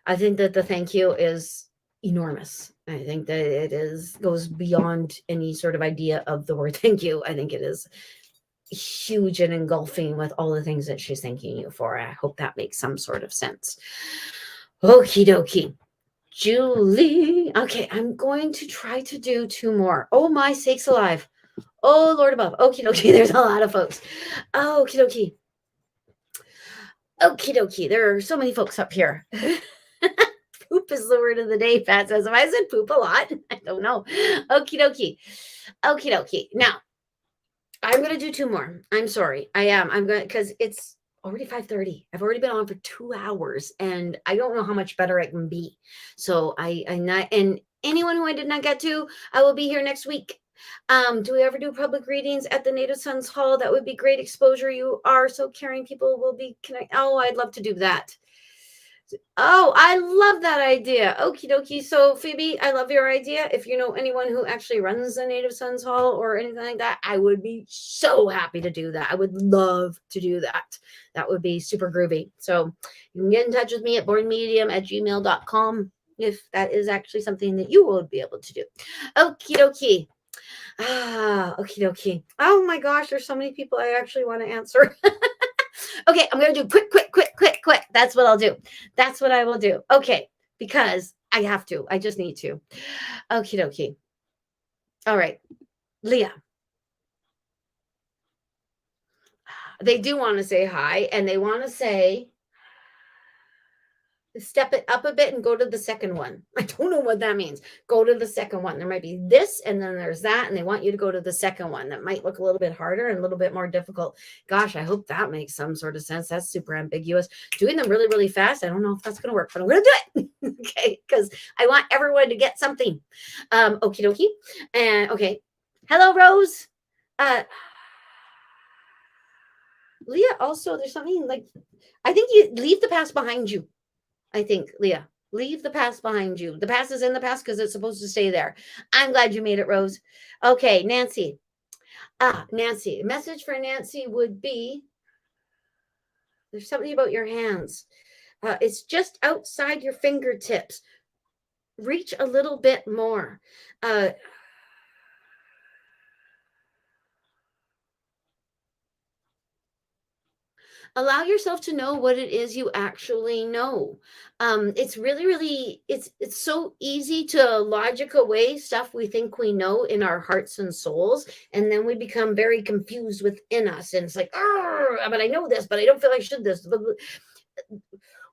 I think that the thank you is enormous. I think that it goes beyond any sort of idea of the word thank you. I think it is huge and engulfing with all the things that she's thanking you for. I hope that makes some sort of sense. Okie dokie. Julie. Okay, I'm going to try to do 2 more. Oh, my sakes alive. Oh, Lord above. Okie dokie. There's a lot of folks. Okie dokie. Okie dokie. There are so many folks up here. Poop is the word of the day, Pat says. If I said poop a lot, I don't know. Okie dokie. Okie dokie. Now, I'm going to do 2 more. I'm sorry. I am. I'm going to, because it's already 5:30. I've already been on for 2 hours, and I don't know how much better I can be. So and anyone who I did not get to, I will be here next week. Do we ever do public readings at the Native Sons Hall? That would be great exposure. You are so caring. People will be connected. Oh, I'd love to do that. Oh, I love that idea. Okie dokie. So, Phoebe, I love your idea. If you know anyone who actually runs the Native Sons Hall or anything like that, I would be so happy to do that. I would love to do that. That would be super groovy. So, you can get in touch with me at bornmedium@gmail.com if that is actually something that you would be able to do. Okie dokie. Okie dokie. Oh my gosh, there's so many people I actually want to answer. Okay, I'm going to do quick. That's what I'll do. That's what I will do. Okay, because I have to. I just need to. Okie dokie. All right, Leah. They do want to say hi, and they want to say, step it up a bit and go to the second one. I don't know what that means. Go to the second one. There might be this, and then there's that, and they want you to go to the second one. That might look a little bit harder and a little bit more difficult. Gosh, I hope that makes some sort of sense. That's super ambiguous. Doing them really, really fast, I don't know if that's going to work, but I'm going to do it. Okay, because I want everyone to get something. Okie dokie. And okay. Hello, Rose. Leah, also, there's something like, I think you leave the past behind you. I think, Leah, leave the past behind you. The past is in the past because it's supposed to stay there. I'm glad you made it, Rose. Okay, Nancy. Nancy. The message for Nancy would be, there's something about your hands. It's just outside your fingertips. Reach a little bit more. Allow yourself to know what it is you actually know. It's really it's so easy to logic away stuff we think we know in our hearts and souls, and then we become very confused within us, and it's like, oh, but I know this, but I don't feel like I should this.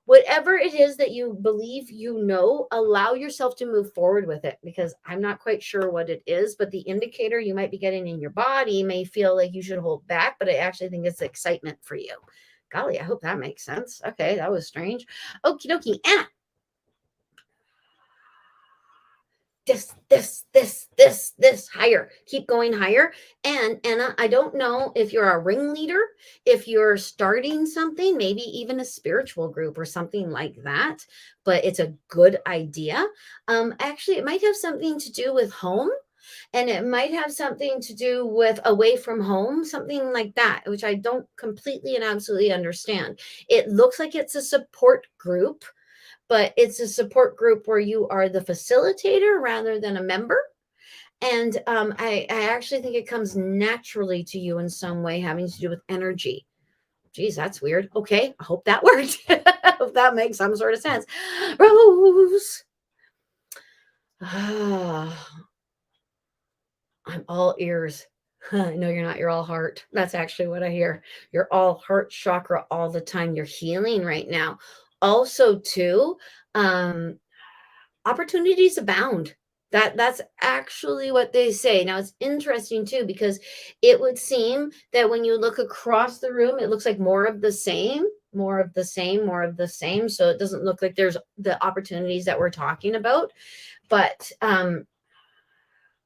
Whatever it is that you believe you know, allow yourself to move forward with it, because I'm not quite sure what it is, but the indicator you might be getting in your body may feel like you should hold back, but I actually think it's excitement for you. Golly, I hope that makes sense. Okay, that was strange. Okie dokie. Anna. This higher. Keep going higher. And Anna, I don't know if you're a ringleader, if you're starting something, maybe even a spiritual group or something like that, but it's a good idea. Actually, it might have something to do with home. And it might have something to do with away from home, something like that, which I don't completely and absolutely understand. It looks like it's a support group, but it's a support group where you are the facilitator rather than a member. And I actually think it comes naturally to you in some way, having to do with energy. Geez, that's weird. Okay, I hope that worked. I hope that makes some sort of sense. Rose. I'm all ears. No, you're not. You're all heart. That's actually what I hear. You're all heart chakra all the time. You're healing right now. Also, too, opportunities abound. That's actually what they say. Now, it's interesting too, because it would seem that when you look across the room, it looks like more of the same, more of the same, more of the same. So it doesn't look like there's the opportunities that we're talking about. But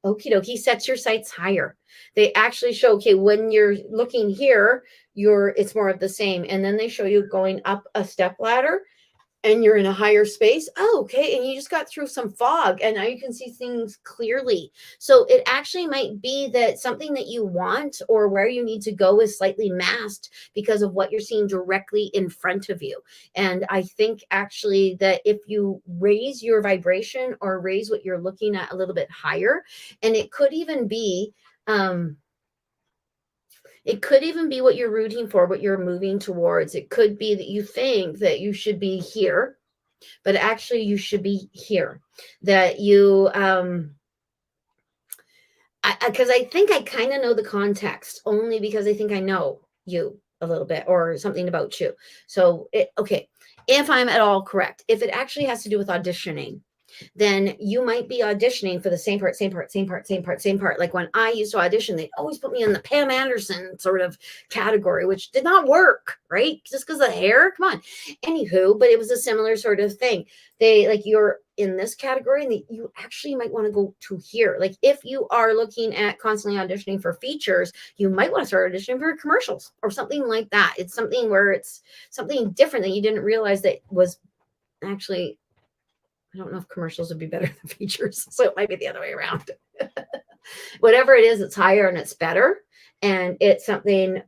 okie dokie, sets your sights higher. They actually show, okay, when you're looking here, it's more of the same. And then they show you going up a step ladder and you're in a higher space. Oh, okay. And you just got through some fog and now you can see things clearly. So it actually might be that something that you want or where you need to go is slightly masked because of what you're seeing directly in front of you. And I think actually that if you raise your vibration or raise what you're looking at a little bit higher, and it could even be, what you're rooting for, what you're moving towards. It could be that you think that you should be here, but actually you should be here. That you, because I think I kind of know the context only because I think I know you a little bit or something about you. So, okay, if I'm at all correct, if it actually has to do with auditioning, then you might be auditioning for the same part, same part, same part, same part, same part. Like when I used to audition, they always put me in the Pam Anderson sort of category, which did not work, right? Just because of the hair. Come on. Anywho, but it was a similar sort of thing. They like you're in this category and you actually might want to go to here. Like if you are looking at constantly auditioning for features, you might want to start auditioning for commercials or something like that. It's something where it's something different that you didn't realize that was actually, I don't know if commercials would be better than features. So it might be the other way around. Whatever it is, it's higher and it's better. And it's something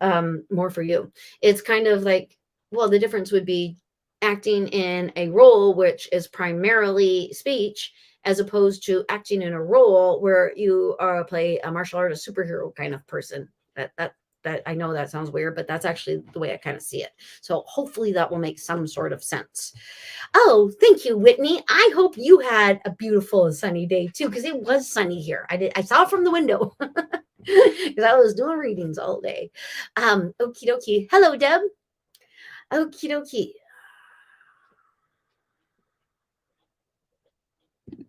more for you. It's kind of like, well, the difference would be acting in a role which is primarily speech, as opposed to acting in a role where you play a martial artist superhero kind of person. That I know that sounds weird, but that's actually the way I kind of see it. So hopefully that will make some sort of sense. Oh, thank you, Whitney. I hope you had a beautiful and sunny day too, because it was sunny here. I saw it from the window because I was doing readings all day. Okie dokie. Hello, Deb. Okie dokie.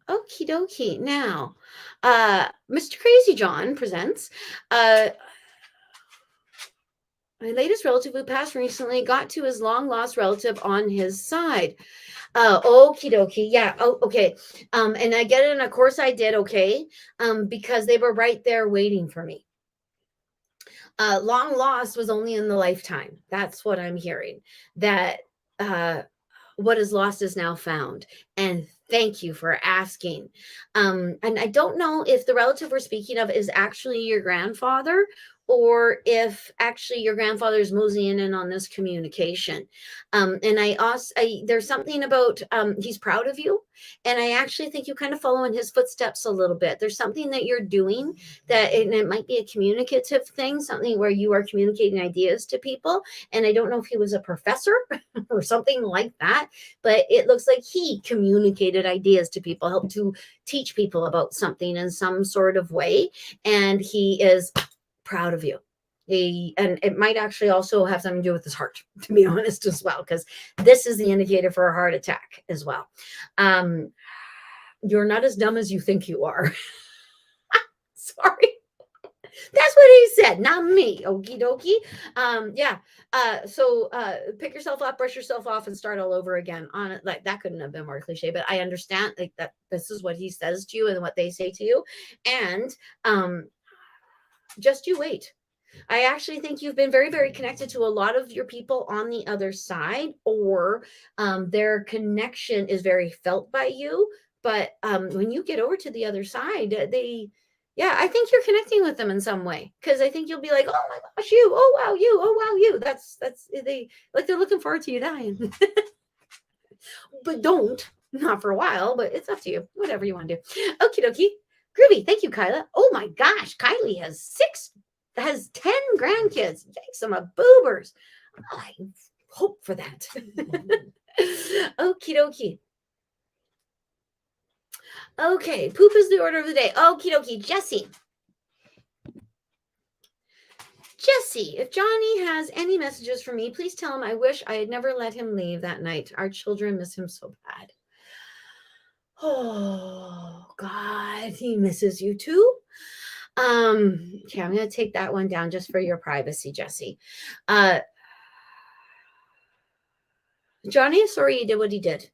Okie dokie. Now, Mr. Crazy John presents my latest relative who passed recently got to his long lost relative on his side. Okie dokie. Yeah. Oh, okay. And I get it. And of course I did. Okay. Because they were right there waiting for me. Long lost was only in the lifetime. That's what I'm hearing. That what is lost is now found. And thank you for asking. And I don't know if the relative we're speaking of is actually your grandfather, or if actually your grandfather's moseying in on this communication. And I also, there's something about, he's proud of you. And I actually think you kind of follow in his footsteps a little bit. There's something that you're doing that, and it might be a communicative thing, something where you are communicating ideas to people. And I don't know if he was a professor or something like that, but it looks like he communicated ideas to people, helped to teach people about something in some sort of way. And he is proud of you. And it might actually also have something to do with his heart, to be honest, as well, because this is the indicator for a heart attack as well. You're not as dumb as you think you are. Sorry. That's what he said, not me. Okie dokie. Yeah. So pick yourself up, brush yourself off, and start all over again. On it, like that couldn't have been more cliche, but I understand like that. This is what he says to you and what they say to you, and just you wait. I actually think you've been very, very connected to a lot of your people on the other side, or their connection is very felt by you. But when you get over to the other side, I think you're connecting with them in some way, because I think you'll be like, oh my gosh, you, oh wow, you, oh wow, you. That's they're looking forward to you dying. But not for a while, but it's up to you, whatever you want to do. Okie dokie. Groovy. Thank you, Kyla. Oh my gosh, Kylie has 10 grandkids. Yikes, I'm a boobers. I hope for that. Okie dokie. Okay, poop is the order of the day. Okie dokie. Jesse, if Johnny has any messages for me, please tell him I wish I had never let him leave that night. Our children miss him so bad. Oh, God, he misses you too. Okay, I'm going to take that one down just for your privacy, Jesse. Johnny is sorry he did what he did.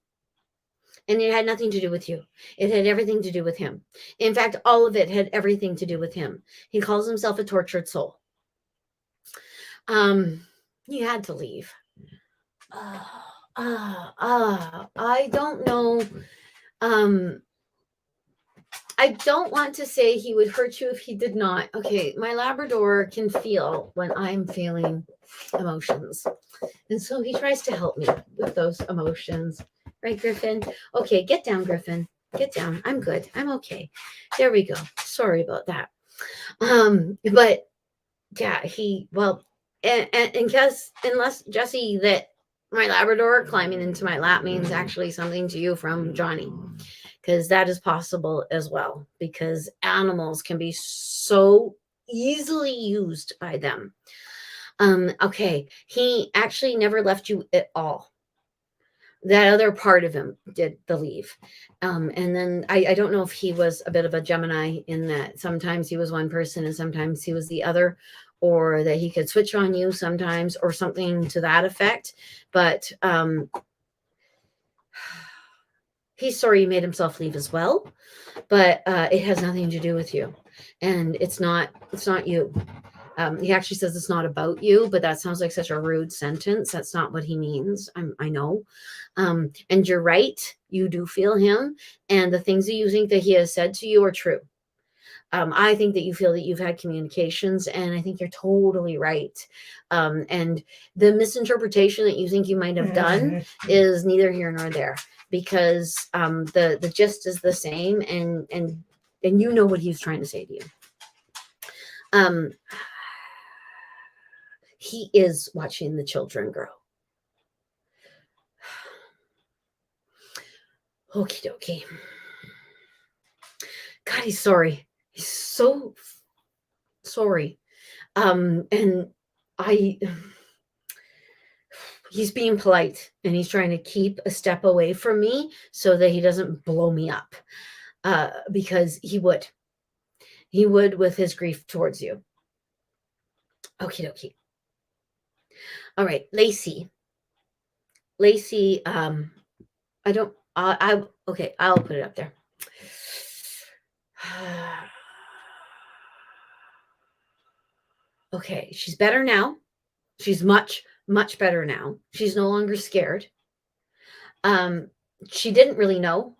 And it had nothing to do with you. It had everything to do with him. In fact, all of it had everything to do with him. He calls himself a tortured soul. He had to leave. I don't know. I don't want to say he would hurt you if he did not. Okay, my Labrador can feel when I'm feeling emotions. And so he tries to help me with those emotions. Right, Griffin? Okay, get down, Griffin. Get down. I'm good. I'm okay. There we go. Sorry about that. But yeah, unless Jesse, that my Labrador climbing into my lap means actually something to you from Johnny, because that is possible as well, because animals can be so easily used by them. Okay, he actually never left you at all. that other part of him did the leave. And then I don't know if he was a bit of a Gemini in that sometimes he was one person and sometimes he was the other, or that he could switch on you sometimes, or something to that effect. But he's sorry he made himself leave as well, but it has nothing to do with you, and it's not you. He actually says it's not about you, but that sounds like such a rude sentence. That's not what he means. I know. And you're right. You do feel him. And the things that you think that he has said to you are true. I think that you feel that you've had communications, and I think you're totally right. And the misinterpretation that you think you might have done is neither here nor there, because the gist is the same, and you know what he's trying to say to you. He is watching the children grow. Okie dokie. God, he's sorry. He's so sorry. And he's being polite, and he's trying to keep a step away from me so that he doesn't blow me up. Because he would with his grief towards you. Okie dokie. All right, Lacey, okay, I'll put it up there. Okay, she's better now. She's much, much better now. She's no longer scared. She didn't really know.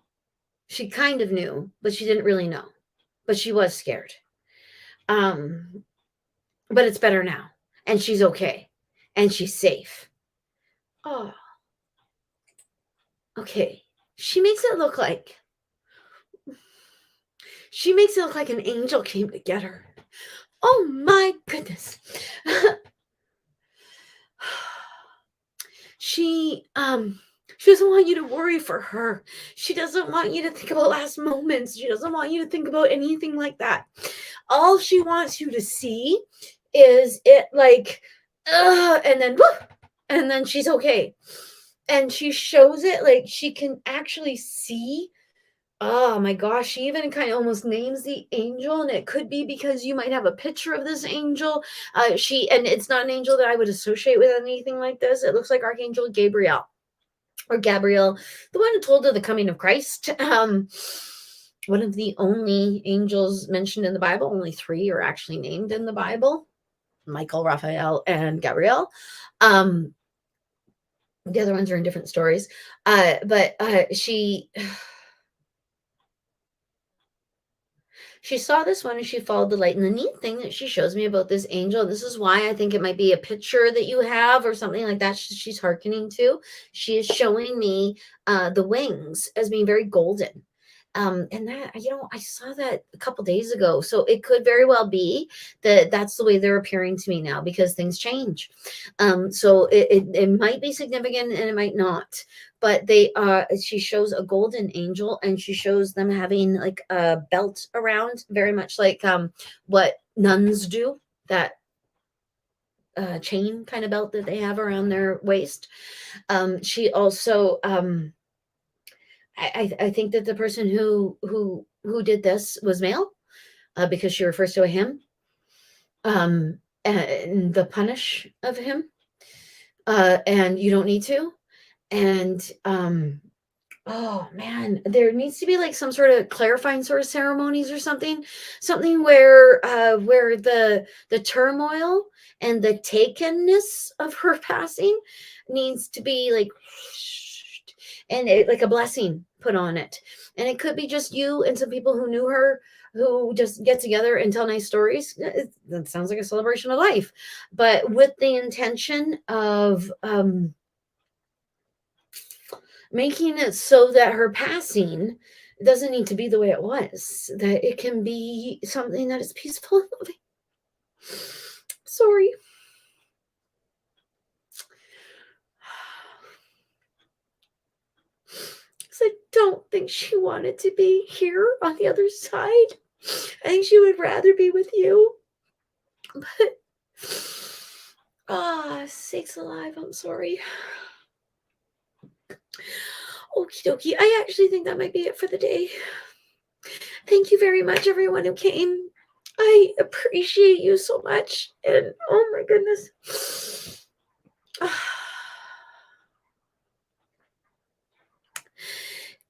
She kind of knew, but she didn't really know. But she was scared. But it's better now. And she's okay. And she's safe. Oh. Okay. She makes it look like an angel came to get her. Oh my goodness. She doesn't want you to worry for her. She doesn't want you to think about last moments. She doesn't want you to think about anything like that. All she wants you to see is it like, and then she's okay. And she shows it, like she can actually see. Oh my gosh, she even kind of almost names the angel, and it could be because you might have a picture of this angel. And it's not an angel that I would associate with anything like this. It looks like Archangel Gabriel, or Gabriel, the one who told of the coming of Christ. One of the only angels mentioned in the Bible. Only 3 are actually named in the Bible: Michael, Raphael, and Gabriel. The other ones are in different stories. But she saw this one and she followed the light. And the neat thing that she shows me about this angel, this is why I think it might be a picture that you have or something like that she's hearkening to. She is showing me the wings as being very golden. And that, I saw that a couple days ago. So it could very well be that that's the way they're appearing to me now, because things change. So it might be significant and it might not. But she shows a golden angel, and she shows them having like a belt around, very much like what nuns do, that chain kind of belt that they have around their waist. She also I think that the person who did this was male, because she refers to a him, and the punish of him, and you don't need to. And oh man, there needs to be like some sort of clarifying sort of ceremonies or something where the turmoil and the takenness of her passing needs to be like, and like a blessing put on it. And it could be just you and some people who knew her, who just get together and tell nice stories. That sounds like a celebration of life, but with the intention of making it so that her passing doesn't need to be the way it was, that it can be something that is peaceful and loving. Sorry. I don't think she wanted to be here on the other side. I think she would rather be with you. But, sakes alive, I'm sorry. Okie dokie. I actually think that might be it for the day. Thank you very much, everyone who came. I appreciate you so much. And oh my goodness.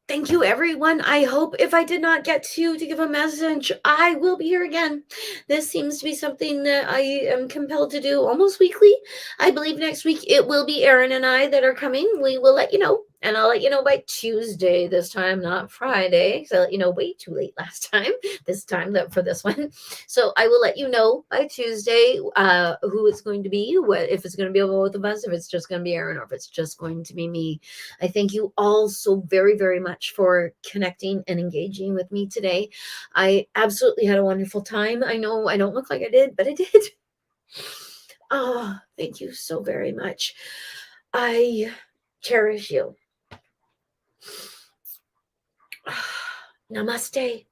Thank you, everyone. I hope if I did not get to give a message, I will be here again. This seems to be something that I am compelled to do almost weekly. I believe next week it will be Erin and I that are coming. We will let you know. And I'll let you know by Tuesday this time, not Friday. So I let you know way too late last time, this time for this one. So I will let you know by Tuesday who it's going to be, if it's going to be both of us, if it's just going to be Erin, or if it's just going to be me. I thank you all so very, very much for connecting and engaging with me today. I absolutely had a wonderful time. I know I don't look like I did, but I did. Oh, thank you so very much. I cherish you. Namaste.